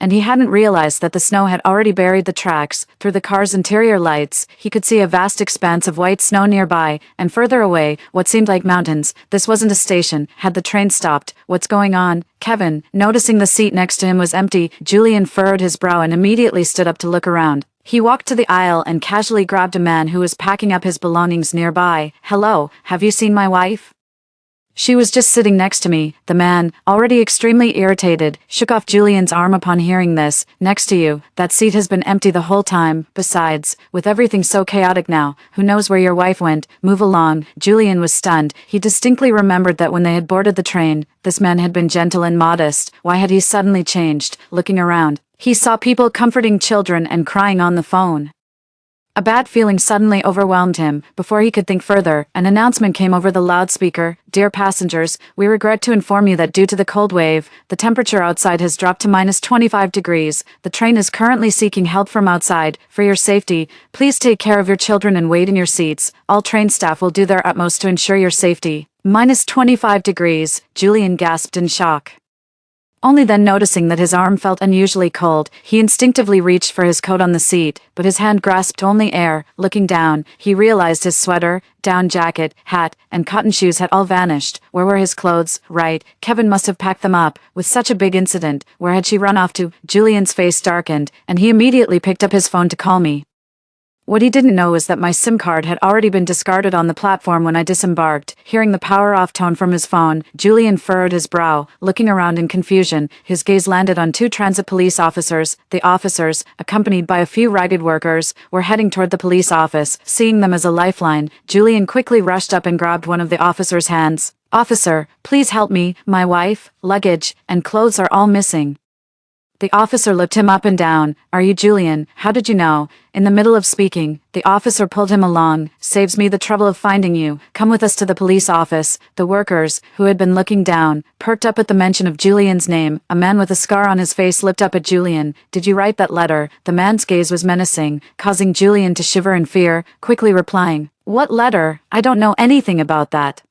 And he hadn't realized that the snow had already buried the tracks. Through the car's interior lights, he could see a vast expanse of white snow nearby, and further away, what seemed like mountains. This wasn't a station. Had the train stopped? What's going on? Kevin, noticing the seat next to him was empty, Julian furrowed his brow and immediately stood up to look around. He walked to the aisle and casually grabbed a man who was packing up his belongings nearby. Hello, have you seen my wife? She was just sitting next to me. The man, already extremely irritated, shook off Julian's arm upon hearing this. Next to you, that seat has been empty the whole time. Besides, with everything so chaotic now, who knows where your wife went? Move along. Julian was stunned. He distinctly remembered that when they had boarded the train, this man had been gentle and modest. Why had he suddenly changed? Looking around, he saw people comforting children and crying on the phone. A bad feeling suddenly overwhelmed him. Before he could think further, an announcement came over the loudspeaker. Dear passengers, we regret to inform you that due to the cold wave, the temperature outside has dropped to -25 degrees. The train is currently seeking help from outside. For your safety, please take care of your children and wait in your seats. All train staff will do their utmost to ensure your safety. -25 degrees, Julian gasped in shock. Only then noticing that his arm felt unusually cold, he instinctively reached for his coat on the seat, but his hand grasped only air. Looking down, he realized his sweater, down jacket, hat, and cotton shoes had all vanished. Where were his clothes? Right, Kevin must have packed them up. With such a big incident, where had she run off to? Julian's face darkened, and he immediately picked up his phone to call me. What he didn't know was that my SIM card had already been discarded on the platform when I disembarked. Hearing the power-off tone from his phone, Julian furrowed his brow. Looking around in confusion, his gaze landed on 2 transit police officers. The officers, accompanied by a few ragged workers, were heading toward the police office. Seeing them as a lifeline, Julian quickly rushed up and grabbed one of the officers' hands. Officer, please help me. My wife, luggage, and clothes are all missing. The officer looked him up and down. Are you Julian? How did you know? In the middle of speaking, the officer pulled him along. Saves me the trouble of finding you. Come with us to the police office. The workers, who had been looking down, perked up at the mention of Julian's name. A man with a scar on his face looked up at Julian. Did you write that letter? The man's gaze was menacing, causing Julian to shiver in fear, quickly replying, What letter? I don't know anything about that.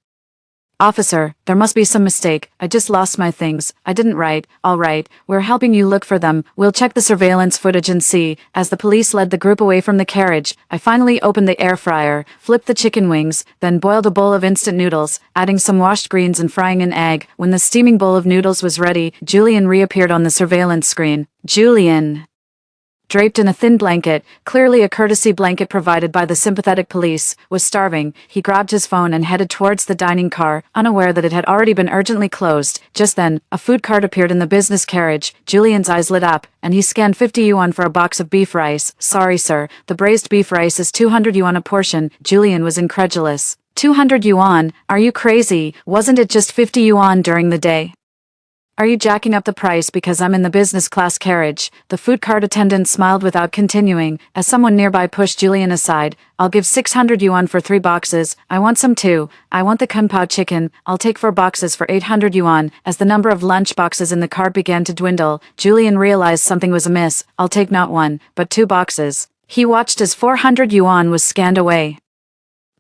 Officer, there must be some mistake. I just lost my things. I didn't write. All right, we're helping you look for them. We'll check the surveillance footage and see. As the police led the group away from the carriage, I finally opened the air fryer, flipped the chicken wings, then boiled a bowl of instant noodles, adding some washed greens and frying an egg. When the steaming bowl of noodles was ready, Julian reappeared on the surveillance screen. Julian, draped in a thin blanket, clearly a courtesy blanket provided by the sympathetic police, was starving. He grabbed his phone and headed towards the dining car, unaware that it had already been urgently closed. Just then, a food cart appeared in the business carriage. Julian's eyes lit up, and he scanned 50 yuan for a box of beef rice. Sorry, sir, the braised beef rice is 200 yuan a portion. Julian was incredulous. 200 yuan? Are you crazy? Wasn't it just 50 yuan during the day? Are you jacking up the price because I'm in the business class carriage? The food cart attendant smiled without continuing, as someone nearby pushed Julian aside. I'll give 600 yuan for 3 boxes. I want some too. I want the kung pao chicken. I'll take 4 boxes for 800 yuan. As the number of lunch boxes in the cart began to dwindle, Julian realized something was amiss. I'll take not 1, but 2 boxes. He watched as 400 yuan was scanned away,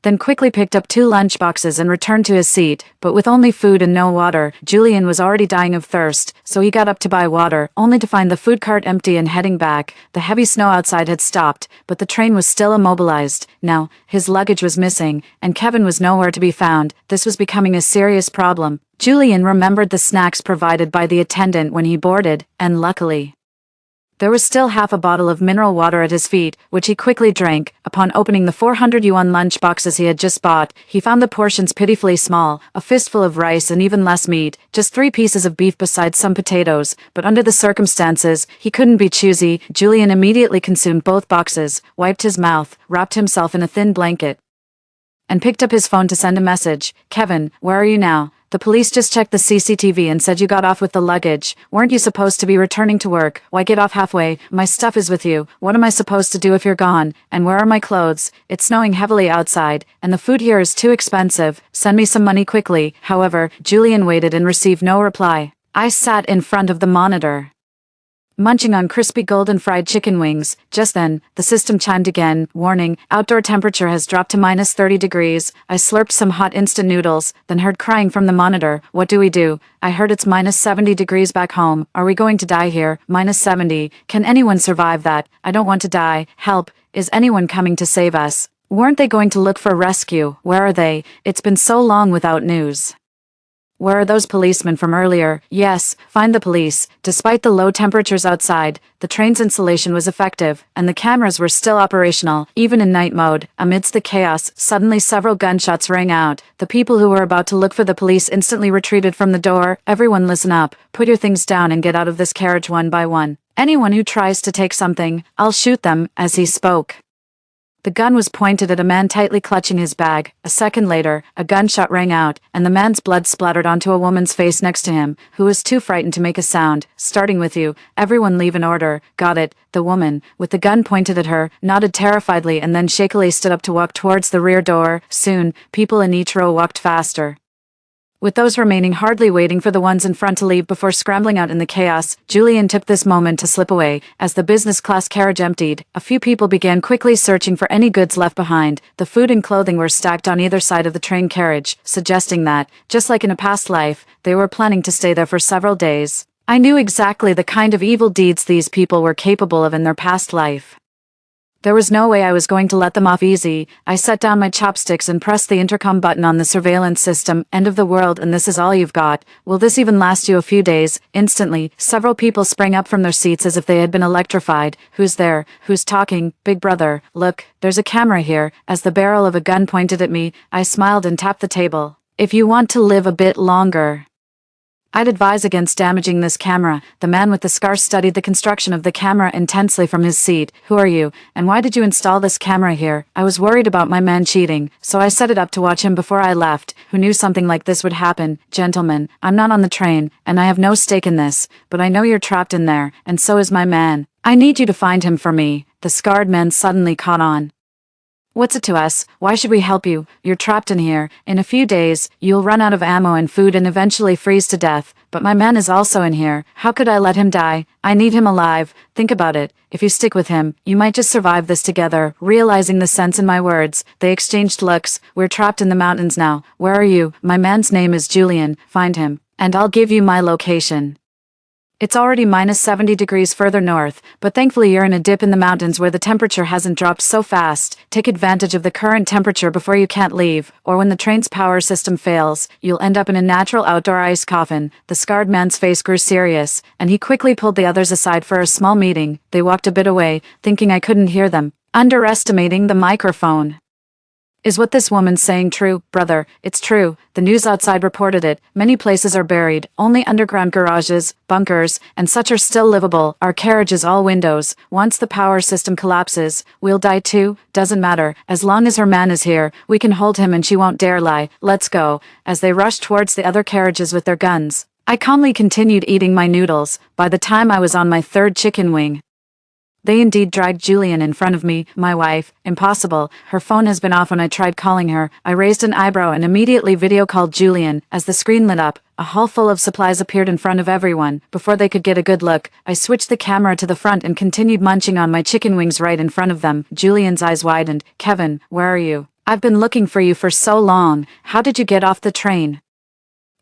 then quickly picked up 2 lunch boxes and returned to his seat. But with only food and no water, Julian was already dying of thirst, so he got up to buy water, only to find the food cart empty and heading back. The heavy snow outside had stopped, but the train was still immobilized. Now, his luggage was missing, and Kevin was nowhere to be found. This was becoming a serious problem. Julian remembered the snacks provided by the attendant when he boarded, and luckily, there was still half a bottle of mineral water at his feet, which he quickly drank. Upon opening the 400 yuan lunch boxes he had just bought, he found the portions pitifully small, a fistful of rice and even less meat, just 3 pieces of beef besides some potatoes. But under the circumstances, he couldn't be choosy. Julian immediately consumed both boxes, wiped his mouth, wrapped himself in a thin blanket, and picked up his phone to send a message. Kevin, where are you now? The police just checked the CCTV and said you got off with the luggage. Weren't you supposed to be returning to work? Why get off halfway? My stuff is with you. What am I supposed to do if you're gone? And where are my clothes? It's snowing heavily outside, and the food here is too expensive. Send me some money quickly. However, Julian waited and received no reply. I sat in front of the monitor, munching on crispy golden fried chicken wings. Just then, the system chimed again, warning, outdoor temperature has dropped to minus 30 degrees. I slurped some hot instant noodles, then heard crying from the monitor. What do we do? I heard it's minus 70 degrees back home. Are we going to die here? Minus 70. Can anyone survive that? I don't want to die. Help. Is anyone coming to save us? Weren't they going to look for rescue? Where are they? It's been so long without news. Where are those policemen from earlier? Yes, find the police. Despite the low temperatures outside, the train's insulation was effective, and the cameras were still operational, even in night mode. Amidst the chaos, suddenly several gunshots rang out. The people who were about to look for the police instantly retreated from the door. Everyone listen up. Put your things down and get out of this carriage one by one. Anyone who tries to take something, I'll shoot them. As he spoke, the gun was pointed at a man tightly clutching his bag. A second later, a gunshot rang out, and the man's blood splattered onto a woman's face next to him, who was too frightened to make a sound. Starting with you. Everyone leave in order. Got it. The woman, with the gun pointed at her, nodded terrifiedly and then shakily stood up to walk towards the rear door. Soon, people in each row walked faster, with those remaining hardly waiting for the ones in front to leave before scrambling out in the chaos. Julian took this moment to slip away. As the business class carriage emptied, a few people began quickly searching for any goods left behind. The food and clothing were stacked on either side of the train carriage, suggesting that, just like in a past life, they were planning to stay there for several days. I knew exactly the kind of evil deeds these people were capable of in their past life. There was no way I was going to let them off easy. I set down my chopsticks and pressed the intercom button on the surveillance system. End of the world, and this is all you've got. Will this even last you a few days? Instantly, several people sprang up from their seats as if they had been electrified. Who's there? Who's talking? Big brother, look, there's a camera here. As the barrel of a gun pointed at me, I smiled and tapped the table. If you want to live a bit longer, I'd advise against damaging this camera. The man with the scar studied the construction of the camera intensely from his seat. Who are you, and why did you install this camera here? I was worried about my man cheating, so I set it up to watch him before I left. Who knew something like this would happen? Gentlemen, I'm not on the train, and I have no stake in this, but I know you're trapped in there, and so is my man. I need you to find him for me. The scarred man suddenly caught on. What's it to us? Why should we help you? You're trapped in here. In a few days, you'll run out of ammo and food and eventually freeze to death. But my man is also in here. How could I let him die? I need him alive. Think about it. If you stick with him, you might just survive this together. Realizing the sense in my words, they exchanged looks. We're trapped in the mountains now. Where are you? My man's name is Julian. Find him, and I'll give you my location. It's already minus 70 degrees further north, but thankfully you're in a dip in the mountains where the temperature hasn't dropped so fast. Take advantage of the current temperature before you can't leave, or when the train's power system fails, you'll end up in a natural outdoor ice coffin. The scarred man's face grew serious, and he quickly pulled the others aside for a small meeting. They walked a bit away, thinking I couldn't hear them, underestimating the microphone. Is what this woman's saying true, brother? It's true. The news outside reported it. Many places are buried. Only underground garages, bunkers, and such are still livable. Our carriage is all windows. Once the power system collapses, we'll die too. Doesn't matter. As long as her man is here, we can hold him and she won't dare lie. Let's go. As they rushed towards the other carriages with their guns, I calmly continued eating my noodles. By the time I was on my third chicken wing, they indeed dragged Julian in front of me. My wife. Impossible. Her phone has been off when I tried calling her. I raised an eyebrow and immediately video called Julian. As the screen lit up, a haul full of supplies appeared in front of everyone. Before they could get a good look, I switched the camera to the front and continued munching on my chicken wings right in front of them. Julian's eyes widened. Kevin, where are you? I've been looking for you for so long. How did you get off the train?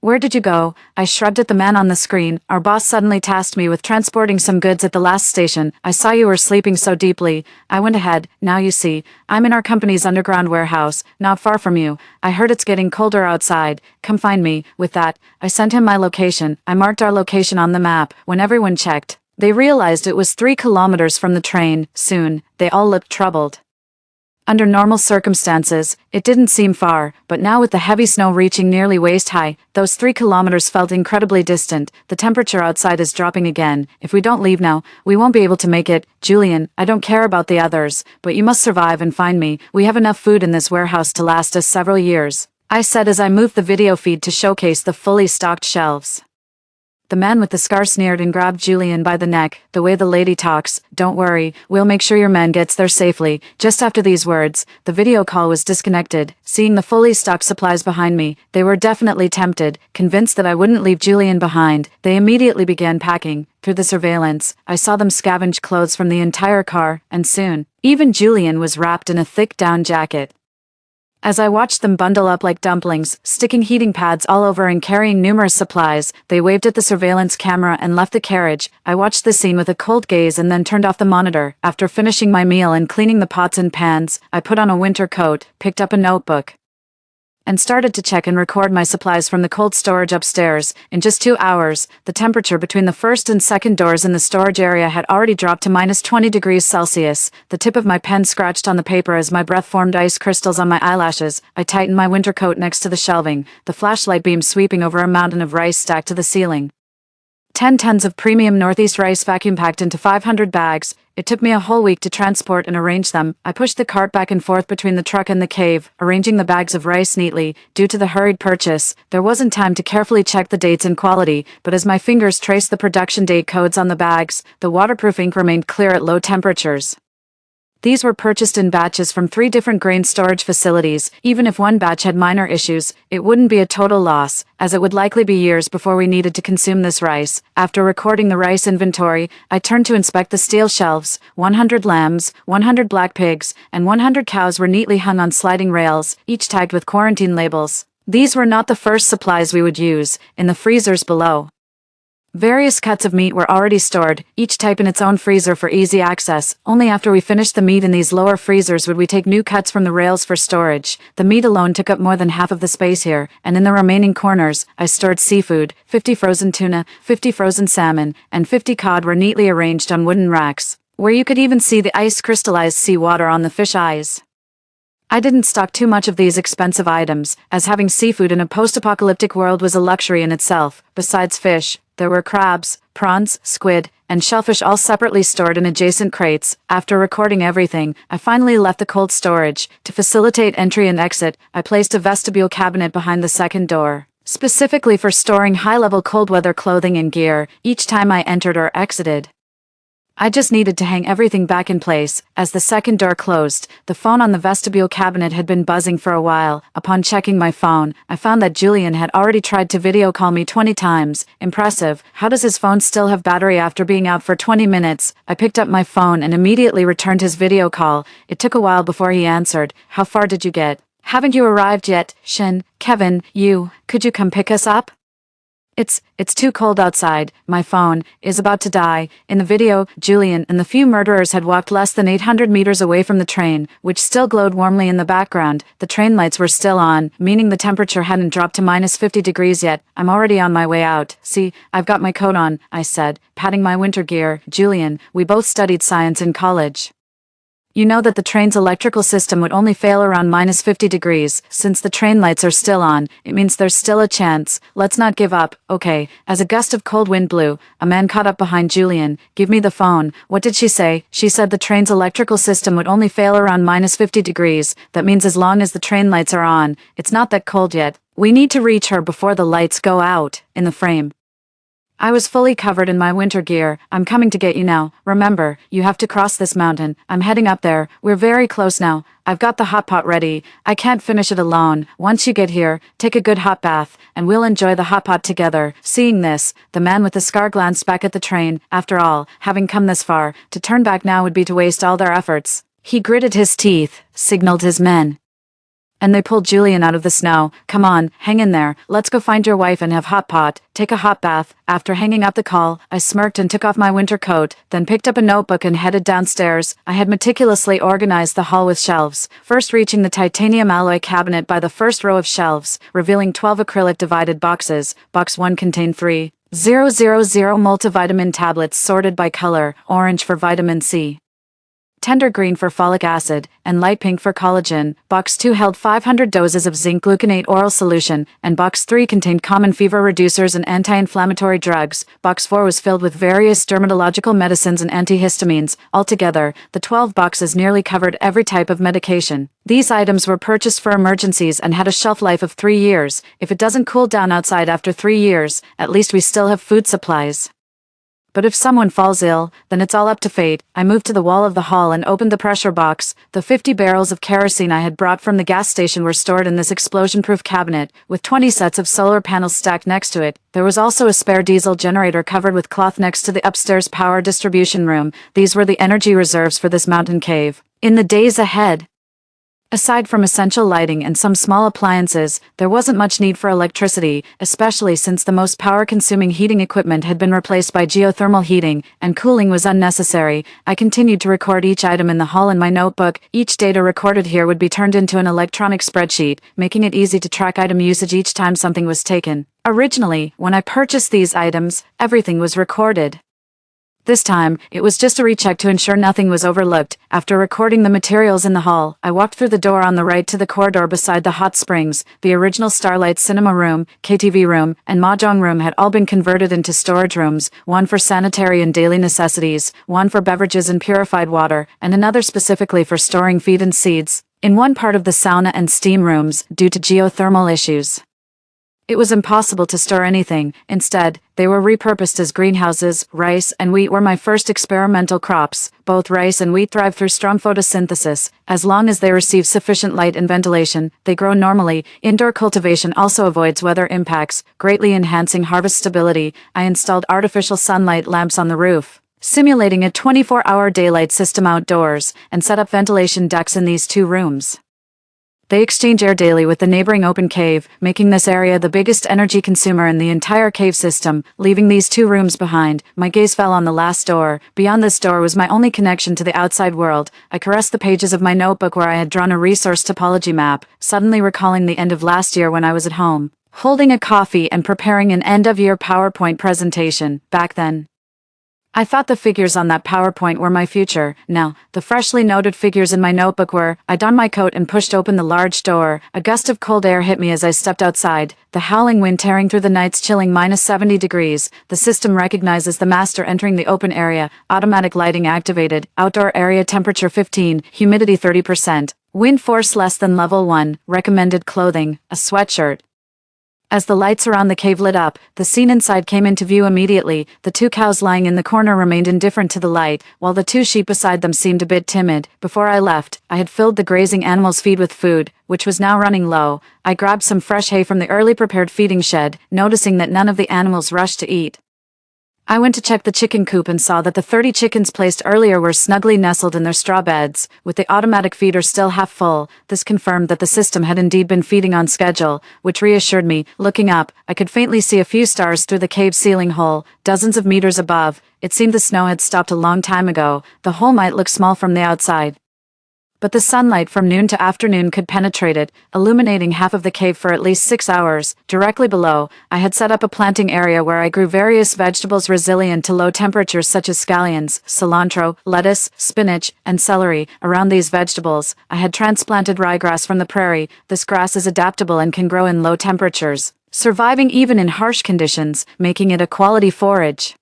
Where did you go? I shrugged at the man on the screen. Our boss suddenly tasked me with transporting some goods at the last station. I saw you were sleeping so deeply. I went ahead. Now you see, I'm in our company's underground warehouse, not far from you. I heard it's getting colder outside. Come find me. With that, I sent him my location. I marked our location on the map. When everyone checked, they realized it was 3 kilometers from the train. Soon, they all looked troubled. Under normal circumstances, it didn't seem far, but now with the heavy snow reaching nearly waist-high, those 3 kilometers felt incredibly distant. The temperature outside is dropping again. If we don't leave now, we won't be able to make it. Julian, I don't care about the others, but you must survive and find me. We have enough food in this warehouse to last us several years. I said as I moved the video feed to showcase the fully stocked shelves. The man with the scar sneered and grabbed Julian by the neck. The way the lady talks, don't worry, we'll make sure your man gets there safely. Just after these words, the video call was disconnected. Seeing the fully stocked supplies behind me, they were definitely tempted. Convinced that I wouldn't leave Julian behind, they immediately began packing. Through the surveillance, I saw them scavenge clothes from the entire car, and soon, even Julian was wrapped in a thick down jacket. As I watched them bundle up like dumplings, sticking heating pads all over and carrying numerous supplies, they waved at the surveillance camera and left the carriage. I watched the scene with a cold gaze and then turned off the monitor. After finishing my meal and cleaning the pots and pans, I put on a winter coat, picked up a notebook, and started to check and record my supplies from the cold storage upstairs. In just 2 hours, the temperature between the first and second doors in the storage area had already dropped to -20°C. The tip of my pen scratched on the paper as my breath formed ice crystals on my eyelashes. I tightened my winter coat next to the shelving, the flashlight beam sweeping over a mountain of rice stacked to the ceiling. 10 tons of premium Northeast rice vacuum packed into 500 bags. It took me a whole week to transport and arrange them. I pushed the cart back and forth between the truck and the cave, arranging the bags of rice neatly. Due to the hurried purchase, there wasn't time to carefully check the dates and quality, but as my fingers traced the production date codes on the bags, the waterproof ink remained clear at low temperatures. These were purchased in batches from 3 different grain storage facilities. Even if one batch had minor issues, it wouldn't be a total loss, as it would likely be years before we needed to consume this rice. After recording the rice inventory, I turned to inspect the steel shelves. 100 lambs, 100 black pigs, and 100 cows were neatly hung on sliding rails, each tagged with quarantine labels. These were not the first supplies we would use. In the freezers below, various cuts of meat were already stored, each type in its own freezer for easy access. Only after we finished the meat in these lower freezers would we take new cuts from the rails for storage. The meat alone took up more than half of the space here, and in the remaining corners, I stored seafood. 50 frozen tuna, 50 frozen salmon, and 50 cod were neatly arranged on wooden racks, where you could even see the ice-crystallized seawater on the fish eyes. I didn't stock too much of these expensive items, as having seafood in a post-apocalyptic world was a luxury in itself. Besides fish, there were crabs, prawns, squid, and shellfish all separately stored in adjacent crates. After recording everything, I finally left the cold storage. To facilitate entry and exit, I placed a vestibule cabinet behind the second door, specifically for storing high-level cold-weather clothing and gear, each time I entered or exited. I just needed to hang everything back in place. As the second door closed, the phone on the vestibule cabinet had been buzzing for a while. Upon checking my phone, I found that Julian had already tried to video call me 20 times. Impressive. How does his phone still have battery after being out for 20 minutes? I picked up my phone and immediately returned his video call. It took a while before he answered. How far did you get? Haven't you arrived yet, Shin? Kevin, could you come pick us up? It's too cold outside. My phone is about to die. In the video, Julian and the few murderers had walked less than 800 meters away from the train, which still glowed warmly in the background. The train lights were still on, meaning the temperature hadn't dropped to -50° yet. I'm already on my way out. See, I've got my coat on, I said, patting my winter gear. Julian, we both studied science in college. You know that the train's electrical system would only fail around -50°. Since the train lights are still on, it means there's still a chance. Let's not give up, okay? As a gust of cold wind blew, a man caught up behind Julian. Give me the phone. What did she say? She said the train's electrical system would only fail around -50°. That means as long as the train lights are on, it's not that cold yet. We need to reach her before the lights go out. In the frame, I was fully covered in my winter gear. I'm coming to get you now. Remember, you have to cross this mountain. I'm heading up there. We're very close now. I've got the hot pot ready. I can't finish it alone. Once you get here, take a good hot bath, and we'll enjoy the hot pot together. Seeing this, the man with the scar glanced back at the train. After all, having come this far, to turn back now would be to waste all their efforts. He gritted his teeth, signaled his men, and they pulled Julian out of the snow. Come on, hang in there. Let's go find your wife and have hot pot. Take a hot bath. After hanging up the call, I smirked and took off my winter coat, then picked up a notebook and headed downstairs. I had meticulously organized the hall with shelves, first reaching the titanium alloy cabinet by the first row of shelves, revealing 12 acrylic divided boxes. Box 1 contained 3,000 multivitamin tablets sorted by color, orange for vitamin C, tender green for folic acid, and light pink for collagen. Box 2 held 500 doses of zinc gluconate oral solution, and Box 3 contained common fever reducers and anti-inflammatory drugs. Box 4 was filled with various dermatological medicines and antihistamines. Altogether, the 12 boxes nearly covered every type of medication. These items were purchased for emergencies and had a shelf life of 3 years. If it doesn't cool down outside after 3 years, at least we still have food supplies. But if someone falls ill, then it's all up to fate. I moved to the wall of the hall and opened the pressure box. The 50 barrels of kerosene I had brought from the gas station were stored in this explosion-proof cabinet, with 20 sets of solar panels stacked next to it. There was also a spare diesel generator covered with cloth next to the upstairs power distribution room. These were the energy reserves for this mountain cave. In the days ahead, aside from essential lighting and some small appliances, there wasn't much need for electricity, especially since the most power-consuming heating equipment had been replaced by geothermal heating, and cooling was unnecessary. I continued to record each item in the hall in my notebook. Each data recorded here would be turned into an electronic spreadsheet, making it easy to track item usage each time something was taken. Originally, when I purchased these items, everything was recorded. This time, it was just a recheck to ensure nothing was overlooked. After recording the materials in the hall, I walked through the door on the right to the corridor beside the hot springs. The original Starlight cinema room, KTV room, and mahjong room had all been converted into storage rooms, one for sanitary and daily necessities, one for beverages and purified water, and another specifically for storing feed and seeds. In one part of the sauna and steam rooms, due to geothermal issues, it was impossible to store anything. Instead, they were repurposed as greenhouses. Rice and wheat were my first experimental crops. Both rice and wheat thrive through strong photosynthesis. As long as they receive sufficient light and ventilation, they grow normally. Indoor cultivation also avoids weather impacts, greatly enhancing harvest stability. I installed artificial sunlight lamps on the roof, simulating a 24-hour daylight system outdoors, and set up ventilation ducts in these 2 rooms. They exchange air daily with the neighboring open cave, making this area the biggest energy consumer in the entire cave system. Leaving these 2 rooms behind, my gaze fell on the last door. Beyond this door was my only connection to the outside world. I caressed the pages of my notebook where I had drawn a resource topology map, suddenly recalling the end of last year when I was at home, holding a coffee and preparing an end-of-year PowerPoint presentation. Back then, I thought the figures on that PowerPoint were my future. Now, the freshly noted figures in my notebook were. I donned my coat and pushed open the large door. A gust of cold air hit me as I stepped outside, the howling wind tearing through the night's chilling -70 degrees. The system recognizes the master entering the open area. Automatic lighting activated. Outdoor area temperature 15, humidity 30%. Wind force less than level 1. Recommended clothing, a sweatshirt. As the lights around the cave lit up, the scene inside came into view immediately. The 2 cows lying in the corner remained indifferent to the light, while the 2 sheep beside them seemed a bit timid. Before I left, I had filled the grazing animals' feed with food, which was now running low. I grabbed some fresh hay from the early prepared feeding shed, noticing that none of the animals rushed to eat. I went to check the chicken coop and saw that the 30 chickens placed earlier were snugly nestled in their straw beds, with the automatic feeder still half full. This confirmed that the system had indeed been feeding on schedule, which reassured me. Looking up, I could faintly see a few stars through the cave ceiling hole, dozens of meters above. It seemed the snow had stopped a long time ago. The hole might look small from the outside, but the sunlight from noon to afternoon could penetrate it, illuminating half of the cave for at least 6 hours. Directly below, I had set up a planting area where I grew various vegetables resilient to low temperatures such as scallions, cilantro, lettuce, spinach, and celery. Around these vegetables, I had transplanted ryegrass from the prairie. This grass is adaptable and can grow in low temperatures, surviving even in harsh conditions, making it a quality forage.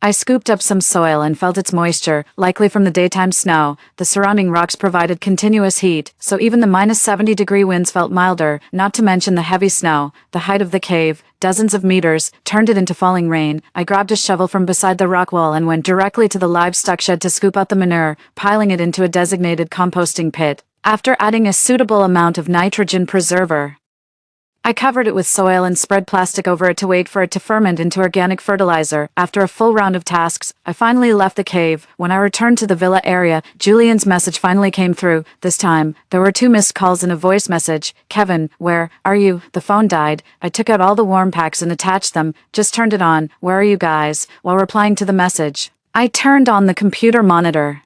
I scooped up some soil and felt its moisture, likely from the daytime snow. The surrounding rocks provided continuous heat, so even the -70 degree winds felt milder, not to mention the heavy snow. The height of the cave, dozens of meters, turned it into falling rain. I grabbed a shovel from beside the rock wall and went directly to the livestock shed to scoop out the manure, piling it into a designated composting pit. After adding a suitable amount of nitrogen preserver, I covered it with soil and spread plastic over it to wait for it to ferment into organic fertilizer. After a full round of tasks, I finally left the cave. When I returned to the villa area, Julian's message finally came through. This time, there were 2 missed calls and a voice message. "Kevin, where are you?" The phone died. I took out all the warm packs and attached them, just turned it on. "Where are you guys?" While replying to the message, I turned on the computer monitor.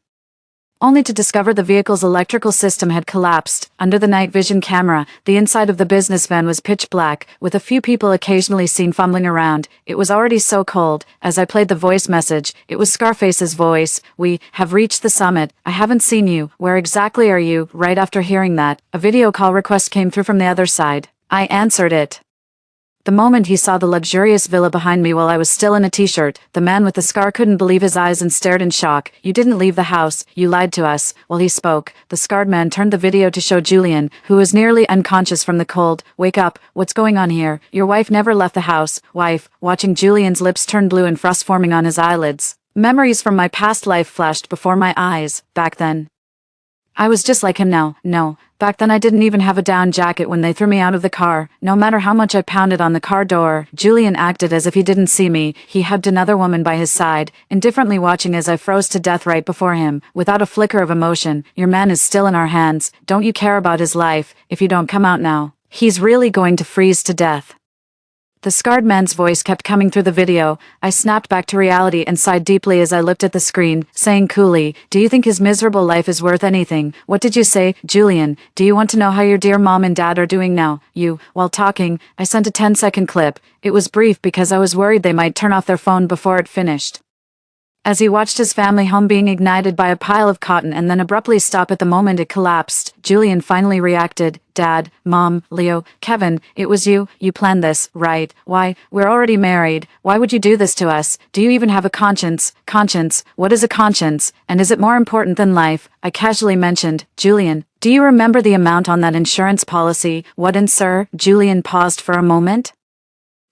only to discover the vehicle's electrical system had collapsed. Under the night vision camera, the inside of the business van was pitch black, with a few people occasionally seen fumbling around. It was already so cold. As I played the voice message, it was Scarface's voice. "We have reached the summit. I haven't seen you. Where exactly are you?" Right after hearing that, a video call request came through from the other side. I answered it. The moment he saw the luxurious villa behind me while I was still in a t-shirt, the man with the scar couldn't believe his eyes and stared in shock. "You didn't leave the house. You lied to us." While he spoke, the scarred man turned the video to show Julian, who was nearly unconscious from the cold. "Wake up. What's going on here? Your wife never left the house." Wife. Watching Julian's lips turn blue and frost forming on his eyelids. Memories from my past life flashed before my eyes. Back then, I was just like him now. No, back then I didn't even have a down jacket when they threw me out of the car. No matter how much I pounded on the car door, Julian acted as if he didn't see me. He hugged another woman by his side, indifferently watching as I froze to death right before him, without a flicker of emotion. "Your man is still in our hands. Don't you care about his life? If you don't come out now, he's really going to freeze to death." The scarred man's voice kept coming through the video. I snapped back to reality and sighed deeply as I looked at the screen, saying coolly, "Do you think his miserable life is worth anything?" "What did you say, Julian? Do you want to know how your dear mom and dad are doing now?" While talking, I sent a 10-second clip. It was brief because I was worried they might turn off their phone before it finished. As he watched his family home being ignited by a pile of cotton and then abruptly stop at the moment it collapsed, Julian finally reacted. "Dad, Mom, Leo, Kevin, it was you. You planned this, right? Why, we're already married. Why would you do this to us? Do you even have a conscience?" "Conscience? What is a conscience? And is it more important than life?" I casually mentioned. "Julian, do you remember the amount on that insurance policy?" "What in, sir?" Julian paused for a moment,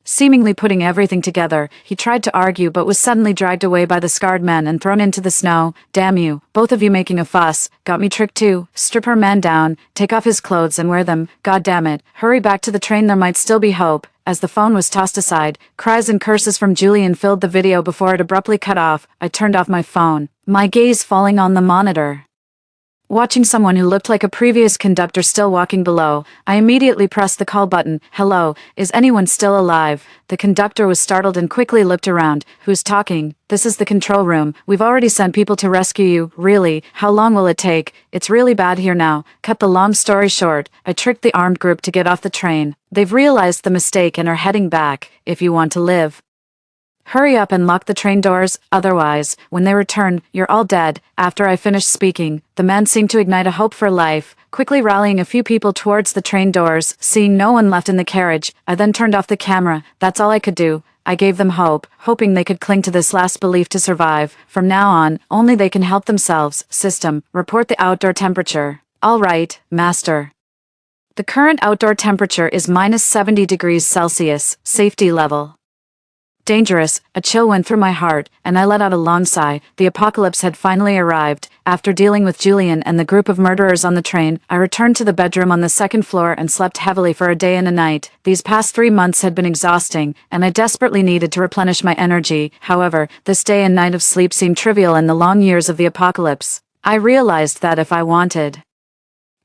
seemingly putting everything together. He tried to argue but was suddenly dragged away by the scarred man and thrown into the snow. "Damn you, both of you making a fuss. Got me tricked too. Strip her man down, take off his clothes and wear them. God damn it. Hurry back to the train, there might still be hope." As the phone was tossed aside, cries and curses from Julian filled the video before it abruptly cut off. I turned off my phone, my gaze falling on the monitor, watching someone who looked like a previous conductor still walking below. I immediately pressed the call button. "Hello, is anyone still alive?" The conductor was startled and quickly looked around. "Who's talking?" "This is the control room. We've already sent people to rescue you." "Really? How long will it take?" "It's really bad here now." Cut the long story short, I tricked the armed group to get off the train. They've realized the mistake and are heading back. If you want to live, hurry up and lock the train doors, otherwise, when they return, you're all dead. After I finished speaking, the man seemed to ignite a hope for life, quickly rallying a few people towards the train doors. Seeing no one left in the carriage, I then turned off the camera. That's all I could do. I gave them hope, hoping they could cling to this last belief to survive. From now on, only they can help themselves. System, report the outdoor temperature. All right, master. The current outdoor temperature is -70 degrees Celsius, safety level. Dangerous. A chill went through my heart, and I let out a long sigh. The apocalypse had finally arrived. After dealing with Julian and the group of murderers on the train, I returned to the bedroom on the second floor and slept heavily for a day and a night. These past 3 months had been exhausting, and I desperately needed to replenish my energy. However, this day and night of sleep seemed trivial in the long years of the apocalypse. I realized that if I wanted,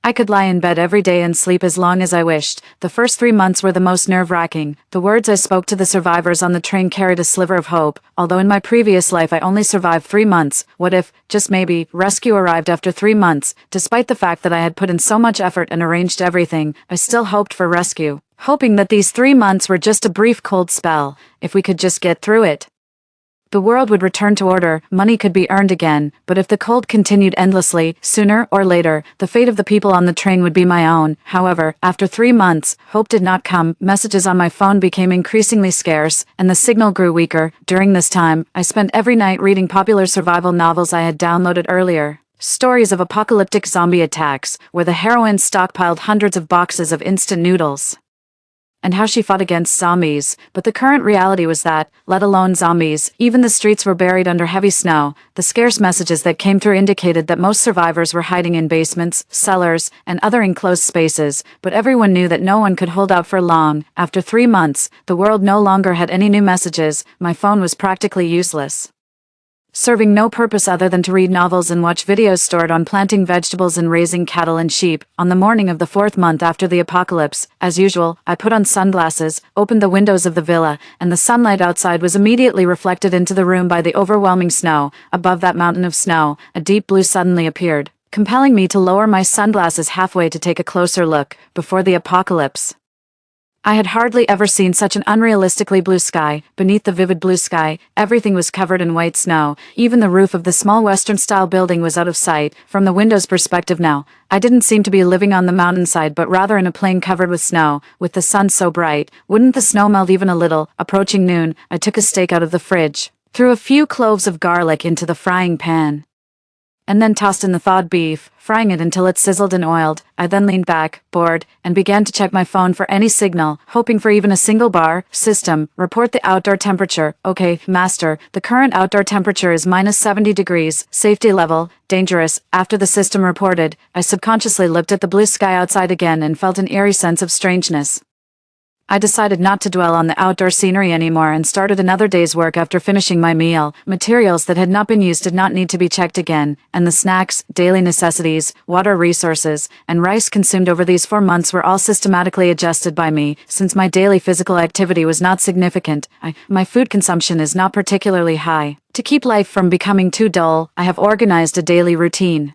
I could lie in bed every day and sleep as long as I wished. The first 3 months were the most nerve-wracking. The words I spoke to the survivors on the train carried a sliver of hope. Although in my previous life I only survived 3 months, what if, just maybe, rescue arrived after 3 months? Despite the fact that I had put in so much effort and arranged everything, I still hoped for rescue, hoping that these 3 months were just a brief cold spell. If we could just get through it, the world would return to order, money could be earned again. But if the cold continued endlessly, sooner or later, the fate of the people on the train would be my own. However, after 3 months, hope did not come. Messages on my phone became increasingly scarce, and the signal grew weaker. During this time, I spent every night reading popular survival novels I had downloaded earlier. Stories of apocalyptic zombie attacks, where the heroine stockpiled hundreds of boxes of instant noodles, and how she fought against zombies. But the current reality was that, let alone zombies, even the streets were buried under heavy snow. The scarce messages that came through indicated that most survivors were hiding in basements, cellars, and other enclosed spaces, but everyone knew that no one could hold out for long. After 3 months, the world no longer had any new messages. My phone was practically useless. serving no purpose other than to read novels and watch videos stored on planting vegetables and raising cattle and sheep. On the morning of the 4th month after the apocalypse, as usual, I put on sunglasses, opened the windows of the villa, and the sunlight outside was immediately reflected into the room by the overwhelming snow. Above that mountain of snow, a deep blue suddenly appeared, compelling me to lower my sunglasses halfway to take a closer look. Before the apocalypse, I had hardly ever seen such an unrealistically blue sky. Beneath the vivid blue sky, everything was covered in white snow. Even the roof of the small Western-style building was out of sight. From the window's perspective now, I didn't seem to be living on the mountainside but rather in a plain covered with snow, with the sun so bright. Wouldn't the snow melt even a little? Approaching noon, I took a steak out of the fridge, threw a few cloves of garlic into the frying pan, and then tossed in the thawed beef, frying it until it sizzled and oiled. I then leaned back, bored, and began to check my phone for any signal, hoping for even a single bar. System, report the outdoor temperature. Okay, master, the current outdoor temperature is -70 degrees, safety level, dangerous. After the system reported, I subconsciously looked at the blue sky outside again and felt an eerie sense of strangeness. I decided not to dwell on the outdoor scenery anymore and started another day's work after finishing my meal. Materials that had not been used did not need to be checked again, and the snacks, daily necessities, water resources, and rice consumed over these 4 months were all systematically adjusted by me. Since my daily physical activity was not significant, my food consumption is not particularly high. To keep life from becoming too dull, I have organized a daily routine.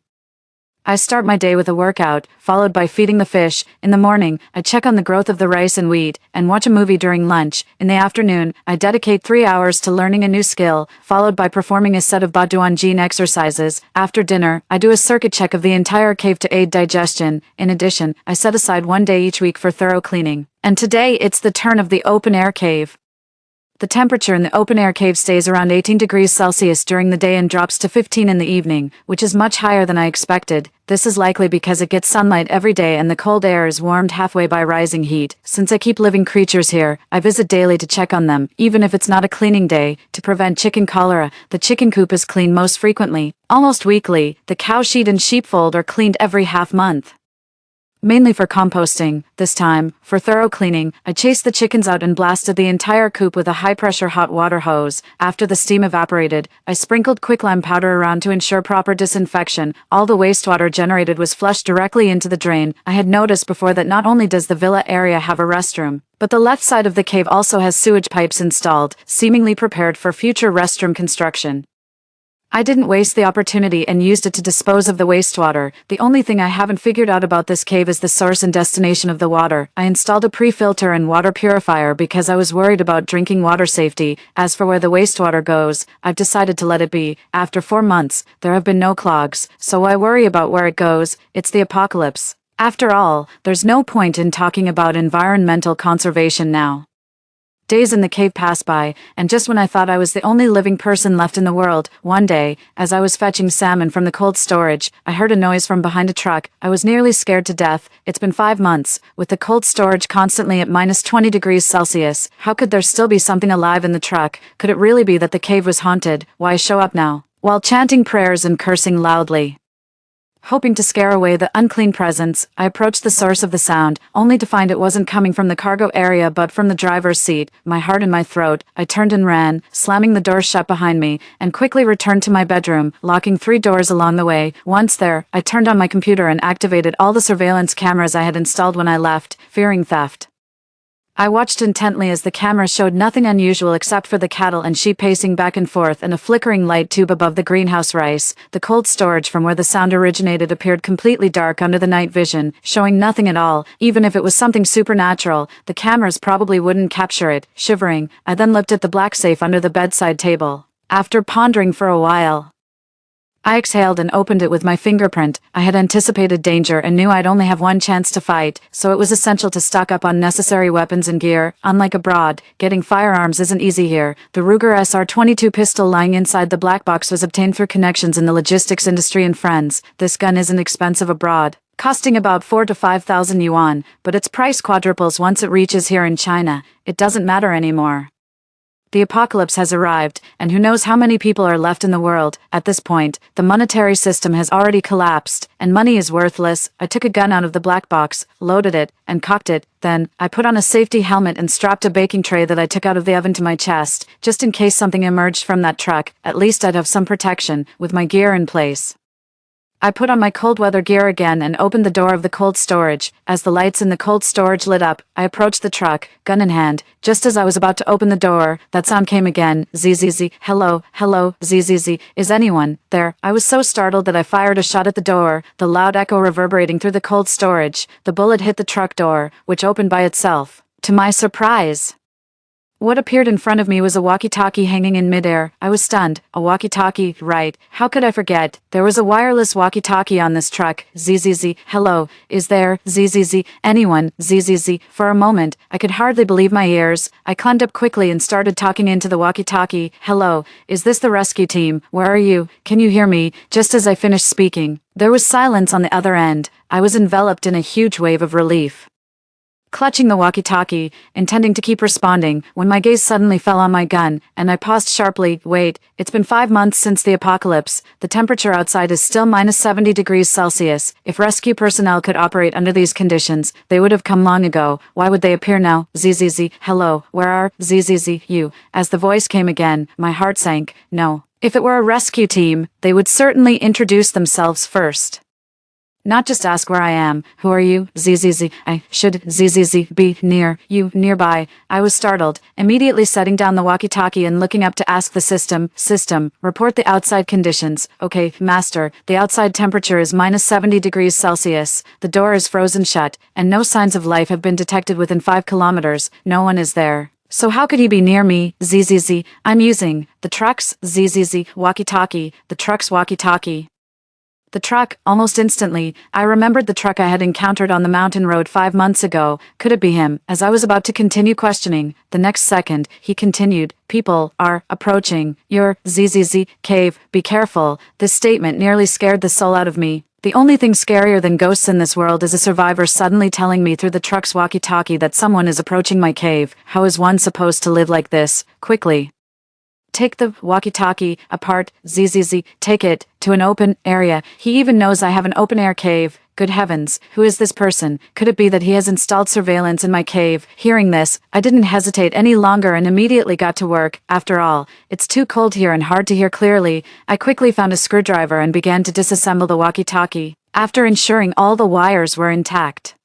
I start my day with a workout, followed by feeding the fish. In the morning, I check on the growth of the rice and wheat, and watch a movie during lunch. In the afternoon, I dedicate 3 hours to learning a new skill, followed by performing a set of Baduan exercises. After dinner, I do a circuit check of the entire cave to aid digestion. In addition, I set aside 1 day each week for thorough cleaning. And today it's the turn of the open-air cave. The temperature in the open-air cave stays around 18 degrees Celsius during the day and drops to 15 in the evening, which is much higher than I expected. This is likely because it gets sunlight every day and the cold air is warmed halfway by rising heat. Since I keep living creatures here, I visit daily to check on them, even if it's not a cleaning day. To prevent chicken cholera, the chicken coop is cleaned most frequently, almost weekly. The cow sheet and sheepfold are cleaned every half month, mainly for composting. This time, for thorough cleaning, I chased the chickens out and blasted the entire coop with a high-pressure hot water hose. After the steam evaporated, I sprinkled quicklime powder around to ensure proper disinfection. All the wastewater generated was flushed directly into the drain. I had noticed before that not only does the villa area have a restroom, but the left side of the cave also has sewage pipes installed, seemingly prepared for future restroom construction. I didn't waste the opportunity and used it to dispose of the wastewater. The only thing I haven't figured out about this cave is the source and destination of the water. I installed a pre-filter and water purifier because I was worried about drinking water safety. As for where the wastewater goes, I've decided to let it be. After 4 months, there have been no clogs, so why worry about where it goes? It's the apocalypse. After all, there's no point in talking about environmental conservation now. Days in the cave passed by, and just when I thought I was the only living person left in the world, one day, as I was fetching salmon from the cold storage, I heard a noise from behind a truck. I was nearly scared to death. It's been 5 months, with the cold storage constantly at -20 degrees Celsius. How could there still be something alive in the truck? Could it really be that the cave was haunted? Why show up now, while chanting prayers and cursing loudly? Hoping to scare away the unclean presence, I approached the source of the sound, only to find it wasn't coming from the cargo area but from the driver's seat. My heart in my throat, I turned and ran, slamming the door shut behind me, and quickly returned to my bedroom, locking 3 doors along the way. Once there, I turned on my computer and activated all the surveillance cameras I had installed when I left, fearing theft. I watched intently as the camera showed nothing unusual except for the cattle and sheep pacing back and forth and a flickering light tube above the greenhouse rice. The cold storage from where the sound originated appeared completely dark under the night vision, showing nothing at all. Even if it was something supernatural, the cameras probably wouldn't capture it. Shivering, I then looked at the black safe under the bedside table. After pondering for a while, I exhaled and opened it with my fingerprint. I had anticipated danger and knew I'd only have one chance to fight, so it was essential to stock up on necessary weapons and gear. Unlike abroad, getting firearms isn't easy here. The Ruger SR-22 pistol lying inside the black box was obtained through connections in the logistics industry and friends. This gun isn't expensive abroad, costing about 4,000 to 5,000 yuan, but its price quadruples once it reaches here in China. It doesn't matter anymore. The apocalypse has arrived, and who knows how many people are left in the world. At this point, the monetary system has already collapsed, and money is worthless. I took a gun out of the black box, loaded it, and cocked it. Then, I put on a safety helmet and strapped a baking tray that I took out of the oven to my chest, just in case something emerged from that truck. At least I'd have some protection, with my gear in place. I put on my cold weather gear again and opened the door of the cold storage. As the lights in the cold storage lit up, I approached the truck, gun in hand. Just as I was about to open the door, that sound came again. Zzz, hello, hello, zzz, is anyone there? I was so startled that I fired a shot at the door, the loud echo reverberating through the cold storage. The bullet hit the truck door, which opened by itself. To my surprise, what appeared in front of me was a walkie-talkie hanging in midair. I was stunned. A walkie-talkie, right. How could I forget? There was a wireless walkie-talkie on this truck. Zzz, hello, is there, zzz, anyone, zzz. For a moment, I could hardly believe my ears. I climbed up quickly and started talking into the walkie-talkie. Hello, is this the rescue team? Where are you? Can you hear me? Just as I finished speaking, there was silence on the other end. I was enveloped in a huge wave of relief. Clutching the walkie-talkie, intending to keep responding, when my gaze suddenly fell on my gun, and I paused sharply. Wait, it's been 5 months since the apocalypse. The temperature outside is still minus 70 degrees Celsius. If rescue personnel could operate under these conditions, they would have come long ago. Why would they appear now? Zzz, hello, where are, zzz, you? As the voice came again, my heart sank. No. If it were a rescue team, they would certainly introduce themselves first. Not just ask where I am. Who are you? Zzz. I should zzz be near you, nearby. I was startled, immediately setting down the walkie-talkie and looking up to ask the system, report the outside conditions. Okay, master, the outside temperature is minus 70 degrees Celsius. The door is frozen shut, and no signs of life have been detected within 5 kilometers. No one is there. So how could he be near me? Zzz. I'm using the truck's zzz walkie-talkie, the truck's walkie-talkie. The truck, almost instantly, I remembered the truck I had encountered on the mountain road 5 months ago. Could it be him? As I was about to continue questioning, the next second, he continued, people are approaching your zzz cave, be careful. This statement nearly scared the soul out of me. The only thing scarier than ghosts in this world is a survivor suddenly telling me through the truck's walkie-talkie that someone is approaching my cave. How is one supposed to live like this? Quickly. Take the walkie-talkie apart, zzz, take it to an open area. He even knows I have an open-air cave. Good heavens, who is this person? Could it be that he has installed surveillance in my cave? Hearing this, I didn't hesitate any longer and immediately got to work. After all, it's too cold here and hard to hear clearly. I quickly found a screwdriver and began to disassemble the walkie-talkie, after ensuring all the wires were intact.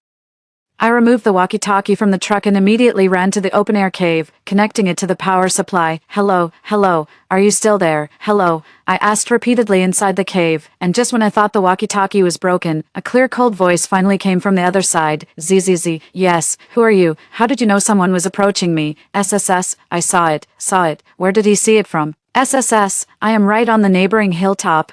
I removed the walkie-talkie from the truck and immediately ran to the open-air cave, connecting it to the power supply. Hello, hello, are you still there? Hello, I asked repeatedly inside the cave, and just when I thought the walkie-talkie was broken, a clear cold voice finally came from the other side. Zzz, yes, who are you? How did you know someone was approaching me? SSS, I saw it. Where did he see it from? SSS, I am right on the neighboring hilltop.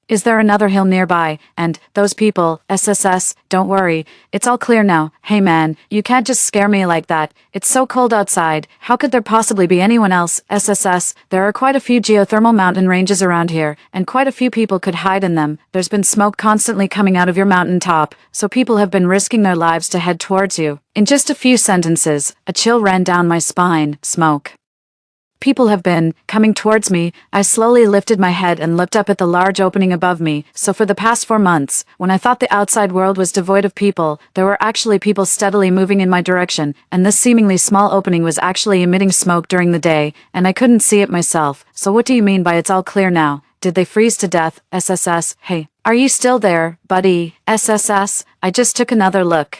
Is there another hill nearby? And those people, SSS, don't worry, it's all clear now. Hey man, you can't just scare me like that. It's so cold outside. How could there possibly be anyone else? SSS, there are quite a few geothermal mountain ranges around here, and quite a few people could hide in them. There's been smoke constantly coming out of your mountain top, so people have been risking their lives to head towards you. In just a few sentences, a chill ran down my spine. Smoke. People have been coming towards me. I slowly lifted my head and looked up at the large opening above me. So for the past 4 months, when I thought the outside world was devoid of people, there were actually people steadily moving in my direction, and this seemingly small opening was actually emitting smoke during the day, and I couldn't see it myself. So what do you mean by it's all clear now? Did they freeze to death? SSS, hey, are you still there, buddy? SSS, I just took another look.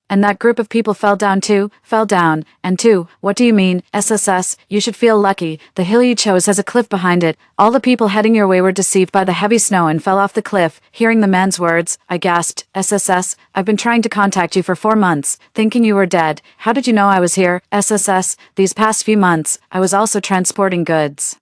And that group of people fell down too? Fell down. And two, what do you mean? SSS, you should feel lucky. The hill you chose has a cliff behind it. All the people heading your way were deceived by the heavy snow and fell off the cliff. Hearing the man's words, I gasped. SSS, I've been trying to contact you for 4 months, thinking you were dead. How did you know I was here? SSS, these past few months, I was also transporting goods.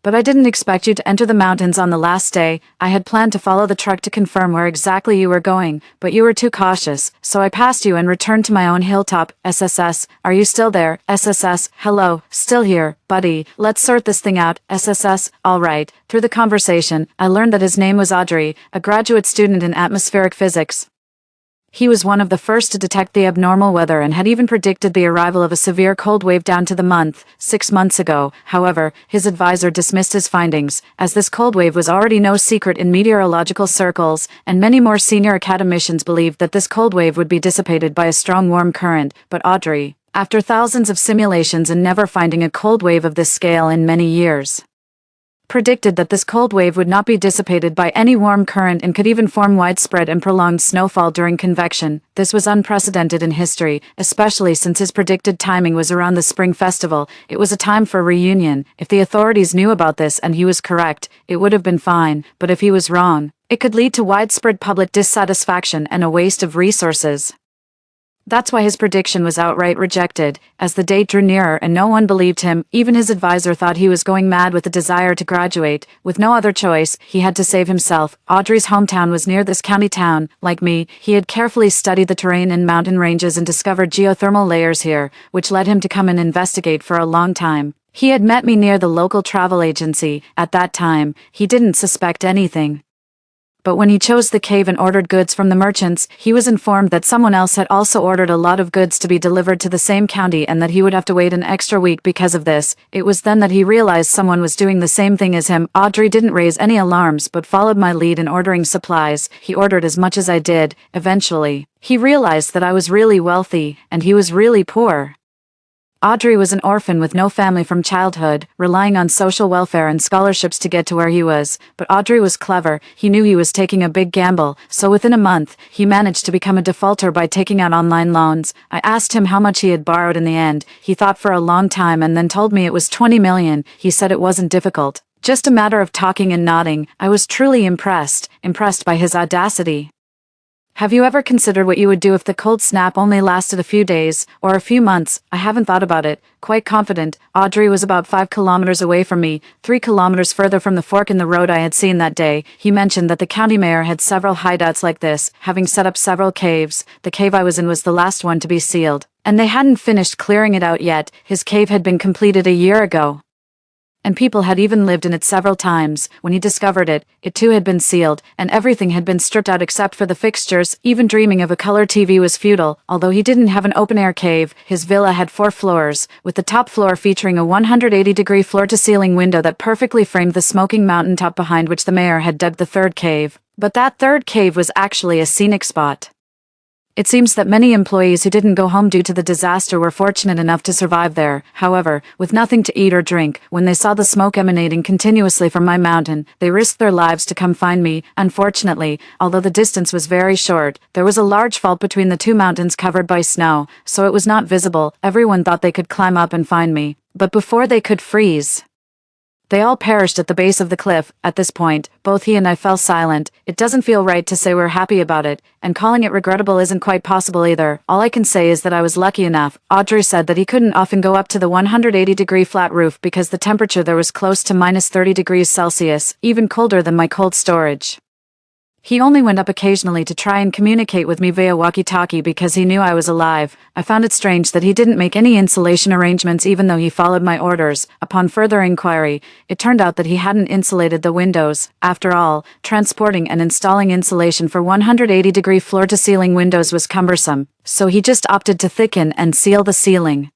But I didn't expect you to enter the mountains on the last day. I had planned to follow the truck to confirm where exactly you were going, but you were too cautious, so I passed you and returned to my own hilltop. SSS, are you still there? SSS, hello, still here, buddy. Let's sort this thing out. SSS, all right. Through the conversation, I learned that his name was Audrey, a graduate student in atmospheric physics. He was one of the first to detect the abnormal weather and had even predicted the arrival of a severe cold wave down to the month, 6 months ago. However, his advisor dismissed his findings, as this cold wave was already no secret in meteorological circles, and many more senior academicians believed that this cold wave would be dissipated by a strong warm current. But Audrey, after thousands of simulations and never finding a cold wave of this scale in many years, predicted that this cold wave would not be dissipated by any warm current and could even form widespread and prolonged snowfall during convection. This was unprecedented in history, especially since his predicted timing was around the spring festival. It was a time for reunion. If the authorities knew about this and he was correct, it would have been fine, but if he was wrong, it could lead to widespread public dissatisfaction and a waste of resources. That's why his prediction was outright rejected, as the date drew nearer and no one believed him. Even his advisor thought he was going mad with the desire to graduate. With no other choice, he had to save himself. Audrey's hometown was near this county town. Like me, he had carefully studied the terrain and mountain ranges and discovered geothermal layers here, which led him to come and investigate for a long time. He had met me near the local travel agency. At that time, he didn't suspect anything. But when he chose the cave and ordered goods from the merchants, he was informed that someone else had also ordered a lot of goods to be delivered to the same county and that he would have to wait an extra week because of this. It was then that he realized someone was doing the same thing as him. Audrey didn't raise any alarms but followed my lead in ordering supplies. He ordered as much as I did. Eventually, he realized that I was really wealthy and he was really poor. Audrey was an orphan with no family from childhood, relying on social welfare and scholarships to get to where he was. But Audrey was clever. He knew he was taking a big gamble, so within a month, he managed to become a defaulter by taking out online loans. I asked him how much he had borrowed in the end. He thought for a long time and then told me it was 20 million. He said it wasn't difficult. Just a matter of talking and nodding. I was truly impressed by his audacity. Have you ever considered what you would do if the cold snap only lasted a few days, or a few months? I haven't thought about it. Quite confident. Audrey was about 5 kilometers away from me, 3 kilometers further from the fork in the road I had seen that day. He mentioned that the county mayor had several hideouts like this, having set up several caves. The cave I was in was the last one to be sealed, and they hadn't finished clearing it out yet. His cave had been completed a year ago, and people had even lived in it several times. When he discovered it, it too had been sealed, and everything had been stripped out except for the fixtures. Even dreaming of a color TV was futile. Although he didn't have an open-air cave, his villa had 4 floors, with the top floor featuring a 180-degree floor-to-ceiling window that perfectly framed the smoking mountaintop behind which the mayor had dug the third cave. But that third cave was actually a scenic spot. It seems that many employees who didn't go home due to the disaster were fortunate enough to survive there. However, with nothing to eat or drink, when they saw the smoke emanating continuously from my mountain, they risked their lives to come find me. Unfortunately, although the distance was very short, there was a large fault between the two mountains covered by snow, so it was not visible. Everyone thought they could climb up and find me, but before they could freeze, they all perished at the base of the cliff. At this point, both he and I fell silent. It doesn't feel right to say we're happy about it, and calling it regrettable isn't quite possible either. All I can say is that I was lucky enough. Audrey said that he couldn't often go up to the 180-degree flat roof because the temperature there was close to minus 30 degrees Celsius, even colder than my cold storage. He only went up occasionally to try and communicate with me via walkie-talkie because he knew I was alive. I found it strange that he didn't make any insulation arrangements even though he followed my orders. Upon further inquiry, it turned out that he hadn't insulated the windows. After all, transporting and installing insulation for 180-degree floor-to-ceiling windows was cumbersome, so he just opted to thicken and seal the ceiling.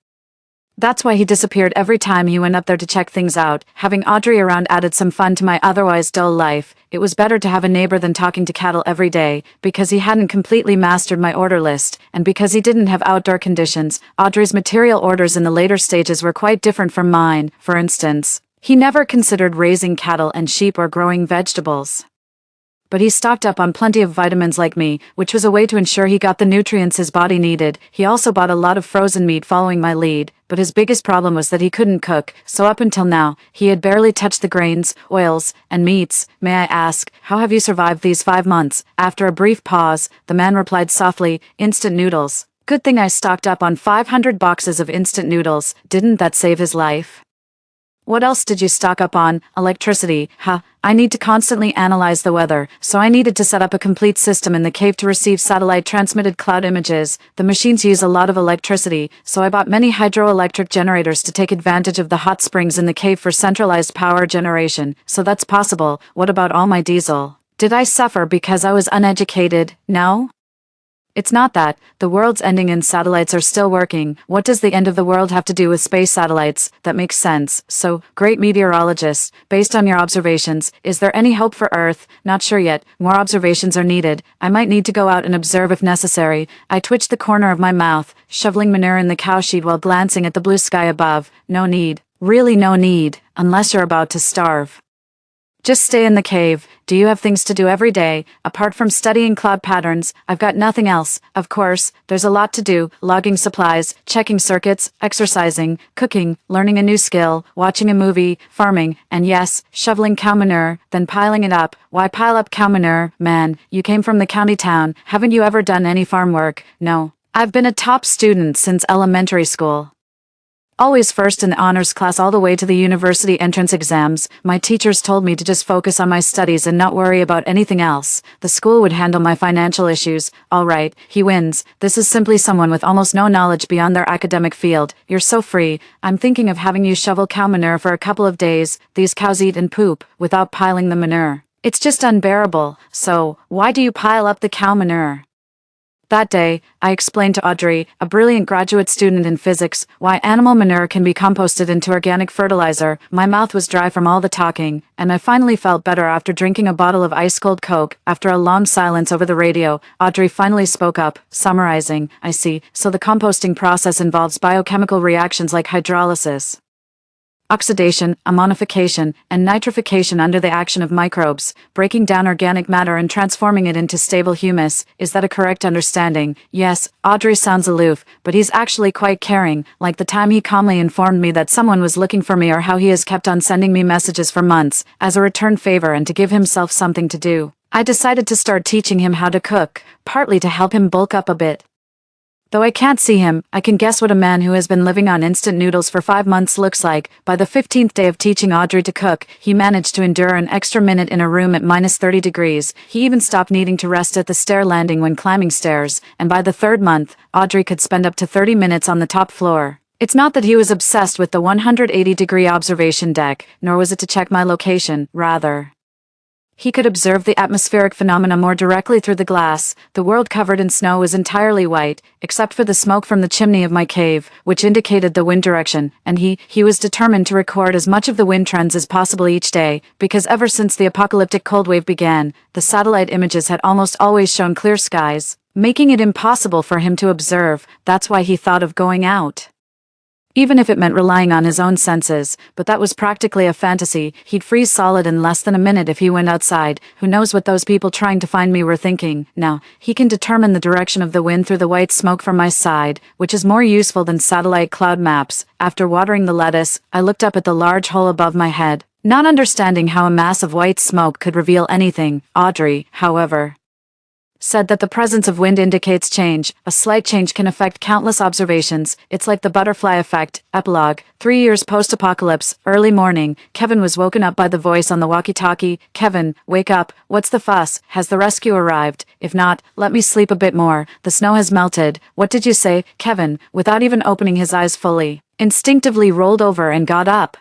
That's why he disappeared every time he went up there to check things out. Having Audrey around added some fun to my otherwise dull life. It was better to have a neighbor than talking to cattle every day, because he hadn't completely mastered my order list, and because he didn't have outdoor conditions. Audrey's material orders in the later stages were quite different from mine. For instance, he never considered raising cattle and sheep or growing vegetables, but he stocked up on plenty of vitamins like me, which was a way to ensure he got the nutrients his body needed. He also bought a lot of frozen meat following my lead, but his biggest problem was that he couldn't cook, so up until now, he had barely touched the grains, oils, and meats. May I ask, how have you survived these 5 months? After a brief pause, the man replied softly, instant noodles. Good thing I stocked up on 500 boxes of instant noodles. Didn't that save his life? What else did you stock up on? Electricity. I need to constantly analyze the weather, so I needed to set up a complete system in the cave to receive satellite-transmitted cloud images. The machines use a lot of electricity, so I bought many hydroelectric generators to take advantage of the hot springs in the cave for centralized power generation, so that's possible. What about all my diesel? Did I suffer because I was uneducated? No? It's not that. The world's ending and satellites are still working. What does the end of the world have to do with space satellites? That makes sense. So, great meteorologist, based on your observations, is there any hope for Earth? Not sure yet. More observations are needed. I might need to go out and observe if necessary. I twitched the corner of my mouth, shoveling manure in the cowshed while glancing at the blue sky above. No need. Really no need, unless you're about to starve. Just stay in the cave. Do you have things to do every day? Apart from studying cloud patterns, I've got nothing else. Of course, there's a lot to do: logging supplies, checking circuits, exercising, cooking, learning a new skill, watching a movie, farming, and yes, shoveling cow manure, then piling it up. Why pile up cow manure? Man, you came from the county town. Haven't you ever done any farm work? No. I've been a top student since elementary school. Always first in the honors class all the way to the university entrance exams. My teachers told me to just focus on my studies and not worry about anything else. The school would handle my financial issues. All right, he wins. This is simply someone with almost no knowledge beyond their academic field. You're so free. I'm thinking of having you shovel cow manure for a couple of days. These cows eat and poop without piling the manure. It's just unbearable. So, why do you pile up the cow manure? That day, I explained to Audrey, a brilliant graduate student in physics, why animal manure can be composted into organic fertilizer. My mouth was dry from all the talking, and I finally felt better after drinking a bottle of ice-cold Coke. After a long silence over the radio, Audrey finally spoke up, summarizing, I see, so the composting process involves biochemical reactions like hydrolysis, oxidation, ammonification, and nitrification under the action of microbes, breaking down organic matter and transforming it into stable humus. Is that a correct understanding? Yes. Audrey sounds aloof, but he's actually quite caring, like the time he calmly informed me that someone was looking for me, or how he has kept on sending me messages for months, as a return favor and to give himself something to do. I decided to start teaching him how to cook, partly to help him bulk up a bit. Though I can't see him, I can guess what a man who has been living on instant noodles for 5 months looks like. By the 15th day of teaching Audrey to cook, he managed to endure an extra minute in a room at minus 30 degrees. He even stopped needing to rest at the stair landing when climbing stairs, and by the 3rd month, Audrey could spend up to 30 minutes on the top floor. It's not that he was obsessed with the 180-degree observation deck, nor was it to check my location, rather. He could observe the atmospheric phenomena more directly through the glass. The world covered in snow was entirely white, except for the smoke from the chimney of my cave, which indicated the wind direction, and he was determined to record as much of the wind trends as possible each day, because ever since the apocalyptic cold wave began, the satellite images had almost always shown clear skies, making it impossible for him to observe. That's why he thought of going out. Even if it meant relying on his own senses, but that was practically a fantasy. He'd freeze solid in less than a minute if he went outside. Who knows what those people trying to find me were thinking? Now, he can determine the direction of the wind through the white smoke from my side, which is more useful than satellite cloud maps. After watering the lettuce, I looked up at the large hole above my head, not understanding how a mass of white smoke could reveal anything. Audrey, however, said that the presence of wind indicates change. A slight change can affect countless observations. It's like the butterfly effect. Epilogue. 3 years post-apocalypse, early morning, Kevin was woken up by the voice on the walkie-talkie. Kevin, wake up. What's the fuss? Has the rescue arrived? If not, let me sleep a bit more. The snow has melted. What did you say? Kevin, without even opening his eyes fully, instinctively rolled over and got up,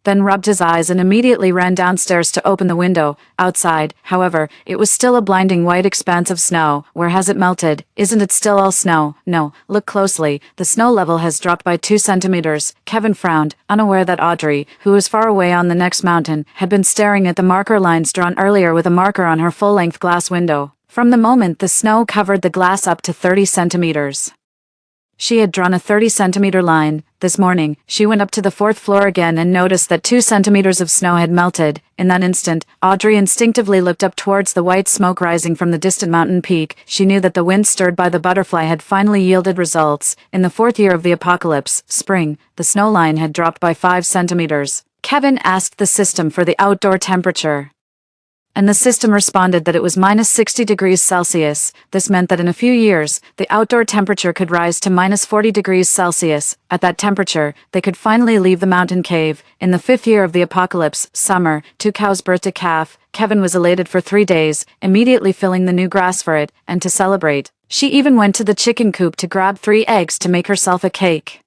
then rubbed his eyes and immediately ran downstairs to open the window. Outside, however, it was still a blinding white expanse of snow. Where has it melted? Isn't it still all snow? No, look closely. The snow level has dropped by 2 centimeters. Kevin frowned, unaware that Audrey, who was far away on the next mountain, had been staring at the marker lines drawn earlier with a marker on her full-length glass window. From the moment the snow covered the glass up to 30 centimeters. She had drawn a 30-centimeter line. This morning, she went up to the 4th floor again and noticed that 2 centimeters of snow had melted. In that instant, Audrey instinctively looked up towards the white smoke rising from the distant mountain peak. She knew that the wind stirred by the butterfly had finally yielded results. In the 4th year of the apocalypse, spring, the snow line had dropped by 5 centimeters. Kevin asked the system for the outdoor temperature, and the system responded that it was minus 60 degrees Celsius. This meant that in a few years, the outdoor temperature could rise to minus 40 degrees Celsius. At that temperature, they could finally leave the mountain cave. In the 5th year of the apocalypse, summer, 2 cows birthed a calf. Kevin was elated for 3 days, immediately filling the new grass for it, and to celebrate, she even went to the chicken coop to grab 3 eggs to make herself a cake.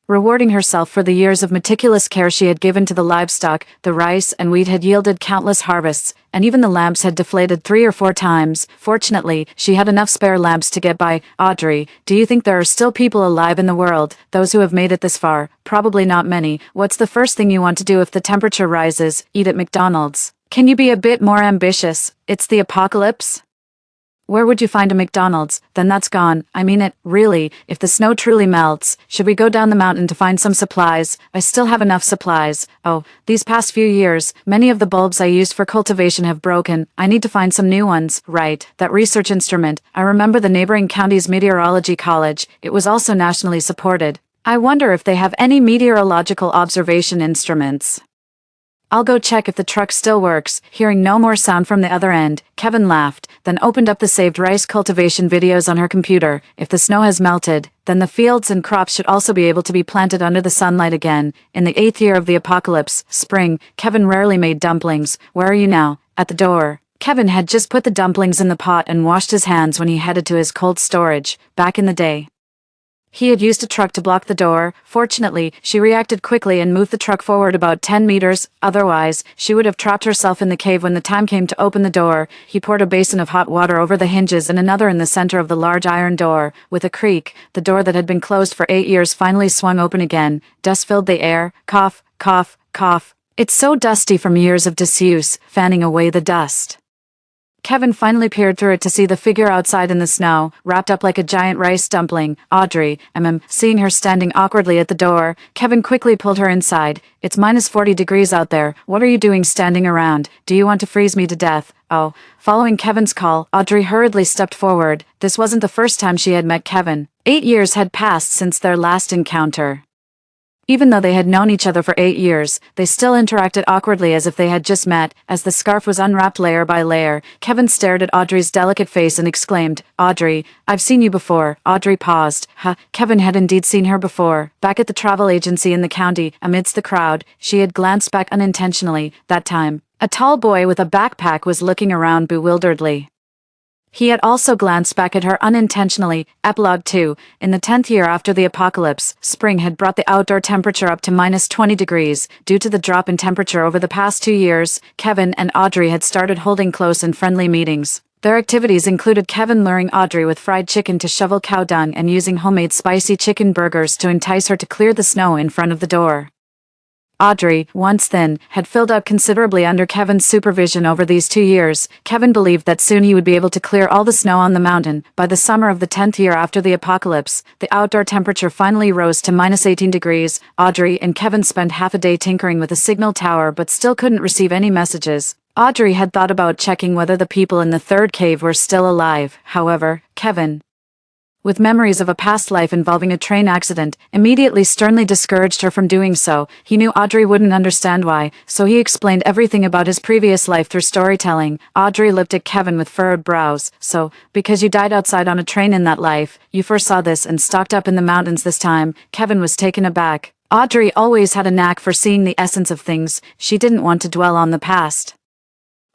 Rewarding herself for the years of meticulous care she had given to the livestock, the rice and wheat had yielded countless harvests, and even the lamps had deflated 3 or 4 times. Fortunately, she had enough spare lamps to get by. Audrey, do you think there are still people alive in the world, those who have made it this far? Probably not many. What's the first thing you want to do if the temperature rises? Eat at McDonald's. Can you be a bit more ambitious? It's the apocalypse? Where would you find a McDonald's? Then that's gone. I mean it, really, if the snow truly melts, should we go down the mountain to find some supplies? I still have enough supplies. Oh, these past few years, many of the bulbs I used for cultivation have broken. I need to find some new ones. Right, that research instrument. I remember the neighboring county's meteorology college. It was also nationally supported. I wonder if they have any meteorological observation instruments. I'll go check if the truck still works. Hearing no more sound from the other end, Kevin laughed, then opened up the saved rice cultivation videos on her computer. If the snow has melted, then the fields and crops should also be able to be planted under the sunlight again. In the 8th year of the apocalypse, spring, Kevin rarely made dumplings. Where are you now? At the door. Kevin had just put the dumplings in the pot and washed his hands when he headed to his cold storage. Back in the day, he had used a truck to block the door. Fortunately, she reacted quickly and moved the truck forward about 10 meters, otherwise, she would have trapped herself in the cave when the time came to open the door. He poured a basin of hot water over the hinges and another in the center of the large iron door. With a creak, the door that had been closed for 8 years finally swung open again. Dust filled the air. Cough, cough, cough. It's so dusty from years of disuse, fanning away the dust. Kevin finally peered through it to see the figure outside in the snow, wrapped up like a giant rice dumpling. Audrey, seeing her standing awkwardly at the door, Kevin quickly pulled her inside. It's minus 40 degrees out there. What are you doing standing around? Do you want to freeze me to death? Oh. Following Kevin's call, Audrey hurriedly stepped forward. This wasn't the first time she had met Kevin. 8 years had passed since their last encounter. Even though they had known each other for 8 years, they still interacted awkwardly as if they had just met. As the scarf was unwrapped layer by layer, Kevin stared at Audrey's delicate face and exclaimed, "Audrey, I've seen you before." Audrey paused. Kevin had indeed seen her before. Back at the travel agency in the county, amidst the crowd, she had glanced back unintentionally. That time, a tall boy with a backpack was looking around bewilderedly. He had also glanced back at her unintentionally. Epilogue 2. In the 10th year after the apocalypse, spring had brought the outdoor temperature up to minus 20 degrees. Due to the drop in temperature over the past 2 years, Kevin and Audrey had started holding close and friendly meetings. Their activities included Kevin luring Audrey with fried chicken to shovel cow dung and using homemade spicy chicken burgers to entice her to clear the snow in front of the door. Audrey, once thin, had filled out considerably under Kevin's supervision over these 2 years. Kevin believed that soon he would be able to clear all the snow on the mountain. By the summer of the 10th year after the apocalypse, the outdoor temperature finally rose to minus 18 degrees. Audrey and Kevin spent half a day tinkering with a signal tower but still couldn't receive any messages. Audrey had thought about checking whether the people in the third cave were still alive. However, Kevin, with memories of a past life involving a train accident, immediately sternly discouraged her from doing so. He knew Audrey wouldn't understand why, so he explained everything about his previous life through storytelling. Audrey looked at Kevin with furrowed brows. "So, because you died outside on a train in that life, you first saw this and stocked up in the mountains this time?" Kevin was taken aback. Audrey always had a knack for seeing the essence of things. She didn't want to dwell on the past,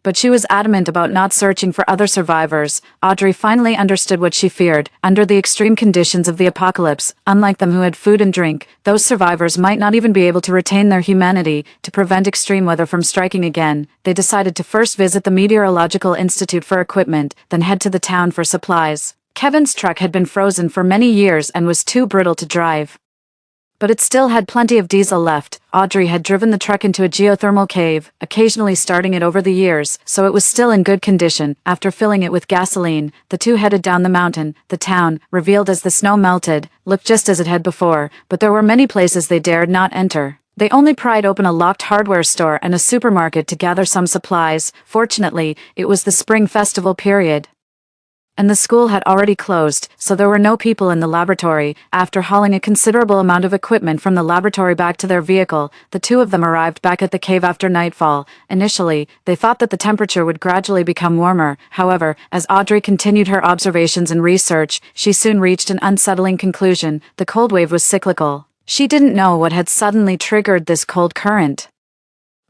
but she was adamant about not searching for other survivors. Audrey finally understood what she feared. Under the extreme conditions of the apocalypse, unlike them who had food and drink, those survivors might not even be able to retain their humanity. To prevent extreme weather from striking again, they decided to first visit the Meteorological Institute for equipment, then head to the town for supplies. Kevin's truck had been frozen for many years and was too brittle to drive, but it still had plenty of diesel left. Audrey had driven the truck into a geothermal cave, occasionally starting it over the years, so it was still in good condition. After filling it with gasoline, the two headed down the mountain. The town, revealed as the snow melted, looked just as it had before, but there were many places they dared not enter. They only pried open a locked hardware store and a supermarket to gather some supplies. Fortunately, it was the spring festival period, and the school had already closed, so there were no people in the laboratory. After hauling a considerable amount of equipment from the laboratory back to their vehicle, the two of them arrived back at the cave after nightfall. Initially, they thought that the temperature would gradually become warmer. However, as Audrey continued her observations and research, she soon reached an unsettling conclusion. The cold wave was cyclical. She didn't know what had suddenly triggered this cold current,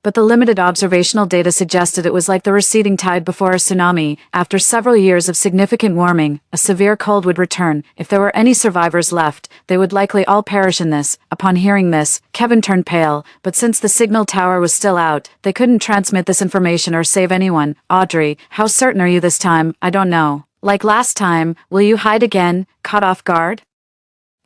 But the limited observational data suggested it was like the receding tide before a tsunami. After several years of significant warming, a severe cold would return. If there were any survivors left, they would likely all perish in this. Upon hearing this, Kevin turned pale, but since the signal tower was still out, they couldn't transmit this information or save anyone. Audrey, how certain are you this time? I don't know. Like last time, will you hide again, caught off guard?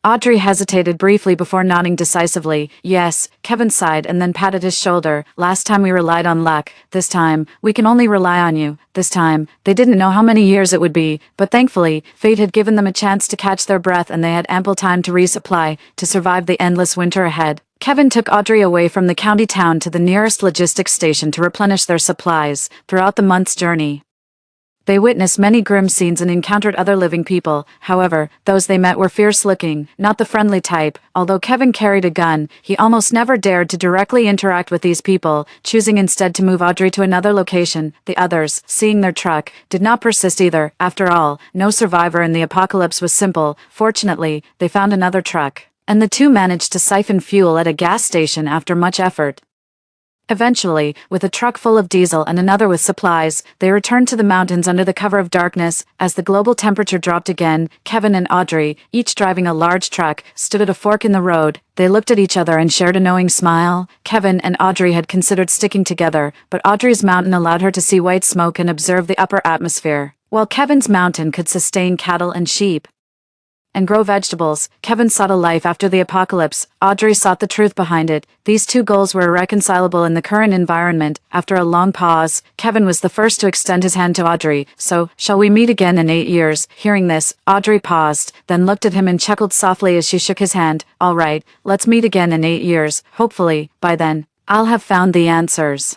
Audrey hesitated briefly before nodding decisively. Yes, Kevin sighed and then patted his shoulder. Last time we relied on luck. This time, we can only rely on you. This time, they didn't know how many years it would be, but thankfully, fate had given them a chance to catch their breath and they had ample time to resupply, to survive the endless winter ahead. Kevin took Audrey away from the county town to the nearest logistics station to replenish their supplies. Throughout the month's journey, they witnessed many grim scenes and encountered other living people. However, those they met were fierce-looking, not the friendly type. Although Kevin carried a gun, he almost never dared to directly interact with these people, choosing instead to move Audrey to another location. The others, seeing their truck, did not persist either. After all, no survivor in the apocalypse was simple. Fortunately, they found another truck, and the two managed to siphon fuel at a gas station after much effort. Eventually, with a truck full of diesel and another with supplies, they returned to the mountains under the cover of darkness. As the global temperature dropped again, Kevin and Audrey, each driving a large truck, stood at a fork in the road. They looked at each other and shared a knowing smile. Kevin and Audrey had considered sticking together, but Audrey's mountain allowed her to see white smoke and observe the upper atmosphere, while Kevin's mountain could sustain cattle and sheep and grow vegetables. Kevin sought a life after the apocalypse. Audrey sought the truth behind it. These two goals were irreconcilable in the current environment. After a long pause, Kevin was the first to extend his hand to Audrey. So, shall we meet again in 8 years? Hearing this, Audrey paused, then looked at him and chuckled softly as she shook his hand. All right, let's meet again in 8 years. Hopefully, by then, I'll have found the answers.